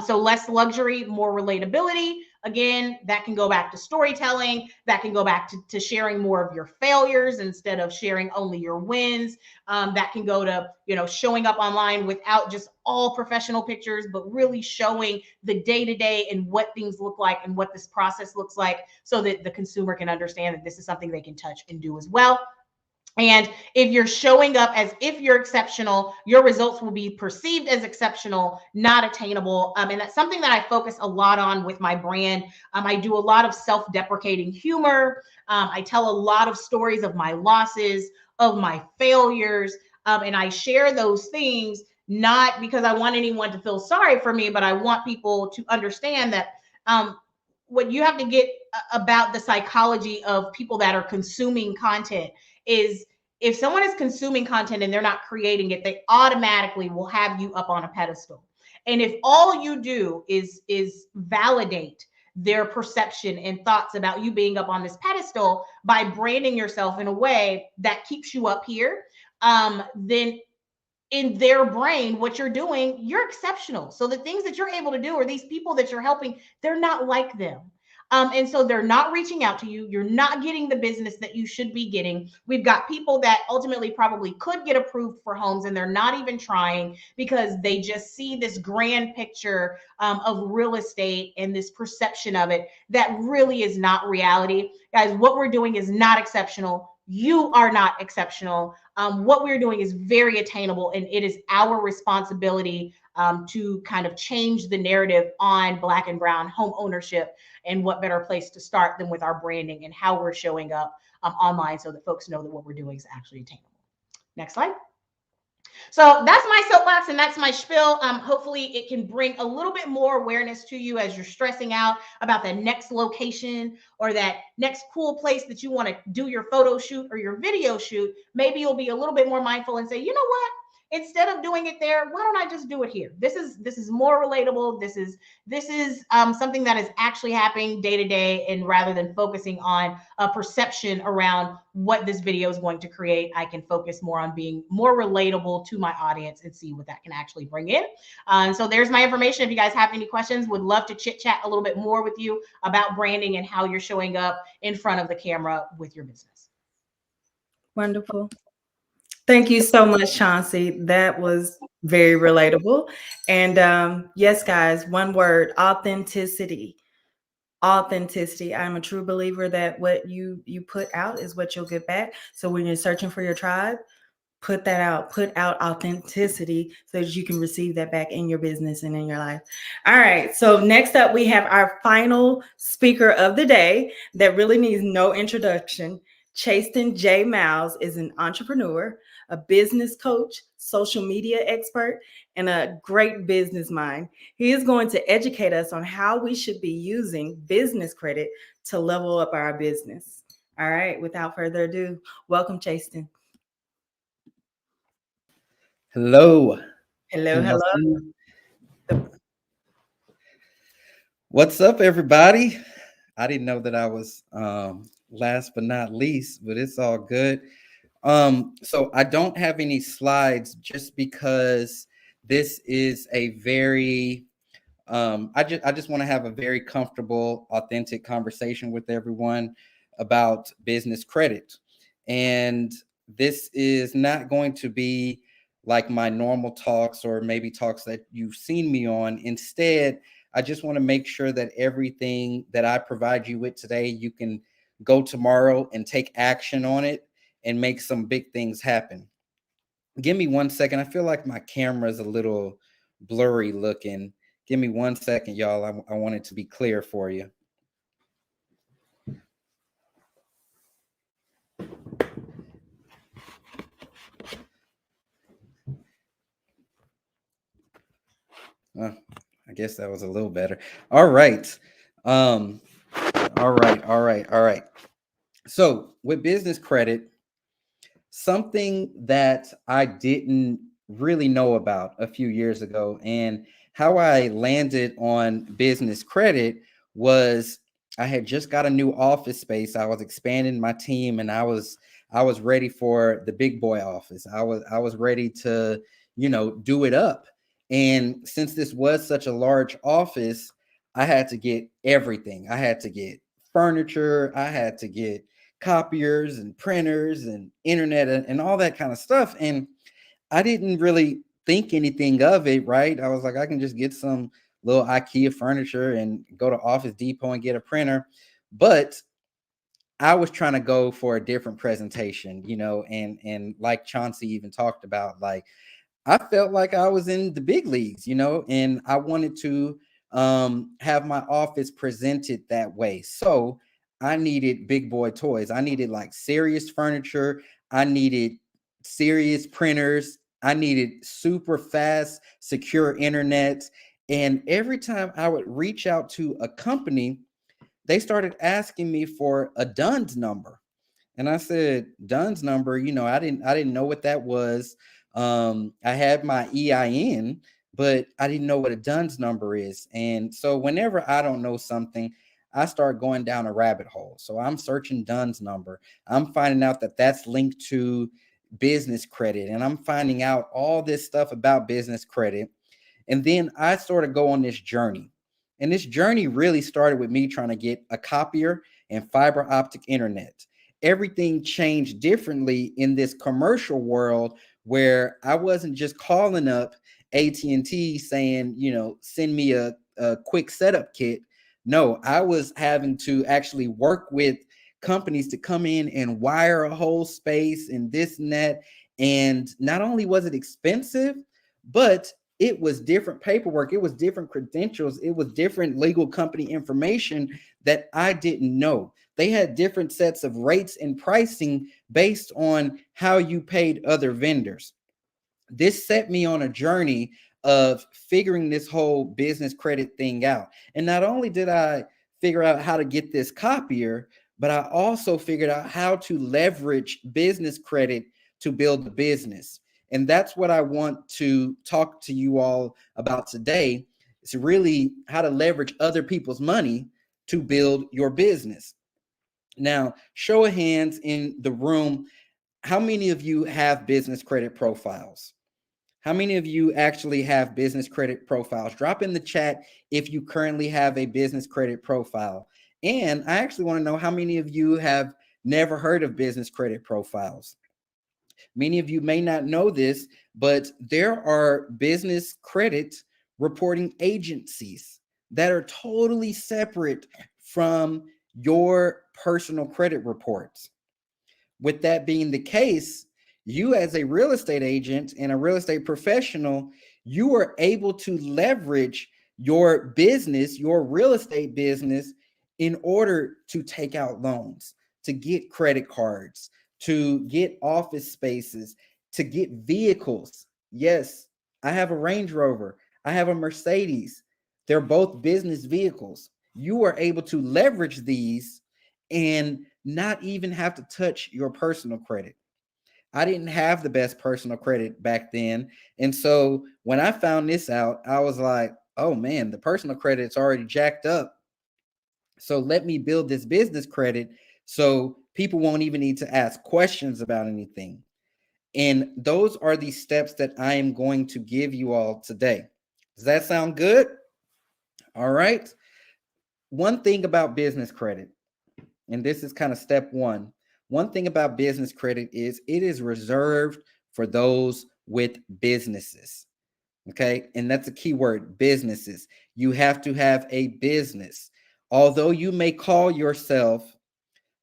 So less luxury, more relatability. Again, that can go back to storytelling. That can go back to sharing more of your failures instead of sharing only your wins. That can go to, showing up online without just all professional pictures, but really showing the day-to-day and what things look like and what this process looks like so that the consumer can understand that this is something they can touch and do as well. And if you're showing up as if you're exceptional, your results will be perceived as exceptional, not attainable. And that's something that I focus a lot on with my brand. I do a lot of self-deprecating humor. I tell a lot of stories of my losses, of my failures. And I share those things, not because I want anyone to feel sorry for me, but I want people to understand that what you have to get about the psychology of people that are consuming content is if someone is consuming content and they're not creating it, they automatically will have you up on a pedestal. And if all you do is validate their perception and thoughts about you being up on this pedestal by branding yourself in a way that keeps you up here, then in their brain, what you're doing, you're exceptional. So the things that you're able to do, or these people that you're helping, they're not like them. And so they're not reaching out to you. You're not getting the business that you should be getting. We've got people that ultimately probably could get approved for homes and they're not even trying because they just see this grand picture of real estate and this perception of it that really is not reality. Guys, what we're doing is not exceptional. You are not exceptional. What we're doing is very attainable, and it is our responsibility to kind of change the narrative on Black and brown home ownership. And what better place to start than with our branding and how we're showing up online so that folks know that what we're doing is actually attainable. Next slide. So that's my soapbox and that's my spiel. Hopefully it can bring a little bit more awareness to you as you're stressing out about the next location or that next cool place that you want to do your photo shoot or your video shoot. Maybe you'll be a little bit more mindful and say, you know what? instead of doing it there, why don't I just do it here? This is more relatable. This is something that is actually happening day to day, and rather than focusing on a perception around what this video is going to create, I can focus more on being more relatable to my audience and see what that can actually bring in. So there's my information. If you guys have any questions, would love to chit chat a little bit more with you about branding and how you're showing up in front of the camera with your business. Wonderful. Thank you so much, Chauncey. That was very relatable. And yes, guys, one word: authenticity. Authenticity. I'm a true believer that what you put out is what you'll get back. So when you're searching for your tribe, put that out. Put out authenticity so that you can receive that back in your business and in your life. All right. So next up, we have our final speaker of the day that really needs no introduction. Chasten J. Miles is an entrepreneur, a business coach, social media expert, and a great business mind. He is going to educate us on how we should be using business credit to level up our business. All right, without further ado, welcome, Chasten. Hello. Hello, hello. What's up, everybody? I didn't know that I was last but not least, but it's all good. So I don't have any slides just because this is a very I just want to have a very comfortable, authentic conversation with everyone about business credit. And this is not going to be like my normal talks or maybe talks that you've seen me on. Instead, I just want to make sure that everything that I provide you with today, you can go tomorrow and take action on it and make some big things happen. Give me 1 second. I feel like my camera is a little blurry looking. Give me 1 second, y'all. I want it to be clear for you. I guess that was a little better. All right. All right. So with business credit, something that I didn't really know about a few years ago and how I landed on business credit was I had just got a new office space. I was expanding my team and I was ready for the big boy office. I was ready to, do it up. And since this was such a large office, I had to get everything. I had to get furniture. I had to get copiers and printers and internet and all that kind of stuff. And I didn't really think anything of it, right? I was like, I can just get some little IKEA furniture and go to Office Depot and get a printer. But I was trying to go for a different presentation, and like Chauncey even talked about, like, I felt like I was in the big leagues, and I wanted to have my office presented that way. So I needed big boy toys. I needed like serious furniture. I needed serious printers. I needed super fast, secure internet. And every time I would reach out to a company, they started asking me for a DUNS number. And I said, DUNS number, I didn't know what that was. I had my EIN, but I didn't know what a DUNS number is. And so whenever I don't know something, I start going down a rabbit hole. So I'm searching DUNS number. I'm finding out that that's linked to business credit. And I'm finding out all this stuff about business credit. And then I sort of go on this journey. And this journey really started with me trying to get a copier and fiber optic internet. Everything changed differently in this commercial world where I wasn't just calling up AT&T saying, send me a quick setup kit. No, I was having to actually work with companies to come in and wire a whole space and this and that. And not only was it expensive, but it was different paperwork. It was different credentials. It was different legal company information that I didn't know. They had different sets of rates and pricing based on how you paid other vendors. This set me on a journey of figuring this whole business credit thing out. And not only did I figure out how to get this copier, but I also figured out how to leverage business credit to build the business. And that's what I want to talk to you all about today. It's really how to leverage other people's money to build your business. Now, show of hands in the room. How many of you have business credit profiles? How many of you actually have business credit profiles? Drop in the chat if you currently have a business credit profile. And I actually want to know how many of you have never heard of business credit profiles. Many of you may not know this, but there are business credit reporting agencies that are totally separate from your personal credit reports. With that being the case, you as a real estate agent and a real estate professional, you are able to leverage your business, your real estate business, in order to take out loans, to get credit cards, to get office spaces, to get vehicles. Yes, I have a Range Rover. I have a Mercedes. They're both business vehicles. You are able to leverage these and not even have to touch your personal credit. I didn't have the best personal credit back then. And so when I found this out, I was like, oh man, the personal credit's already jacked up. So let me build this business credit so people won't even need to ask questions about anything. And those are the steps that I am going to give you all today. Does that sound good? All right. One thing about business credit, and this is kind of step one. One thing about business credit is it is reserved for those with businesses. Okay. And that's a key word, businesses. You have to have a business. Although you may call yourself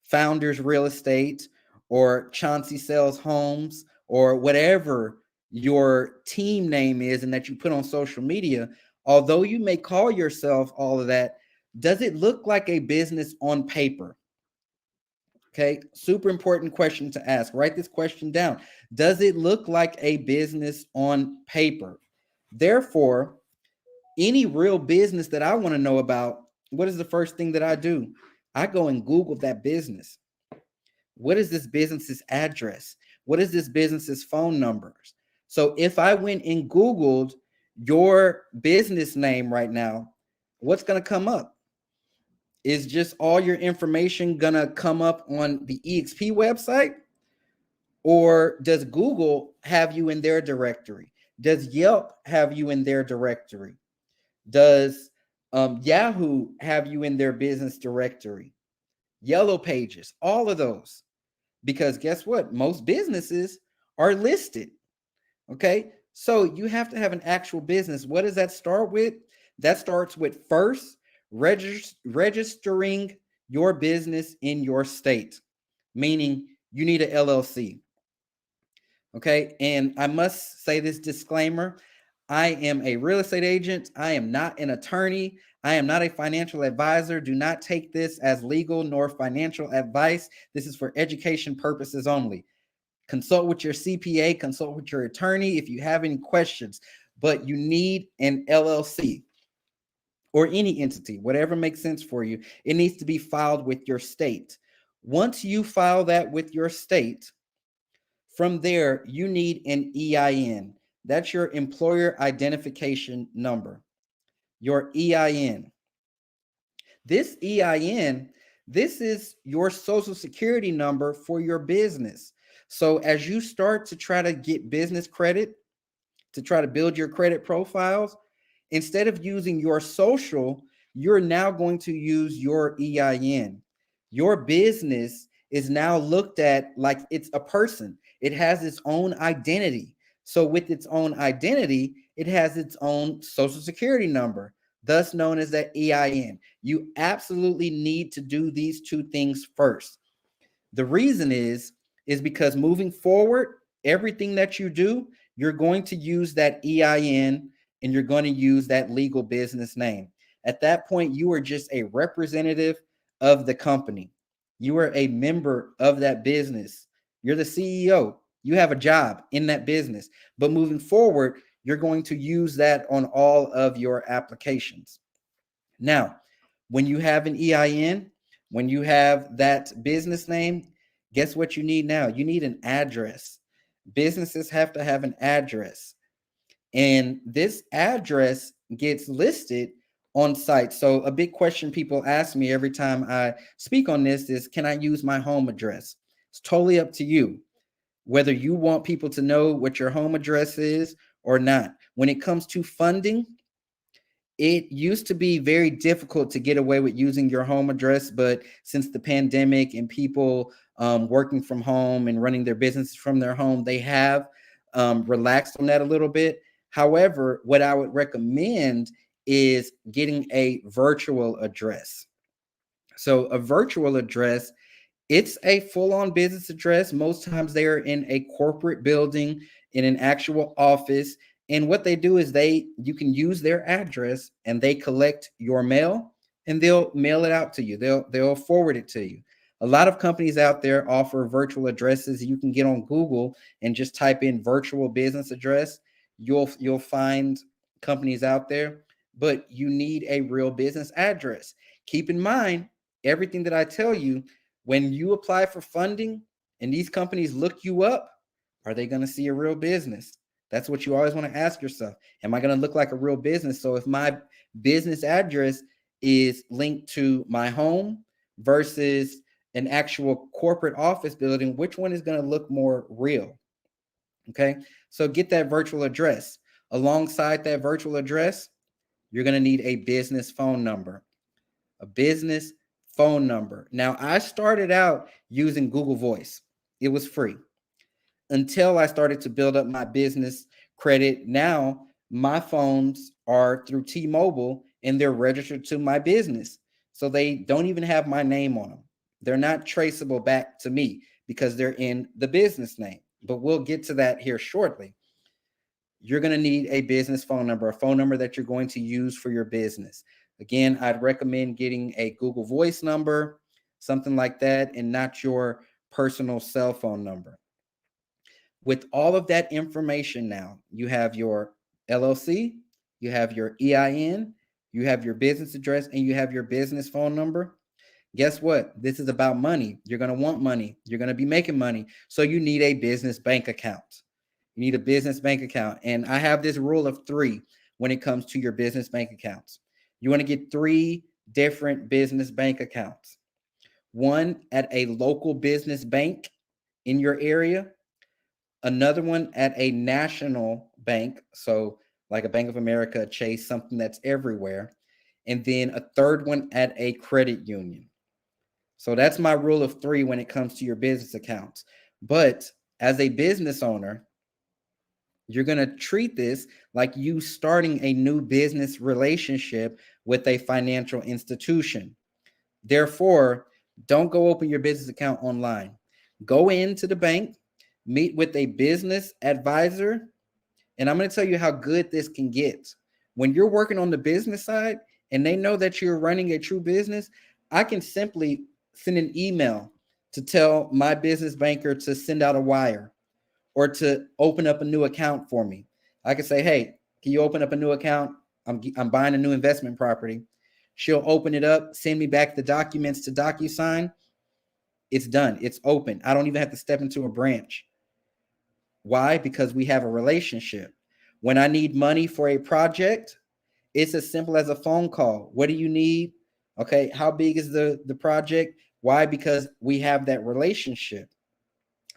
Founders Real Estate or Chauncey Sells Homes or whatever your team name is and that you put on social media, although you may call yourself all of that, does it look like a business on paper? Okay, super important question to ask. Write this question down. Does it look like a business on paper? Therefore, any real business that I want to know about, what is the first thing that I do? I go and Google that business. What is this business's address? What is this business's phone numbers? So if I went and Googled your business name right now, what's going to come up? Is just all your information going to come up on the EXP website? Or does Google have you in their directory? Does Yelp have you in their directory? Does Yahoo have you in their business directory? Yellow Pages, all of those. Because guess what? Most businesses are listed. Okay. So you have to have an actual business. What does that start with? That starts with first registering your business in your state, meaning you need an LLC. Okay. And I must say this disclaimer. I am a real estate agent. I am not an attorney. I am not a financial advisor. Do not take this as legal nor financial advice. This is for education purposes only. Consult with your CPA, consult with your attorney if you have any questions, but you need an LLC or any entity, whatever makes sense for you. It needs to be filed with your state. Once you file that with your state, from there, you need an EIN. That's your employer identification number, your EIN. This EIN, this is your social security number for your business. So as you start to try to get business credit, to try to build your credit profiles, instead of using your social, you're now going to use your EIN. Your business is now looked at like it's a person. It has its own identity. So with its own identity, it has its own social security number, thus known as that EIN. You absolutely need to do these two things first. The reason is because moving forward, everything that you do, you're going to use that EIN and you're going to use that legal business name. At that point, you are just a representative of the company. You are a member of that business. You're the CEO. You have a job in that business. But moving forward, you're going to use that on all of your applications. Now, when you have an EIN, when you have that business name, guess what you need now? You need an address. businesses have to have an address. And this address gets listed on site. So a big question people ask me every time I speak on this is, can I use my home address? It's totally up to you, whether you want people to know what your home address is or not. When it comes to funding, it used to be very difficult to get away with using your home address, but since the pandemic and people working from home and running their business from their home, they have relaxed on that a little bit. However, what I would recommend is getting a virtual address. So a virtual address, it's a full-on business address. Most times they are in a corporate building, in an actual office. And what they do is you can use their address and they collect your mail and they'll mail it out to you. They'll forward it to you. A lot of companies out there offer virtual addresses. You can get on Google and just type in virtual business address. You'll find companies out there, but you need a real business address. Keep in mind, everything that I tell you, when you apply for funding and these companies look you up, are they going to see a real business? That's what you always want to ask yourself. Am I going to look like a real business? So if my business address is linked to my home versus an actual corporate office building, which one is going to look more real? Okay, so get that virtual address. Alongside that virtual address, you're going to need a business phone number. A business phone number. Now, I started out using Google Voice. It was free until I started to build up my business credit. Now, my phones are through T-Mobile and they're registered to my business. So they don't even have my name on them. They're not traceable back to me because they're in the business name. But we'll get to that here shortly. You're going to need a business phone number, a phone number that you're going to use for your business. Again, I'd recommend getting a Google Voice number, something like that, and not your personal cell phone number. With all of that information now, you have your LLC, you have your EIN, you have your business address, and you have your business phone number. Guess what? This is about money. You're going to want money. You're going to be making money. So you need a business bank account. You need a business bank account. And I have this rule of 3 when it comes to your business bank accounts. You want to get 3 different business bank accounts. One at a local business bank in your area, another one at a national bank, so like a Bank of America, a Chase, something that's everywhere, and then a third one at a credit union. So that's my rule of 3 when it comes to your business accounts. But as a business owner, you're going to treat this like you starting a new business relationship with a financial institution. Therefore, don't go open your business account online. Go into the bank, meet with a business advisor, and I'm going to tell you how good this can get. When you're working on the business side and they know that you're running a true business, I can simply send an email to tell my business banker to send out a wire or to open up a new account for me. I can say, hey, can you open up a new account? I'm buying a new investment property. She'll open it up, send me back the documents to DocuSign. It's done. It's open. I don't even have to step into a branch. Why? Because we have a relationship. When I need money for a project, it's as simple as a phone call. What do you need? Okay, how big is the project? Why? Because we have that relationship.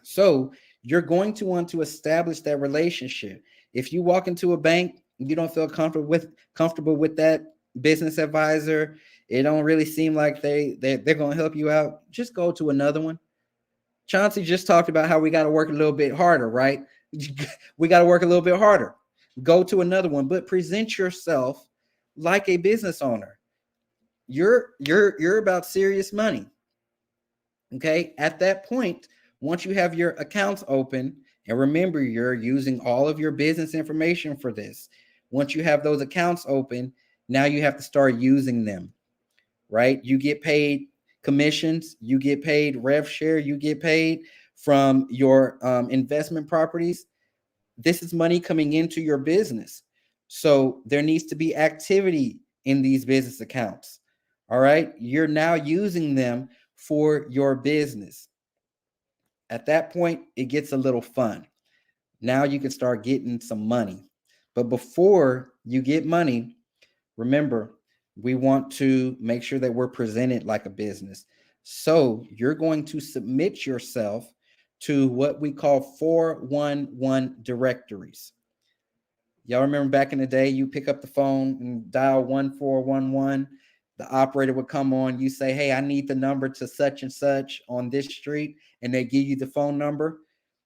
So you're going to want to establish that relationship. If you walk into a bank, you don't feel comfortable with that business advisor, it don't really seem like they're going to help you out, just go to another one. Chauncey just talked about how we got to work a little bit harder, right? We got to work a little bit harder. Go to another one, but present yourself like a business owner. You're about serious money. Okay? At that point, once you have your accounts open, and remember, you're using all of your business information for this. Once you have those accounts open, now you have to start using them, right? You get paid commissions, you get paid rev share, you get paid from your investment properties. This is money coming into your business. So there needs to be activity in these business accounts. All right. You're now using them for your business. At that point, it gets a little fun. Now you can start getting some money. But before you get money, remember, we want to make sure that we're presented like a business. So you're going to submit yourself to what we call 411 directories. Y'all remember back in the day, you pick up the phone and dial 1411. The operator would come on. You say, hey, I need the number to such and such on this street. And they give you the phone number.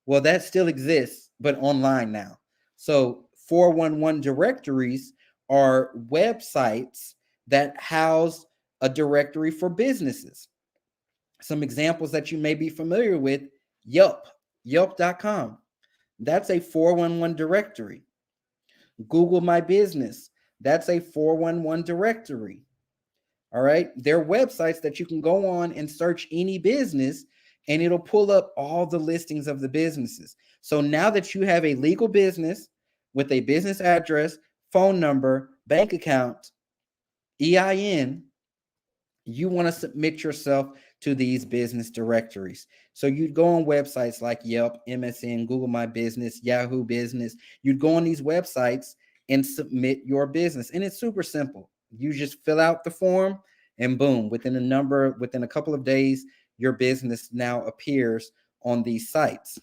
Well, that still exists, but online now. So 411 directories are websites that house a directory for businesses. Some examples that you may be familiar with: Yelp, Yelp.com. That's a 411 directory. Google My Business, that's a 411 directory. All right. They're websites that you can go on and search any business, and it'll pull up all the listings of the businesses. So now that you have a legal business with a business address, phone number, bank account, EIN, you want to submit yourself to these business directories. So you'd go on websites like Yelp, MSN, Google My Business, Yahoo Business. You'd go on these websites and submit your business. And it's super simple. You just fill out the form and boom, within a couple of days, your business now appears on these sites.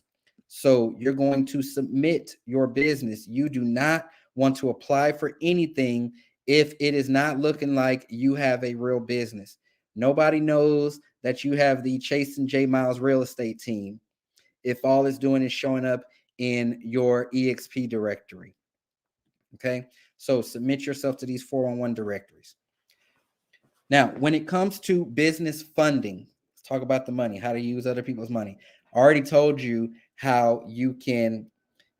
So you're going to submit your business. You do not want to apply for anything if it is not looking like you have a real business. Nobody knows that you have the Chase and J Miles real estate team if all it's doing is showing up in your EXP directory. Okay, so submit yourself to these 411 directories. Now, when it comes to business funding, let's talk about the money, how to use other people's money. I already told you how you can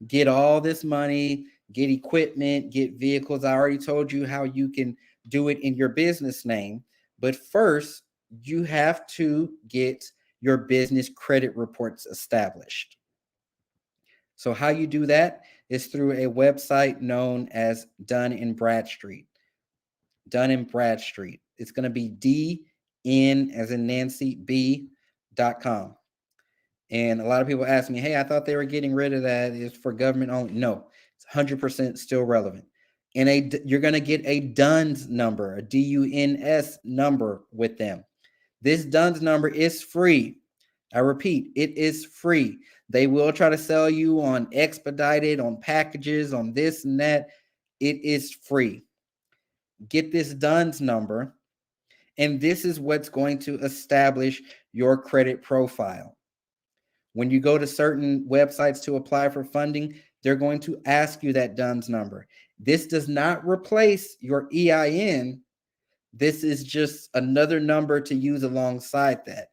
get all this money, get equipment, get vehicles. I already told you how you can do it in your business name. But first, you have to get your business credit reports established. So how you do that is through a website known as Dun & Bradstreet. Dun & Bradstreet. It's going to be DN as in Nancy B.com. And a lot of people ask me, hey, I thought they were getting rid of that. It's for government only. No, it's 100% still relevant. And you're going to get a DUNS number, a DUNS number with them. This DUNS number is free. I repeat, it is free. They will try to sell you on expedited, on packages, on this and that. It is free. Get this DUNS number, and this is what's going to establish your credit profile. When you go to certain websites to apply for funding, they're going to ask you that DUNS number. This does not replace your EIN. This is just another number to use alongside that.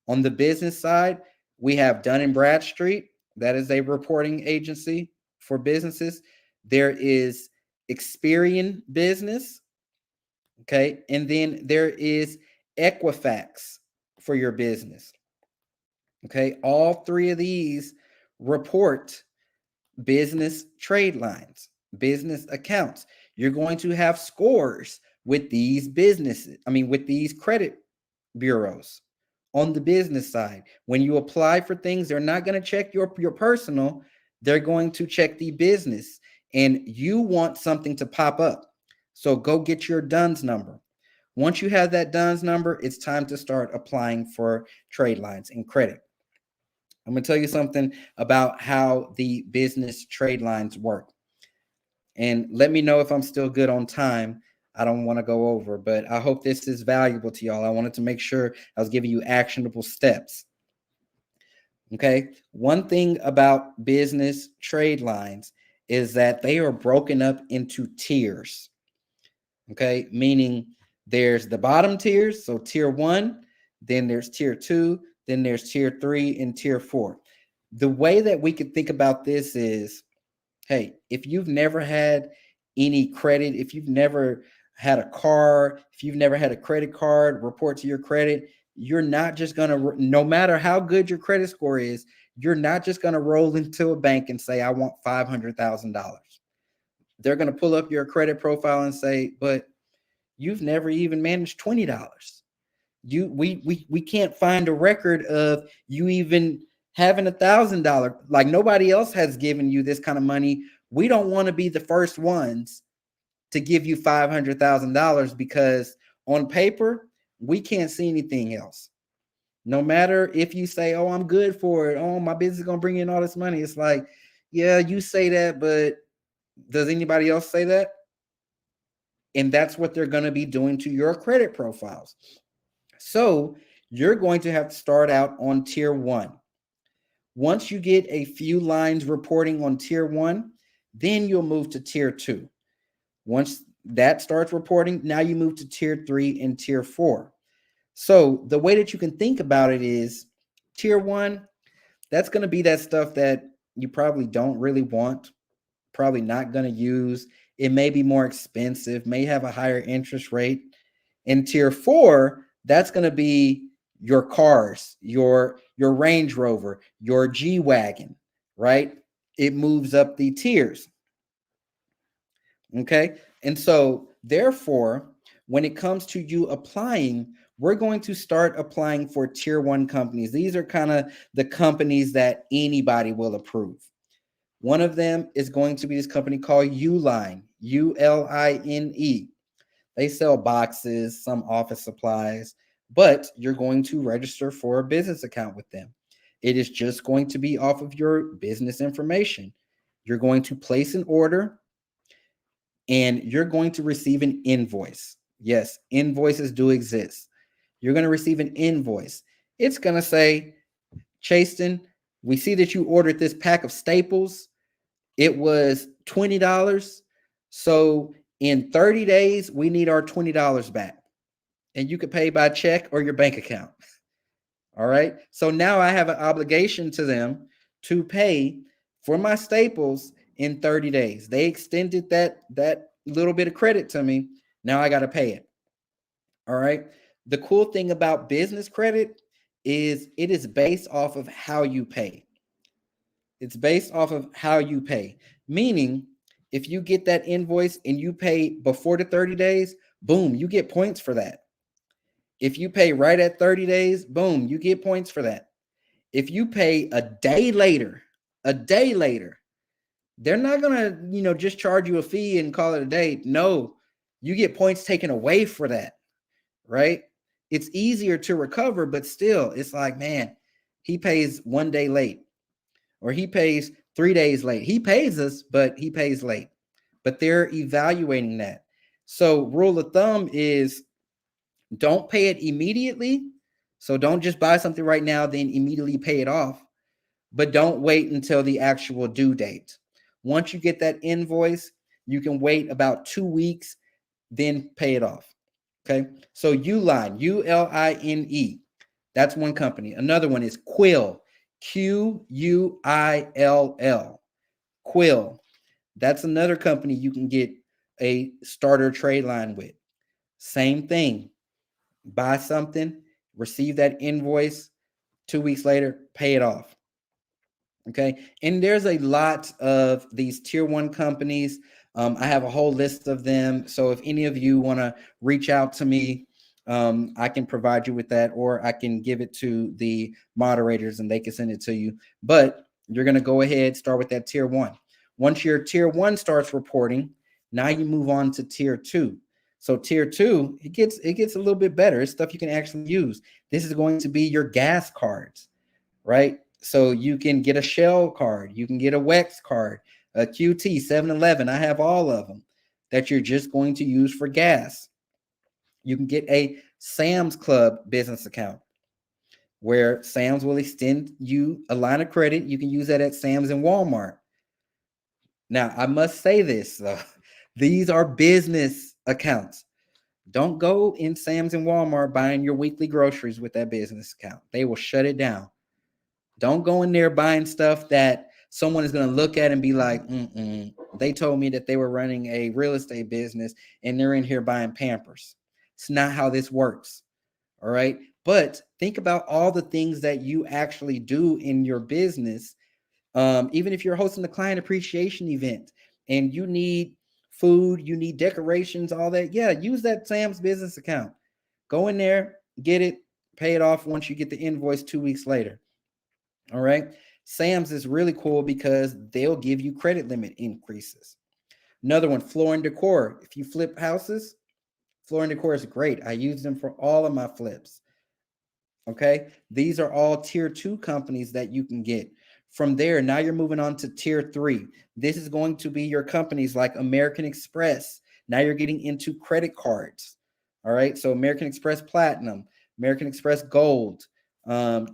On the business side, we have Dun & Bradstreet. That is a reporting agency for businesses. There is Experian Business. Okay. And then there is Equifax for your business. Okay. All three of these report business trade lines, business accounts. You're going to have scores with these businesses. With these credit bureaus on the business side. When you apply for things, they're not going to check your personal. They're going to check the business, and you want something to pop up. So go get your DUNS number. Once you have that DUNS number, it's time to start applying for trade lines and credit. I'm going to tell you something about how the business trade lines work. And let me know if I'm still good on time. I don't want to go over, but I hope this is valuable to y'all. I wanted to make sure I was giving you actionable steps. Okay. One thing about business trade lines is that they are broken up into tiers. Okay. Meaning there's the bottom tiers. So tier 1, then there's tier 2, then there's tier 3 and tier 4. The way that we could think about this is, hey, if you've never had any credit, if you've never had a car, if you've never had a credit card report to your credit, you're not just going to, no matter how good your credit score is, you're not just going to roll into a bank and say, I want $500,000. They're going to pull up your credit profile and say, but you've never even managed $20. We can't find a record of you even having $1,000, like nobody else has given you this kind of money. We don't want to be the first ones to give you $500,000 because on paper, we can't see anything else. No matter if you say, oh, I'm good for it. Oh, my business is going to bring in all this money. It's like, yeah, you say that, but does anybody else say that? And that's what they're going to be doing to your credit profiles. So you're going to have to start out on tier 1. Once you get a few lines reporting on tier 1, then you'll move to tier 2. Once that starts reporting, now you move to tier 3 and tier 4. So the way that you can think about it is tier 1, that's going to be that stuff that you probably don't really want, probably not going to use. It may be more expensive, may have a higher interest rate. In tier 4, that's going to be your cars, your Range Rover, your G-Wagon, right? It moves up the tiers. Okay. And so therefore, when it comes to you applying, we're going to start applying for tier 1 companies. These are kind of the companies that anybody will approve. One of them is going to be this company called Uline, Uline. They sell boxes, some office supplies, but you're going to register for a business account with them. It is just going to be off of your business information. You're going to place an order and you're going to receive an invoice. Yes, invoices do exist. You're going to receive an invoice. It's going to say, Chasten, we see that you ordered this pack of staples. It was $20. So in 30 days, we need our $20 back. And you could pay by check or your bank account. All right. So now I have an obligation to them to pay for my staples in 30 days. They extended that little bit of credit to me. Now I got to pay it. All right. The cool thing about business credit is it is based off of how you pay. It's based off of how you pay. Meaning, if you get that invoice and you pay before the 30 days, boom, you get points for that. If you pay right at 30 days, boom, you get points for that. If you pay a day later, they're not going to, just charge you a fee and call it a day. No, you get points taken away for that, right? It's easier to recover, but still, it's like, man, he pays 1 day late or he pays 3 days late. He pays us, but he pays late. But they're evaluating that. So rule of thumb is don't pay it immediately. So don't just buy something right now, then immediately pay it off. But don't wait until the actual due date. Once you get that invoice, you can wait about 2 weeks, then pay it off. Okay. So Uline, Uline. That's one company. Another one is Quill, Quill. Quill. That's another company you can get a starter trade line with. Same thing. Buy something, receive that invoice, 2 weeks later, pay it off. Okay. And there's a lot of these tier 1 companies. I have a whole list of them. So if any of you want to reach out to me, I can provide you with that, or I can give it to the moderators and they can send it to you. But you're going to go ahead, start with that tier 1. Once your tier 1 starts reporting, now you move on to tier 2. So tier 2, it gets a little bit better. It's stuff you can actually use. This is going to be your gas cards, right? So you can get a Shell card, you can get a WEX card, a QT, 7-Eleven. I have all of them that you're just going to use for gas. You can get a Sam's Club business account where Sam's will extend you a line of credit. You can use that at Sam's and Walmart. Now, I must say this, though. These are business accounts. Don't go in Sam's and Walmart buying your weekly groceries with that business account. They will shut it down. Don't go in there buying stuff that someone is going to look at and be like, they told me that they were running a real estate business and they're in here buying Pampers. It's not how this works. All right. But think about all the things that you actually do in your business. Even if you're hosting a client appreciation event and you need food, you need decorations, all that. Yeah, use that Sam's business account. Go in there, get it, pay it off once you get the invoice 2 weeks later. All right. Sam's is really cool because they'll give you credit limit increases. Another one, Floor and Decor. If you flip houses, Floor and Decor is great. I use them for all of my flips. Okay. These are all tier 2 companies that you can get. From there, now you're moving on to tier 3. This is going to be your companies like American Express. Now you're getting into credit cards. All right. So American Express Platinum, American Express Gold,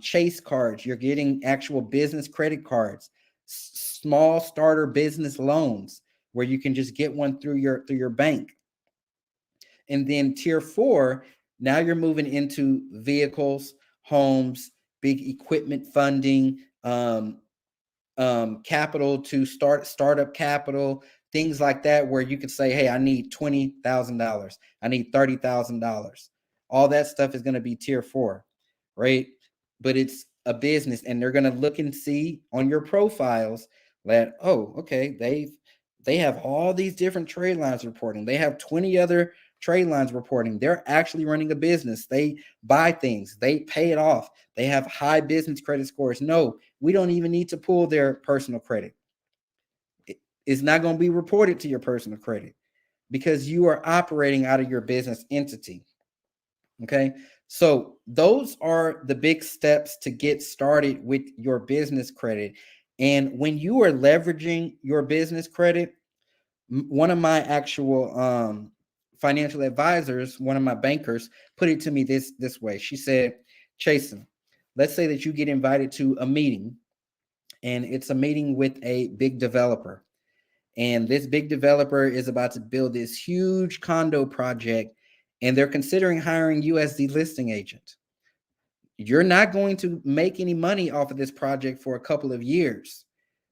Chase cards. You're getting actual business credit cards, small starter business loans where you can just get one through your bank. And then tier 4, now you're moving into vehicles, homes, big equipment funding, capital to startup capital, things like that, where you could say, hey, I need $20,000. I need $30,000. All that stuff is going to be tier 4, right? But it's a business, and they're going to look and see on your profiles that, oh, okay, they have all these different trade lines reporting. They have 20 other trade lines reporting. They're actually running a business. They buy things. They pay it off. They have high business credit scores. No, we don't even need to pull their personal credit. It's not going to be reported to your personal credit because you are operating out of your business entity. Okay. So those are the big steps to get started with your business credit. And when you are leveraging your business credit, one of my actual financial advisors, one of my bankers, put it to me this way. She said, Chasen, let's say that you get invited to a meeting, and it's a meeting with a big developer. And this big developer is about to build this huge condo project, and they're considering hiring you as the listing agent. You're not going to make any money off of this project for a couple of years,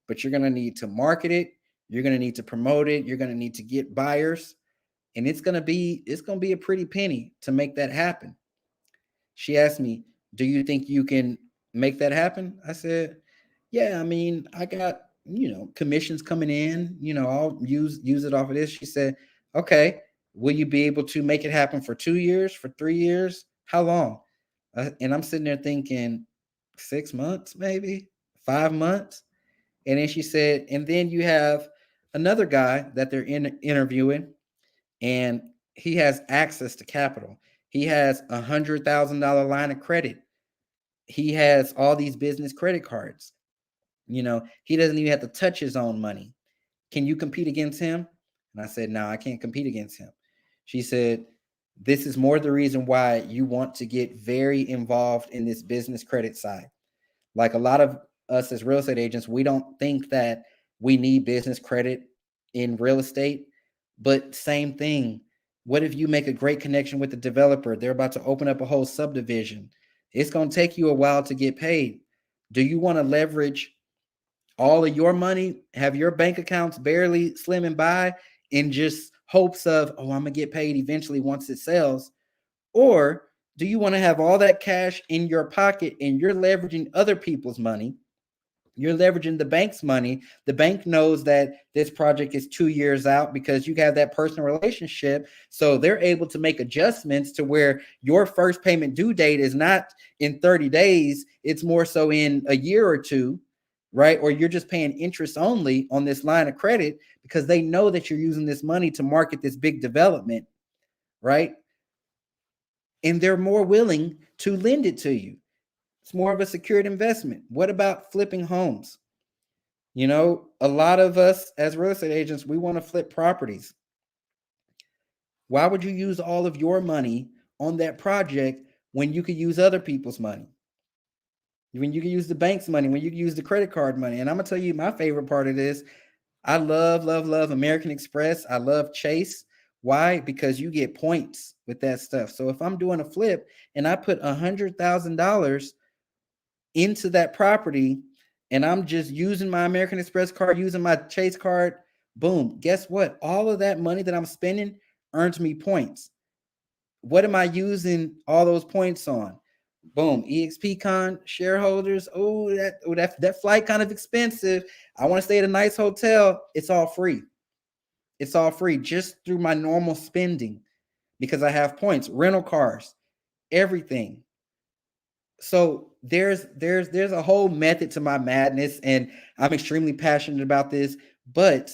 but you're going to need to market it. You're going to need to promote it. You're going to need to get buyers, and it's going to be a pretty penny to make that happen. She asked me, do you think you can make that happen? I said, yeah, I mean, I got, commissions coming in, I'll use it off of this. She said, okay, will you be able to make it happen for 2 years, for 3 years? How long? And I'm sitting there thinking 6 months, maybe 5 months. And then she said, and then you have another guy that they're interviewing, and he has access to capital. He has $100,000 line of credit. He has all these business credit cards. He doesn't even have to touch his own money. Can you compete against him? And I said, no, I can't compete against him. She said, this is more the reason why you want to get very involved in this business credit side. Like a lot of us as real estate agents, we don't think that we need business credit in real estate, but same thing. What if you make a great connection with the developer? They're about to open up a whole subdivision. It's going to take you a while to get paid. Do you want to leverage all of your money, have your bank accounts barely slimming by in just hopes of, oh, I'm going to get paid eventually once it sells? Or do you want to have all that cash in your pocket and you're leveraging other people's money? You're leveraging the bank's money. The bank knows that this project is 2 years out because you have that personal relationship. So they're able to make adjustments to where your first payment due date is not in 30 days. It's more so in a year or two, right? Or you're just paying interest only on this line of credit because they know that you're using this money to market this big development, right? And they're more willing to lend it to you. It's more of a secured investment. What about flipping homes? A lot of us as real estate agents, we want to flip properties. Why would you use all of your money on that project when you could use other people's money? When you can use the bank's money, when you can use the credit card money. And I'm going to tell you my favorite part of this. I love American Express. I love Chase. Why? Because you get points with that stuff. So if I'm doing a flip and I put $100,000 into that property and I'm just using my American Express card, using my Chase card, boom, guess what? All of that money that I'm spending earns me points. What am I using all those points on? Boom, EXPCon shareholders. Oh, that flight kind of expensive. I want to stay at a nice hotel. It's all free. It's all free just through my normal spending because I have points, rental cars, everything. So there's a whole method to my madness, and I'm extremely passionate about this, but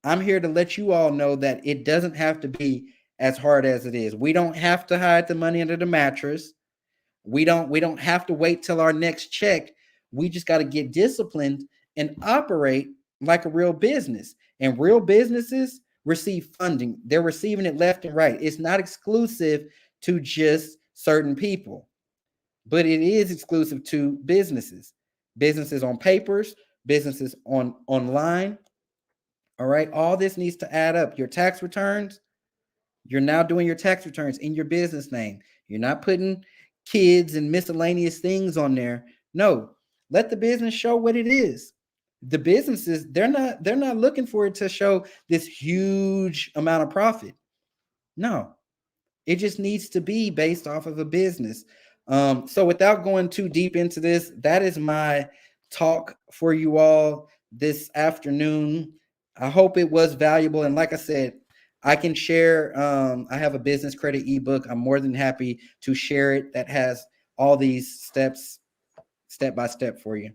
I'm here to let you all know that it doesn't have to be as hard as it is. We don't have to hide the money under the mattress. We don't have to wait till our next check. We just got to get disciplined and operate like a real business. And real businesses receive funding. They're receiving it left and right. It's not exclusive to just certain people, but it is exclusive to businesses. Businesses on papers, businesses online. All right. All this needs to add up. Your tax returns, you're now doing your tax returns in your business name. You're not putting kids and miscellaneous things on there. No, let the business show what it is. The businesses, they're not looking for it to show this huge amount of profit. No, it just needs to be based off of a business. So without going too deep into this, that is my talk for you all this afternoon. I hope it was valuable. And like I said, I can share, I have a business credit ebook. I'm more than happy to share it that has all these steps, step by step for you.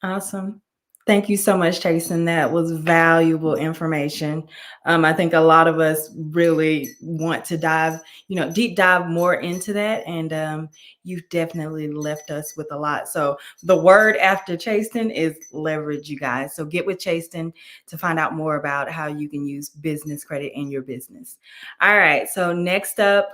Awesome. Thank you so much, Jason. That was valuable information. I think a lot of us really want to deep dive more into that. And you've definitely left us with a lot. So the word after Chasten is leverage, you guys. So get with Chasten to find out more about how you can use business credit in your business. All right. So next up,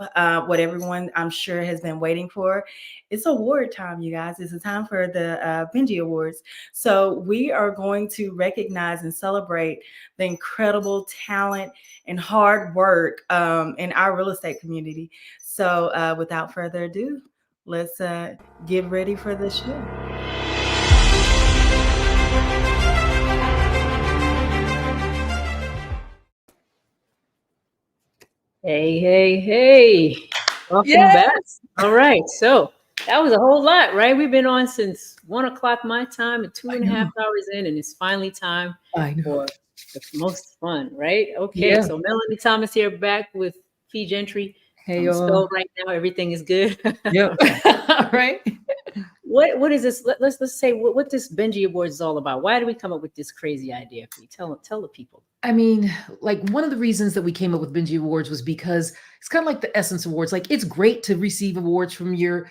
what everyone I'm sure has been waiting for, it's award time, you guys. It's a time for the BENJI Awards. So we are going to recognize and celebrate the incredible talent and hard work in our real estate community. So without further ado, let's get ready for the show. Hey. Welcome back. All right. So that was a whole lot, right? We've been on since 1 o'clock my time and 2.5 hours in, and it's finally time for the most fun, right? Okay. Yeah. So Melanie Thomas here, back with Fee Gentry. Hey, I'm y'all. spelled right now. Everything is good. Yep. Right. What is this? Let's say what this BENJI Awards is all about. Why did we come up with this crazy idea? Fee? Tell the people. I mean, like one of the reasons that we came up with BENJI Awards was because it's kind of like the Essence Awards. Like it's great to receive awards from your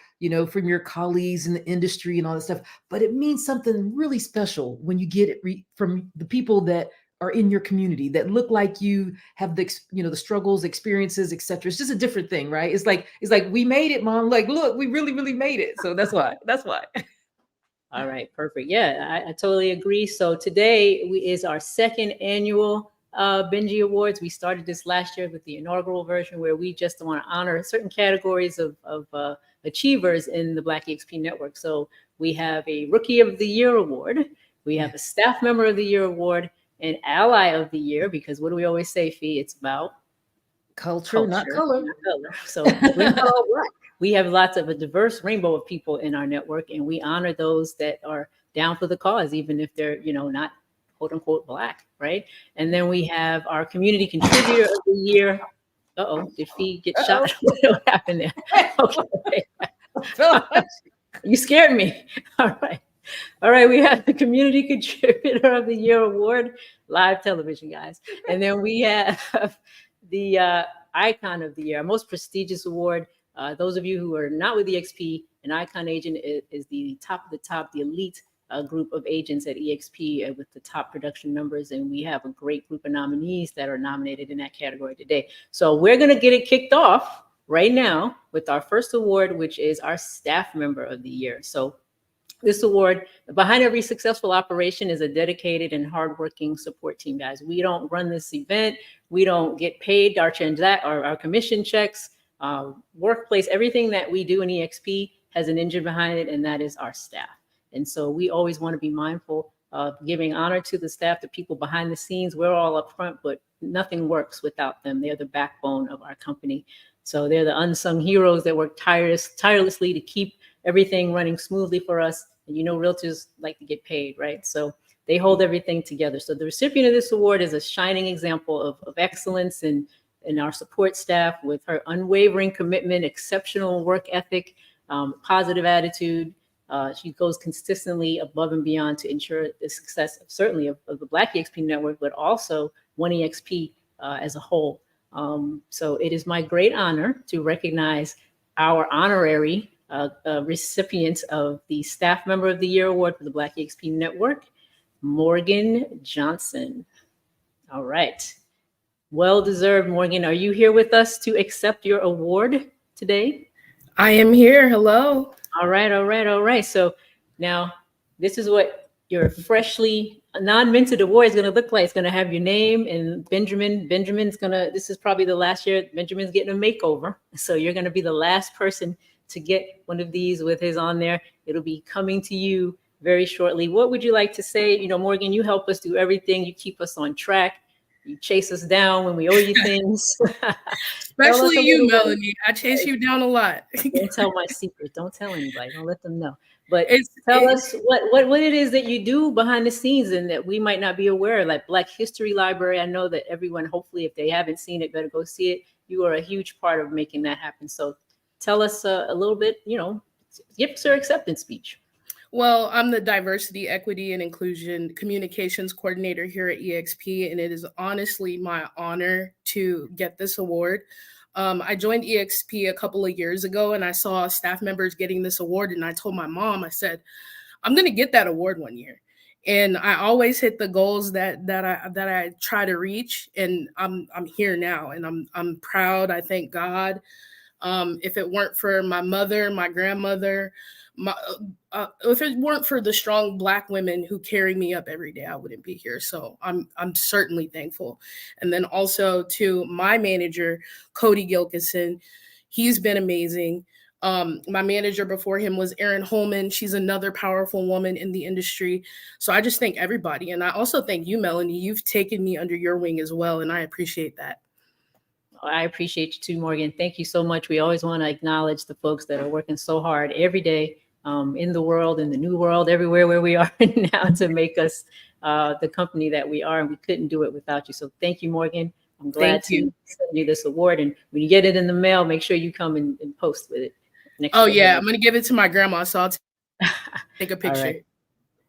colleagues in the industry and all that stuff, but it means something really special when you get it from the people that are in your community that look like you, have the struggles, experiences, etc. It's just a different thing, right? It's like we made it, Mom. Like, look, we really made it. So that's why. All right, perfect. Yeah, I totally agree. So today is our second annual BENJI Awards. We started this last year with the inaugural version where we just want to honor certain categories of achievers in the Black EXP network. So we have a Rookie of the Year award. We have a Staff Member of the Year award, an Ally of the Year, because what do we always say, Fee? It's about culture, not color. So we're all Black. We have lots of a diverse rainbow of people in our network, and we honor those that are down for the cause, even if they're, not quote unquote Black, right? And then we have our Community Contributor of the Year. Did Fee get shot? What happened there? Okay. You scared me. All right. We have the Community Contributor of the Year award, live television, guys. And then we have the Icon of the Year, our most prestigious award. Those of you who are not with EXP, an Icon agent is the top of the top, the elite group of agents at EXP with the top production numbers. And we have a great group of nominees that are nominated in that category today. So we're going to get it kicked off right now with our first award, which is our Staff Member of the Year. So this award, behind every successful operation is a dedicated and hardworking support team, guys. We don't run this event. We don't get paid our commission checks. Workplace, everything that we do in EXP has an engine behind it, and that is our staff. And so we always want to be mindful of giving honor to the staff, the people behind the scenes. We're all up front, but nothing works without them. They're the backbone of our company. So they're the unsung heroes that work tirelessly to keep everything running smoothly for us. And realtors like to get paid, right? So they hold everything together. So the recipient of this award is a shining example of excellence in our support staff, with her unwavering commitment, exceptional work ethic, positive attitude, She goes consistently above and beyond to ensure the success of certainly of the Black EXP network, but also One EXP as a whole. So it is my great honor to recognize our honorary recipient of the Staff Member of the Year Award for the Black EXP Network, Morgan Johnson. All right. Well deserved, Morgan. Are you here with us to accept your award today? I am here. Hello. All right, all right, all right. So now this is what your freshly non-minted award is going to look like. It's going to have your name and Benjamin's going to, this is probably the last year Benjamin's getting a makeover. So you're going to be the last person to get one of these with his on there. It'll be coming to you very shortly. What would you like to say? You know, Morgan, you help us do everything. You keep us on track. You chase us down when we owe you things. Especially you, Melanie. I chase you down a lot. Don't tell my secret. Don't tell anybody. Don't let them know. But tell us what it is that you do behind the scenes and that we might not be aware of, like Black History Library. I know that everyone, hopefully, if they haven't seen it, better go see it. You are a huge part of making that happen. So tell us a little bit, you know, give us your acceptance speech. Well, I'm the Diversity, Equity, and Inclusion Communications Coordinator here at EXP, and it is honestly my honor to get this award. I joined EXP a couple of years ago, and I saw staff members getting this award, and I told my mom, I said, I'm going to get that award one year. And I always hit the goals that I try to reach, and I'm here now, and I'm proud. I thank God. If it weren't for my mother, my grandmother, if it weren't for the strong Black women who carry me up every day, I wouldn't be here. So I'm certainly thankful. And then also to my manager, Cody Gilkison, he's been amazing. My manager before him was Erin Holman. She's another powerful woman in the industry. So I just thank everybody. And I also thank you, Melanie. You've taken me under your wing as well, and I appreciate that. I appreciate you too, Morgan. Thank you so much. We always want to acknowledge the folks that are working so hard every day in the world, in the new world, everywhere where we are now to make us the company that we are. And we couldn't do it without you. So thank you, Morgan. I'm glad to send you this award. And when you get it in the mail, make sure you come and post with it. Oh, yeah. I'm going to give it to my grandma. So I'll take a picture. Right.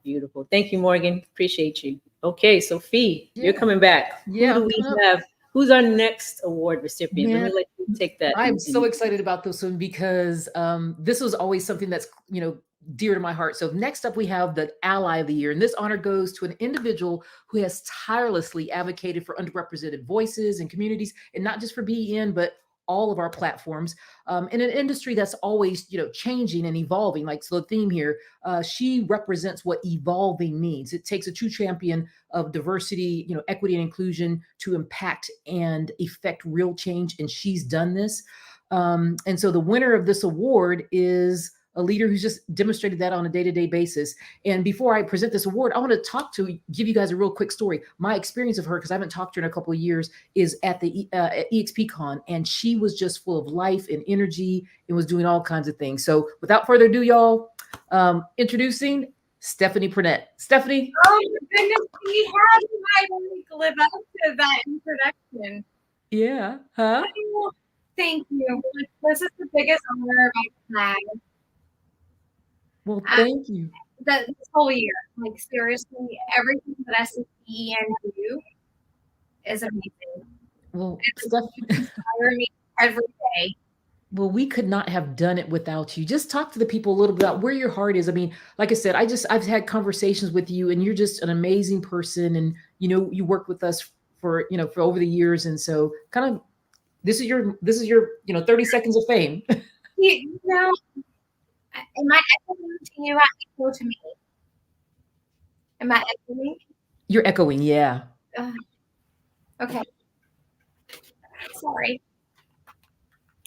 Beautiful. Thank you, Morgan. Appreciate you. Okay, Sophie, you're coming back. Yeah. Who do we have? Who's our next award recipient? Man, Let me let you take that. I'm so excited about this one because this was always something that's, you know, dear to my heart. So next up, we have the Ally of the Year. And this honor goes to an individual who has tirelessly advocated for underrepresented voices and communities, and not just for BEN, but all of our platforms in an industry that's always, you know, changing and evolving. Like, so the theme here, she represents what evolving means. It takes a true champion of diversity, you know, equity and inclusion to impact and effect real change. And she's done this. And so the winner of this award is a leader who's just demonstrated that on a day-to-day basis. And before I present this award, I want to give you guys a real quick story. My experience of her, because I haven't talked to her in a couple of years, is at the at EXPCon, and she was just full of life and energy and was doing all kinds of things. So without further ado, y'all, introducing Stephanie Purnett. Stephanie. Oh my goodness, how do I live up to that introduction? Yeah. Huh? Oh, thank you. This is the biggest honor I've had. Well, thank you. This whole year, like seriously, everything that SCEN do is amazing. Well, it's inspiring me every day. Well, we could not have done it without you. Just talk to the people a little bit about where your heart is. I mean, like I said, I've had conversations with you, and you're just an amazing person. And you know, you worked with us for over the years, and so kind of this is your 30 seconds of fame. You know. Am I echoing to you? Echo to me. Am I echoing? You're echoing, yeah. Okay. Sorry.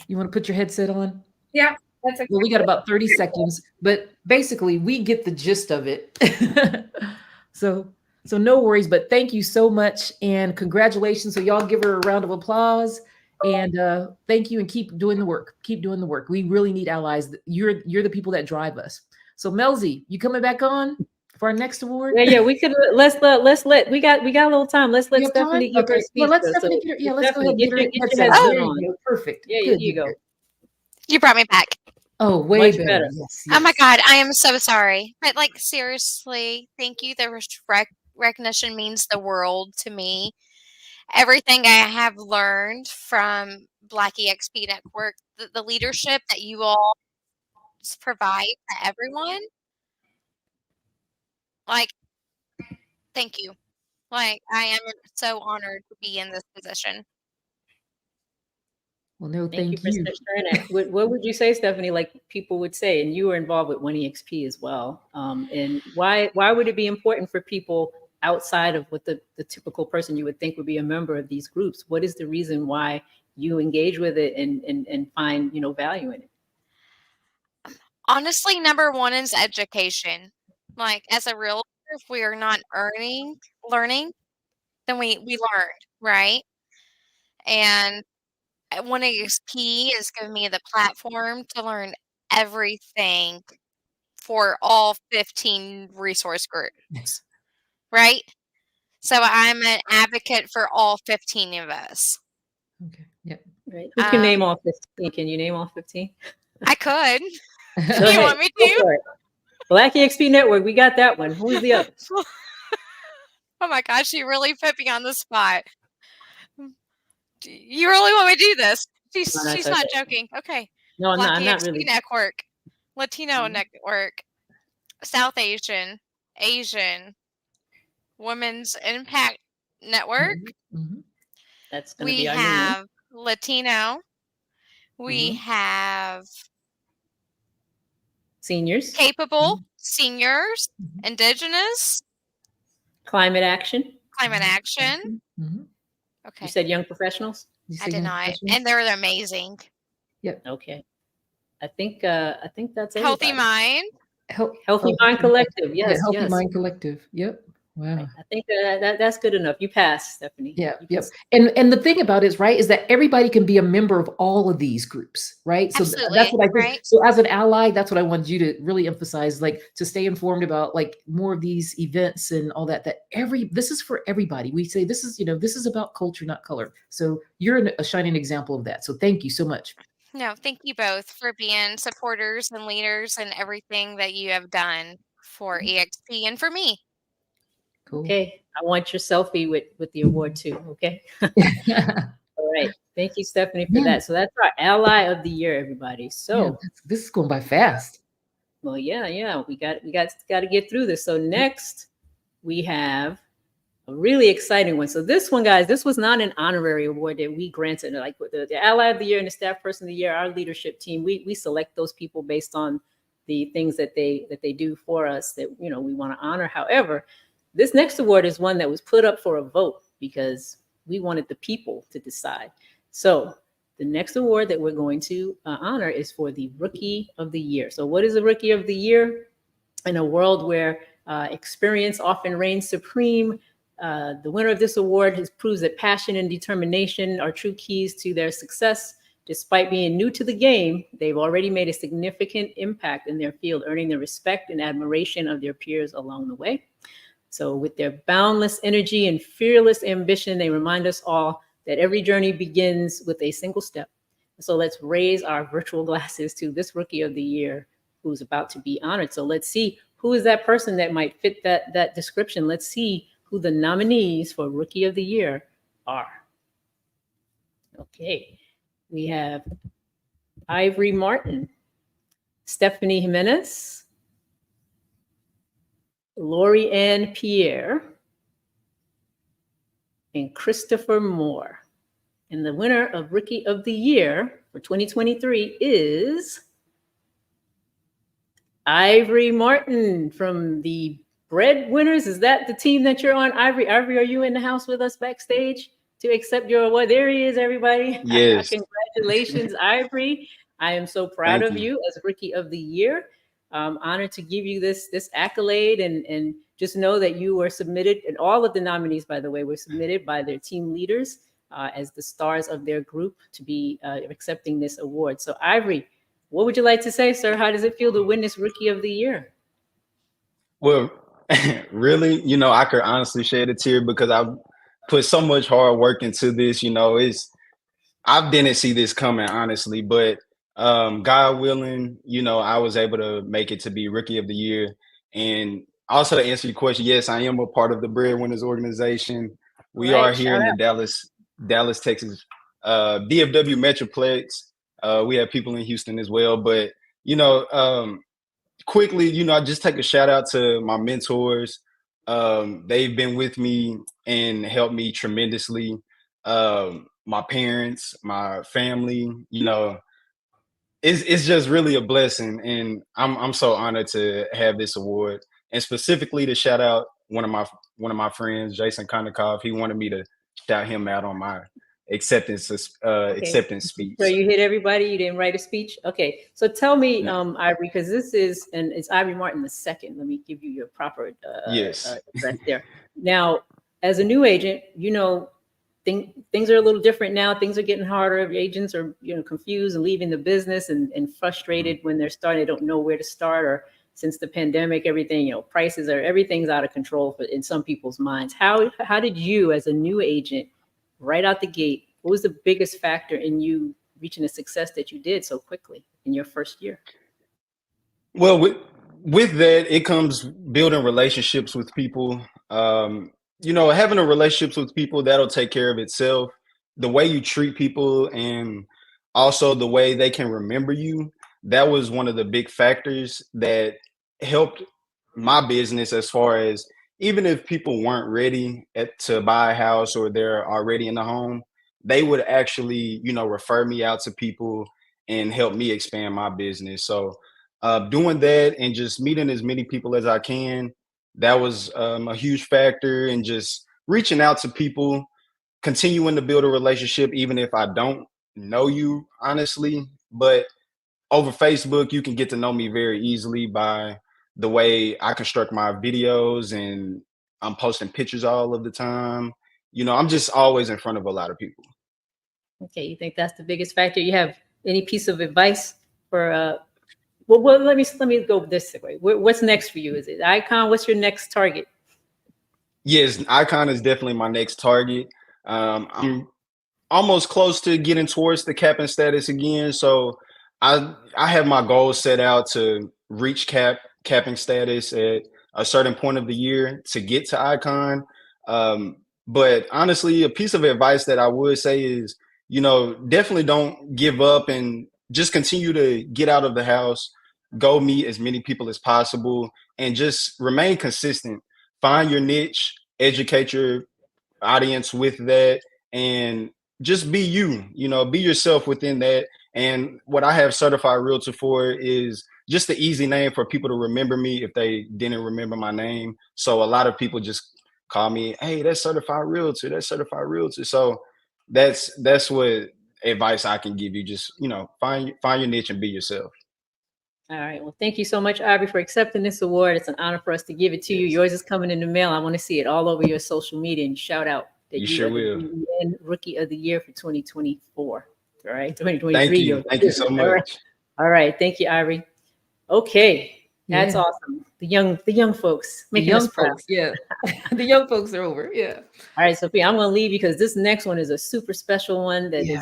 You want to put your headset on? Yeah, that's okay. Well, we got about 30 seconds, but basically we get the gist of it. So no worries, but thank you so much and congratulations. So y'all give her a round of applause. And thank you, and keep doing the work. Keep doing the work. We really need allies. You're the people that drive us. So Melzy, you coming back on for our next award? Yeah. We could let's let we got a little time. Let's let Stephanie give her speech. Well, let's Stephanie get her. Yeah, let's go ahead and get her headset on. Perfect. Yeah, Good. you go. You brought me back. Oh, way Much better. better. Yes, Oh my yes. God, I am so sorry. But like seriously, thank you. The recognition means the world to me. Everything I have learned from Black EXP Network, the leadership that you all provide to everyone, like, thank you. Like, I am so honored to be in this position. Well, no, Thank you thank for you. sharing that. What would you say, Stephanie? Like people would say, and you were involved with One EXP as well. And why would it be important for people outside of what the typical person you would think would be a member of these groups? What is the reason why you engage with it and find value in it? Honestly, number one is education. Like, as a realtor, if we are not learning, then we learned, right? And One EXP is giving me the platform to learn everything for all 15 resource groups, right? So I'm an advocate for all 15 of us. Okay. Yep. Right. Who can name all 15? Can you name all 15? I could. Go You ahead. want me Go to? for it. Black EXP Network, we got that one. Who's the others? Oh my gosh, you really put me on the spot. You really want me to do this? No, She's that's not okay. joking. Okay. No, I'm Black not EXP really. Network, Latino Network, South Asian, Women's Impact Network. Mm-hmm. That's going to We be our new one. have Latino. We Mhm. have Seniors. capable seniors, Indigenous, Climate action. climate action. Mm-hmm. You Okay. said young professionals? I did not. And they're amazing. Yep. Okay. I think that's Healthy everybody. Mind. Healthy Mind Collective. Yeah, Yes, Healthy yes. Mind Collective. Yep. Wow. I think that's good enough. You passed, Stephanie. Yeah, You yep. can- And the thing about it is, right, is that everybody can be a member of all of these groups, right? So Absolutely, that's what I think. right? So as an ally, that's what I wanted you to really emphasize, like to stay informed about like more of these events and all that. That this is for everybody. We say this is, this is about culture, not color. So you're a shining example of that. So thank you so much. No, thank you both for being supporters and leaders and everything that you have done for EXP and for me. Cool. Okay. I want your selfie with the award too. Okay. All right. Thank you, Stephanie, for that. So that's our ally of the year, everybody. So this is going by fast. well, yeah. We got to get through this. So next we have a really exciting one. So this one, guys, this was not an honorary award that we granted. Like the ally of the year and the staff person of the year, our leadership team, we select those people based on the things that they do for us that we want to honor. However, this next award is one that was put up for a vote because we wanted the people to decide. So the next award that we're going to honor is for the Rookie of the Year. So what is a Rookie of the Year? In a world where experience often reigns supreme, the winner of this award has proves that passion and determination are true keys to their success. Despite being new to the game, they've already made a significant impact in their field, earning the respect and admiration of their peers along the way. So with their boundless energy and fearless ambition, they remind us all that every journey begins with a single step. So let's raise our virtual glasses to this Rookie of the Year who's about to be honored. So let's see who is that person that might fit that description. Let's see who the nominees for Rookie of the Year are. Okay, we have Ivory Martin, Stephanie Jimenez, Lori Ann Pierre, and Christopher Moore. And the winner of Rookie of the Year for 2023 is Ivory Martin from the Breadwinners. Is that the team that you're on, Ivory? Ivory, are you in the house with us backstage to accept your award? There he is, everybody. Yes. Congratulations, Ivory. I am so proud Thank of you. you as Rookie of the Year. Honored to give you this accolade and just know that you were submitted, and all of the nominees, by the way, were submitted by their team leaders as the stars of their group to be accepting this award. So Ivory, what would you like to say, sir? How does it feel to win this Rookie of the Year? Well, really, I could honestly shed a tear because I've put so much hard work into this. I didn't see this coming, honestly, but God willing, I was able to make it to be Rookie of the Year. And also to answer your question, yes, I am a part of the Breadwinners organization. We are Right, here shout in the out. Dallas, Texas, DFW Metroplex. We have people in Houston as well. But, quickly, I just take a shout out to my mentors. They've been with me and helped me tremendously. My parents, my family, it's just really a blessing, and I'm so honored to have this award, and specifically to shout out one of my friends, Jason Kondakov. He wanted me to shout him out on my acceptance Okay. acceptance speech. So you hit everybody. You didn't write a speech. Okay. So tell me, Ivory, because this is, and it's Ivory Martin the second. Let me give you your proper Yes. address there. Now, as a new agent, things are a little different now. Things are getting harder. Agents are, confused and leaving the business and frustrated when they're starting. They don't know where to start, or since the pandemic, everything, everything's out of control in some people's minds. How did you, as a new agent, right out the gate, what was the biggest factor in you reaching the success that you did so quickly in your first year? Well, with that, it comes building relationships with people. Having a relationships with people, that'll take care of itself. The way you treat people and also the way they can remember you, that was one of the big factors that helped my business, as far as even if people weren't ready to buy a house or they're already in the home, they would actually, refer me out to people and help me expand my business. So doing that and just meeting as many people as I can, that was a huge factor. And just reaching out to people, continuing to build a relationship, even if I don't know you, honestly. But over Facebook, you can get to know me very easily by the way I construct my videos, and I'm posting pictures all of the time. I'm just always in front of a lot of people. Okay, you think that's the biggest factor? You have any piece of advice for? Well, let me go this way. What's next for you? Is it Icon? What's your next target? Yes, Icon is definitely my next target. I'm almost close to getting towards the capping status again. So I have my goals set out to reach capping status at a certain point of the year to get to Icon. But honestly, a piece of advice that I would say is, definitely don't give up and just continue to get out of the house, go meet as many people as possible, and just remain consistent. Find your niche, educate your audience with that, and just be you, be yourself within that. And what I have Certified Realtor for is just the easy name for people to remember me if they didn't remember my name. So a lot of people just call me, hey, that's Certified Realtor, that's Certified Realtor. So that's what advice I can give you. Just, find your niche and be yourself. All right. Well, thank you so much, Ivory, for accepting this award. It's an honor for us to give it to you. Yours is coming in the mail. I want to see it all over your social media and shout out that you sure are will. the BEN Rookie of the Year for 2024. All right. 2023. Thank you. Thank you so much. All right. Thank you, Ivory. Okay. That's awesome. The young folks making us proud. Yeah. The young folks are over. Yeah. All right, Sophia, I'm going to leave you because this next one is a super special one that is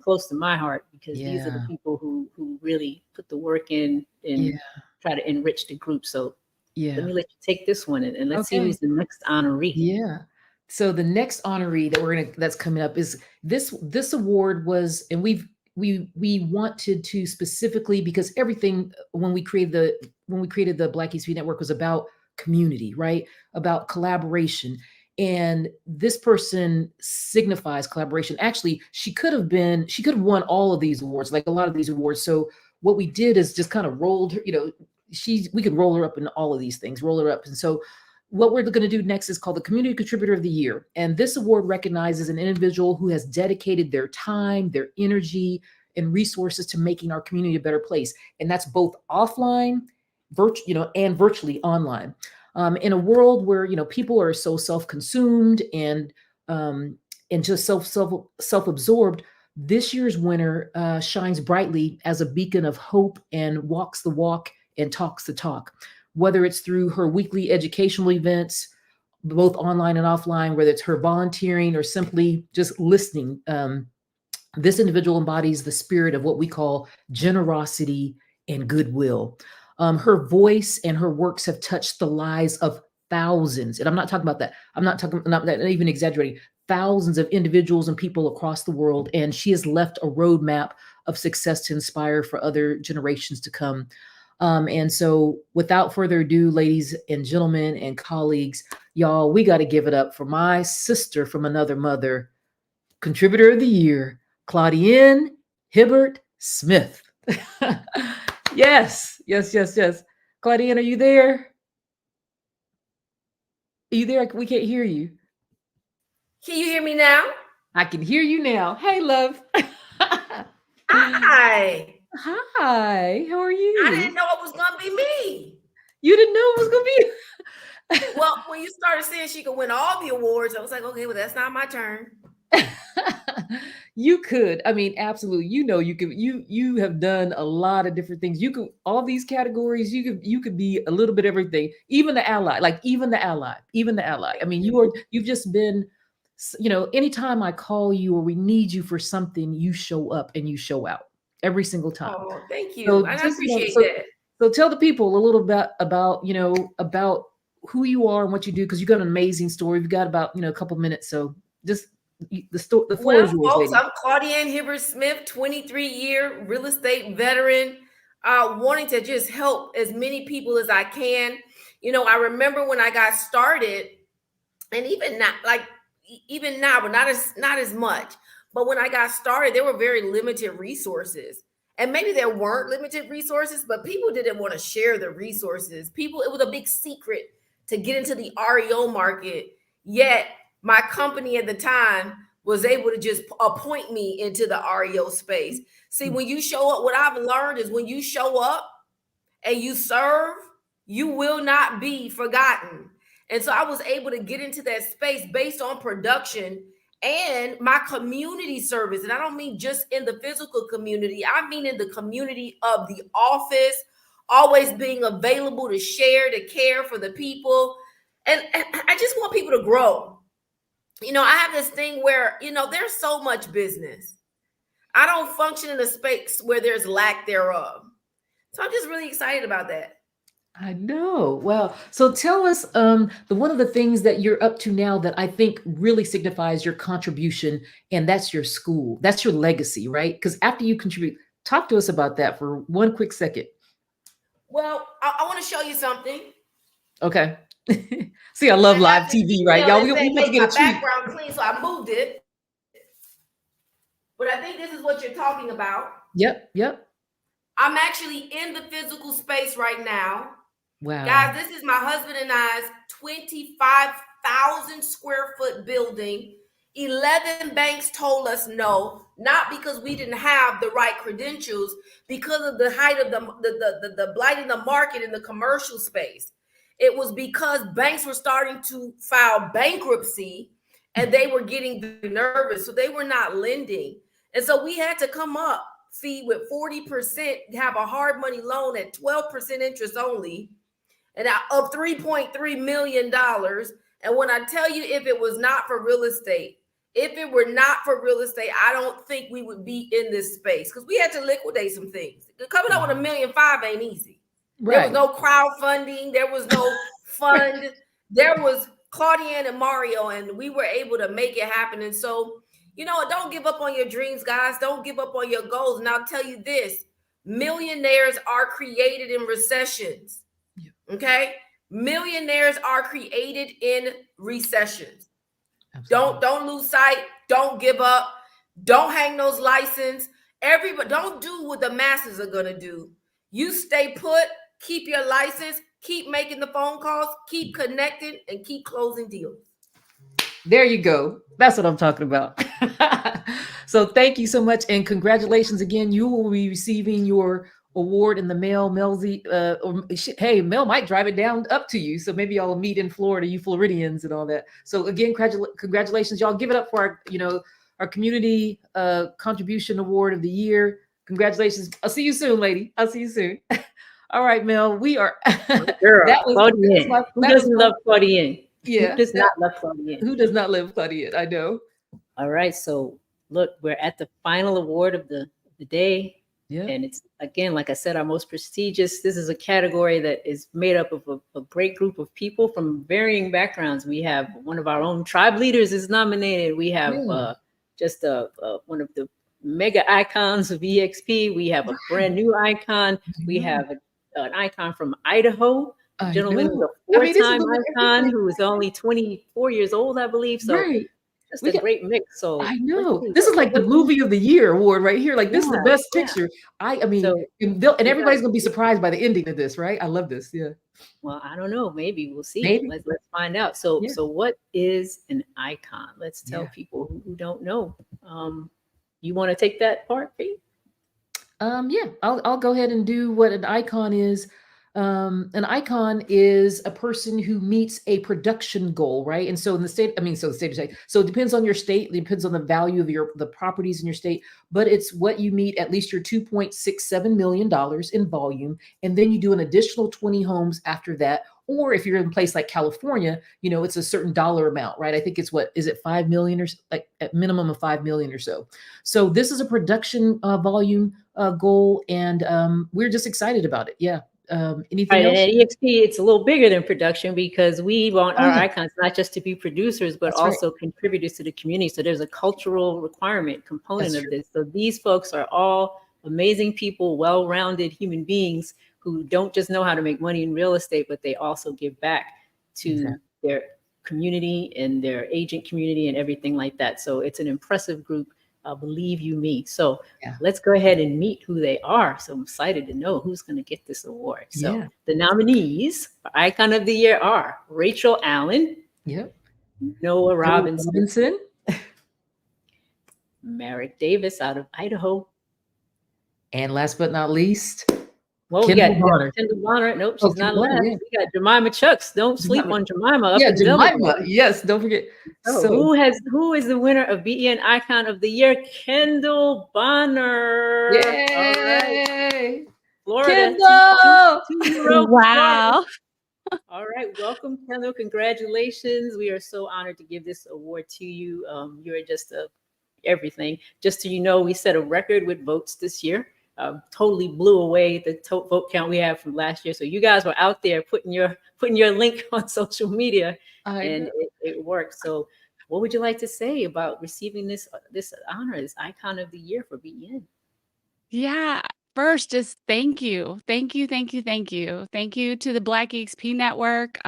close to my heart, because these are the people who really put the work in and try to enrich the group. So let me let you take this one and let's see who's the next honoree. Yeah. So the next honoree that that's coming up is this award was, and we wanted to specifically, because everything when we created the Black EXP Network was about community, right? About collaboration. And this person signifies collaboration. Actually, she could have won all of these awards, like a lot of these awards. So what we did is just kind of rolled her, we could roll her up in all of these things, roll her up. And so what we're going to do next is called the Community Contributor of the Year. And this award recognizes an individual who has dedicated their time, their energy, and resources to making our community a better place. And that's both offline, and virtually online. In a world where, people are so self-consumed and just self-absorbed, this year's winner shines brightly as a beacon of hope and walks the walk and talks the talk. Whether it's through her weekly educational events, both online and offline, whether it's her volunteering or simply just listening This individual embodies the spirit of what we call generosity and goodwill. Her voice and her works have touched the lives of thousands, and I'm not talking about that. I'm not even exaggerating. Thousands of individuals and people across the world, and she has left a roadmap of success to inspire for other generations to come. And so, without further ado, ladies and gentlemen and colleagues, y'all, we got to give it up for my sister from another mother, Contributor of the Year, Claudienne Hibbert Smith. Yes. Claudienne, are you there? Are you there? We can't hear you. Can you hear me now? I can hear you now. Hey, love. Hi. Hi. How are you? I didn't know it was gonna be me. You didn't know it was gonna be. Well, when you started saying she could win all the awards, I was like, okay, well, that's not my turn. You could. I mean, absolutely. You know, you could. You have done a lot of different things. You could, all these categories. You could be a little bit everything. Even the ally. Even the ally. I mean, you've just been. You know, anytime I call you or we need you for something, you show up and you show out every single time. Oh, thank you. So I just, appreciate so, that. So tell the people a little bit about who you are and what you do, because you got an amazing story. We've got about a couple minutes, so just the floor is yours, folks, lady. I'm Claudienne Hibbert Smith, 23-year real estate veteran, wanting to just help as many people as I can. You know, I remember when I got started, and even now, but not as much. But when I got started, there were very limited resources. And maybe there weren't limited resources, but people didn't want to share the resources. It was a big secret to get into the REO market. Yet my company at the time was able to just appoint me into the REO space. See, when you show up, what I've learned is when you show up and you serve, you will not be forgotten. And so I was able to get into that space based on production and my community service. And I don't mean just in the physical community. I mean in the community of the office, always being available to share, to care for the people. And I just want people to grow. You know, I have this thing where, there's so much business. I don't function in a space where there's lack thereof. So I'm just really excited about that. I know. Well, so tell us one of the things that you're up to now that I think really signifies your contribution, and that's your school. That's your legacy, right? Because after you contribute, talk to us about that for one quick second. Well, I want to show you something. Okay. See, I love live TV, right? Y'all, we make get a my treat. background clean, so I moved it. But I think this is what you're talking about. Yep. I'm actually in the physical space right now. Wow. Guys, this is my husband and I's 25,000 square foot building. 11 banks told us no, not because we didn't have the right credentials, because of the height of the blight in the market in the commercial space. It was because banks were starting to file bankruptcy and they were getting very nervous. So they were not lending. And so we had to come up fee with 40%, have a hard money loan at 12% interest only, and of $3.3 million. And when I tell you, if it was not for real estate, I don't think we would be in this space, because we had to liquidate some things. Coming up with $1.5 million ain't easy. Right. There was no crowdfunding. There was no fund. There was Claudienne and Mario, and we were able to make it happen. And so, don't give up on your dreams, guys. Don't give up on your goals. And I'll tell you this, millionaires are created in recessions. Okay? Millionaires are created in recessions. Don't lose sight. Don't give up. Don't hang those license. Everybody, don't do what the masses are going to do. You stay put, keep your license, keep making the phone calls, keep connecting, and keep closing deals. There you go. That's what I'm talking about. So thank you so much. And congratulations again. You will be receiving your award in the mail. Hey, Mel might drive it down up to you. So maybe y'all will meet in Florida, you Floridians and all that. So again, congratulations. Y'all give it up for our community contribution award of the year. Congratulations. I'll see you soon, lady. I'll see you soon. All right, Mel, we are. Claudienne. Who doesn't love Claudienne? Yeah. Who does not love Claudienne? Who does not love Claudienne? I know. All right. So look, we're at the final award of the day. Yeah. And it's, again, like I said, our most prestigious. This is a category that is made up of a great group of people from varying backgrounds. We have one of our own tribe leaders is nominated. We have just one of the mega icons of EXP. We have a brand new icon. We have an icon from Idaho, a gentleman who's a four-time icon who is only 24 years old, I believe. So just a great mix. So I know this is like the movie of the year award right here. Like this is the best picture. I mean, and everybody's gonna be surprised by the ending of this, right? I love this. Yeah. Well, I don't know. Maybe we'll see. Maybe. Let's find out. So what is an icon? Let's tell people who don't know. You want to take that part, Pete? Yeah, I'll go ahead and do what an icon is. An icon is a person who meets a production goal, right? And so in the state, so it depends on your state, it depends on the value of the properties in your state, but it's what you meet at least your $2.67 million in volume. And then you do an additional 20 homes after that. Or if you're in a place like California, it's a certain dollar amount, right? I think it's is it 5 million or like at minimum of 5 million or so. So this is a production volume goal, and we're just excited about it. Yeah. Anything else? At EXP, it's a little bigger than production because we want our icons not just to be producers, but also contributors to the community. So there's a cultural requirement component of this. So these folks are all amazing people, well-rounded human beings who don't just know how to make money in real estate, but they also give back to their community and their agent community and everything like that. So it's an impressive group. Believe you me. So let's go ahead and meet who they are. So I'm excited to know who's going to get this award. So the nominees for Icon of the Year are Rachel Allen, Noah Robinson, Merrick Davis out of Idaho, and last but not least, Kendall Bonner. Nope, she's not last. We got Jemima Chucks. Don't sleep on Jemima. Jemima. Yes, don't forget. So who is the winner of BEN Icon of the Year? Kendall Bonner. Yay! All right. Florida. Kendall! Wow. All right. Welcome, Kendall. Congratulations. We are so honored to give this award to you. You're just everything. Just so you know, we set a record with votes this year. Totally blew away the vote count we had from last year. So you guys were out there putting your link on social media, and it worked. So what would you like to say about receiving this honor, this Icon of the Year for BEN? Yeah, first, just thank you. Thank you to the Black EXP Network.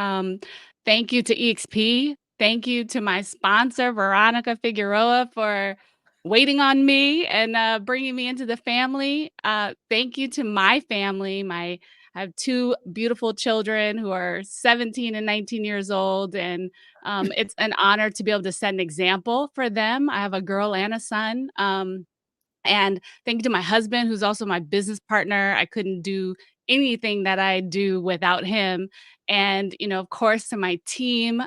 Thank you to EXP. Thank you to my sponsor, Veronica Figueroa, for waiting on me and bringing me into the family. Thank you to my family. I have two beautiful children who are 17 and 19 years old, and it's an honor to be able to set an example for them. I have a girl and a son. And thank you to my husband, who's also my business partner. I couldn't do anything that I do without him. And, of course, to my team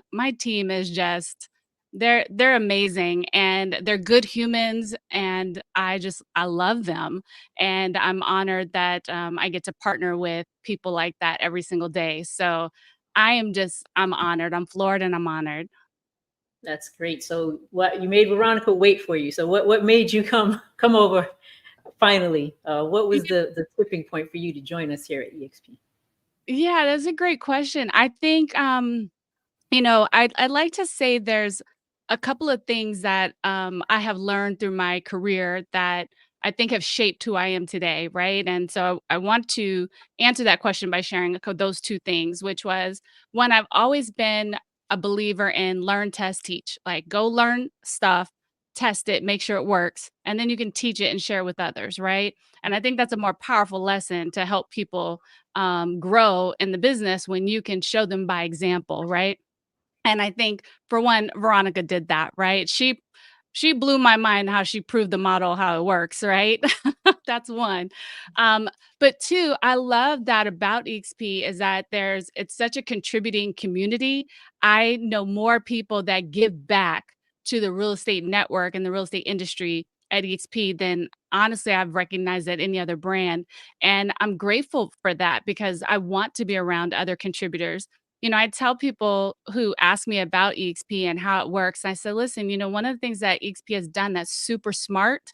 is just, they're amazing, and they're good humans, and I love them. And I'm honored that I get to partner with people like that every single day. So I'm honored. I'm floored and I'm honored. That's great. So what you made Veronica wait for you. So what made you come over finally? What was the tipping point for you to join us here at EXP? Yeah, that's a great question. I think I'd like to say there's a couple of things that I have learned through my career that I think have shaped who I am today, right? And so I want to answer that question by sharing those two things, which was, one, I've always been a believer in learn, test, teach. Like, go learn stuff, test it, make sure it works, and then you can teach it and share it with others, right? And I think that's a more powerful lesson to help people grow in the business when you can show them by example, right? And I think, for one, Veronica did that, right? She blew my mind how she proved the model, how it works, right? That's one. But two, I love that about EXP is that it's such a contributing community. I know more people that give back to the real estate network and the real estate industry at EXP than honestly I've recognized at any other brand. And I'm grateful for that because I want to be around other contributors. I tell people who ask me about EXP and how it works, I said, listen, one of the things that EXP has done that's super smart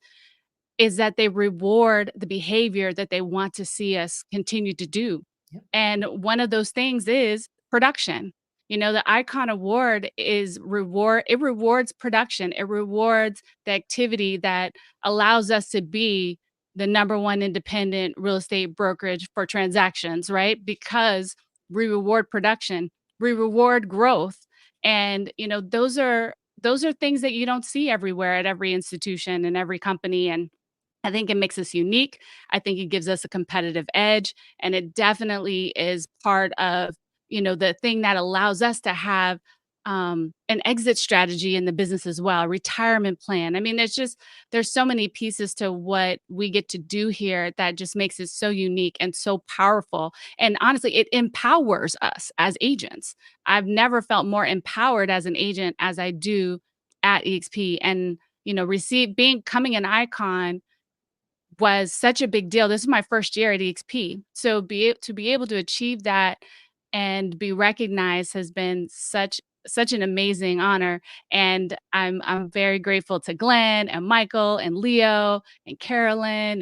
is that they reward the behavior that they want to see us continue to do. Yep. And one of those things is production. The Icon Award it rewards production. It rewards the activity that allows us to be the number one independent real estate brokerage for transactions, right? Because we reward production, we reward growth. And, those are things that you don't see everywhere at every institution and every company. And I think it makes us unique. I think it gives us a competitive edge. And it definitely is part of, the thing that allows us to have an exit strategy in the business as well, retirement plan. I mean, there's so many pieces to what we get to do here that just makes it so unique and so powerful. And honestly, it empowers us as agents. I've never felt more empowered as an agent as I do at EXP. And, becoming an icon was such a big deal. This is my first year at EXP. So to be able to achieve that and be recognized has been such an amazing honor. And I'm very grateful to Glenn and Michael and Leo and Carolyn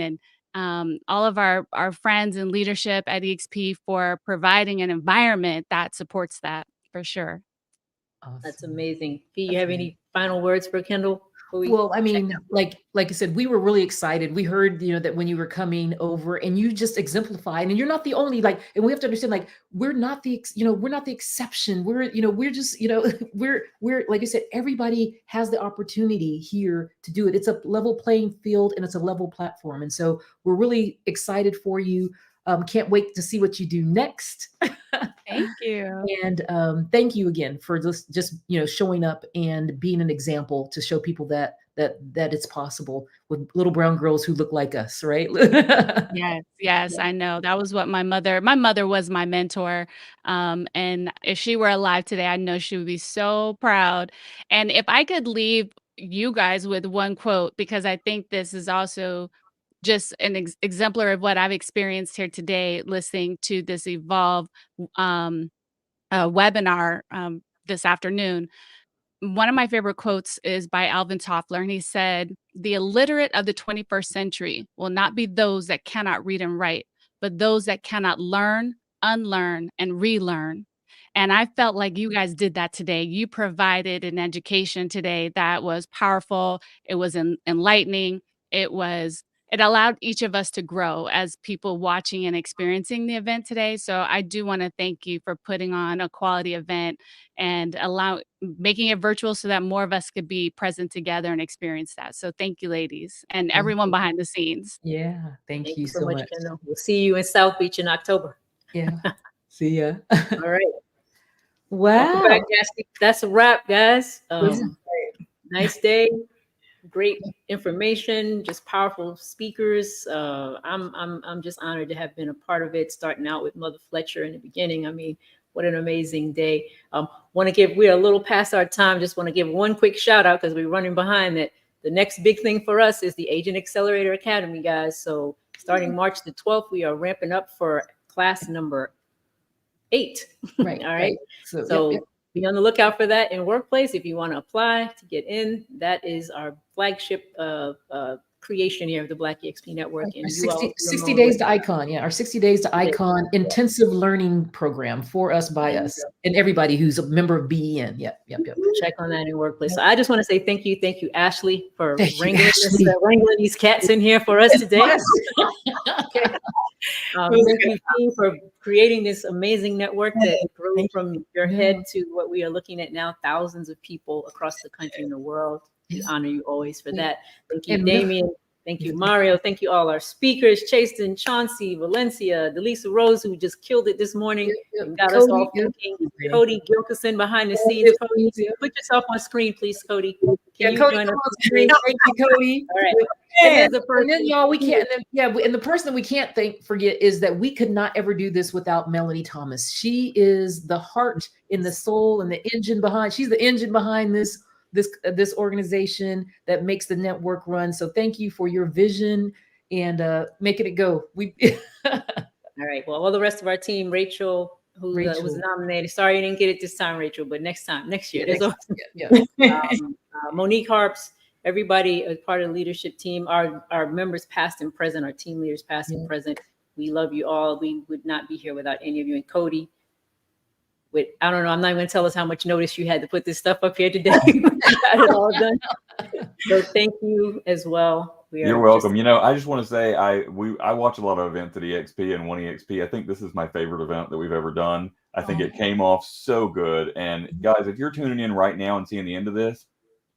and all of our friends in leadership at EXP for providing an environment that supports that for sure. Awesome. That's amazing. Do you have any final words for Kendall? Well, I mean, like I said, we were really excited. We heard, that when you were coming over and you just exemplified, and you're not the only, and we have to understand, we're not the exception. We're just, we're, like I said, everybody has the opportunity here to do it. It's a level playing field and it's a level platform. And so we're really excited for you. Can't wait to see what you do next. Thank you. And thank you again for just showing up and being an example to show people that it's possible with little brown girls who look like us, right? Yes, I know. That was what my mother was my mentor. And if she were alive today, I know she would be so proud. And if I could leave you guys with one quote, because I think this is also just an exemplar of what I've experienced here today, listening to this Evolve webinar this afternoon. One of my favorite quotes is by Alvin Toffler, and he said, "The illiterate of the 21st century will not be those that cannot read and write, but those that cannot learn, unlearn, and relearn." And I felt like you guys did that today. You provided an education today that was powerful. It was enlightening. It allowed each of us to grow as people watching and experiencing the event today. So I do want to thank you for putting on a quality event and making it virtual so that more of us could be present together and experience that. So thank you, ladies, and everyone behind the scenes. Yeah, thank you so much. Kendall. We'll see you in South Beach in October. Yeah. See ya. All right. Wow. Back, that's a wrap, guys. Nice day. Great information, just powerful speakers. I'm just honored to have been a part of it, starting out with Mother Fletcher in the beginning. I mean, what an amazing day. We're a little past our time. Just want to give one quick shout out because we're running behind that. The next big thing for us is the Agent Accelerator Academy, guys. So starting March the 12th, we are ramping up for class number 8. Right. All right. So yep. Be on the lookout for that in Workplace. If you want to apply to get in, that is our flagship creation here of the Black EXP Network. And 60 Days to Icon. Yeah, our 60 Days to Icon intensive learning program for us, by us, and everybody who's a member of BEN. Yep. Check on that in Workplace. So I just want to say thank you, Ashley, for wrangling these cats in here for us today. Thank you, team, for creating this amazing network that grew from your head to what we are looking at now, thousands of people across the country and the world. We honor you always for that. Thank you, Damien. Thank you, Mario. Thank you, all our speakers, Chasten, Chauncey, Valencia, Delisa Rose, who just killed it this morning and got us all thinking. Cody Gilkison behind the scenes. Put yourself on screen, please, Cody. Can you Cody, join us on screen? Thank you, Cody. All right. And then y'all, we can't. And the person that we can't forget is that we could not ever do this without Melanie Thomas. She is the heart and the soul and the engine behind. She's the engine behind this organization that makes the network run. So thank you for your vision and making it go. All right. Well, all the rest of our team, Rachel, who was Rachel. nominated. Sorry you didn't get it this time, Rachel, but next year. Yeah, There's always- Monique Harps, everybody as part of the leadership team, our members past and present, our team leaders past and present. We love you all. We would not be here without any of you. And Cody, I don't know, I'm not going to tell us how much notice you had to put this stuff up here today. Got it all done. So thank you as well. You're welcome. I just want to say I watch a lot of events at EXP and One EXP. I think this is my favorite event that we've ever done. I think it came off so good. And guys, if you're tuning in right now and seeing the end of this,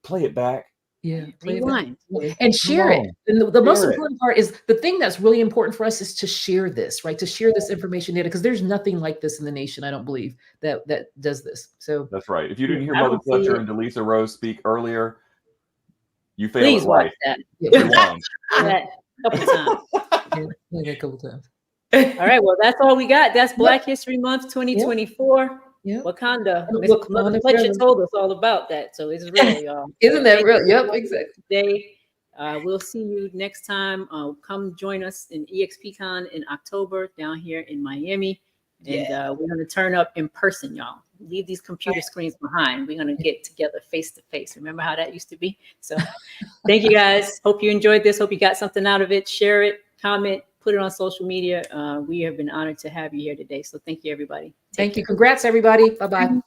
play it back. Yeah, play Rewind. it and share it. And the most important part is the thing that's really important for us is to share this, right? To share this information data, because there's nothing like this in the nation, I don't believe, that does this. So that's right. If you didn't hear Mother Fletcher and Delisa Rose speak earlier, you failed Please at watch life. that. Rewind. That a couple times. Yeah, a couple times. All right, well, that's all we got. That's Black History Month 2024. Yeah. Wakanda. Mother Fletcher told us all about that, so it's real, y'all. Isn't that real? Yep, exactly. Today, we'll see you next time. Come join us in EXPCon in October down here in Miami, and we're going to turn up in person, y'all. Leave these computer screens behind. We're going to get together face to face. Remember how that used to be? So, thank you guys. Hope you enjoyed this. Hope you got something out of it. Share it, comment, put it on social media. We have been honored to have you here today. So thank you, everybody. Thank you. Congrats, everybody. Bye-bye.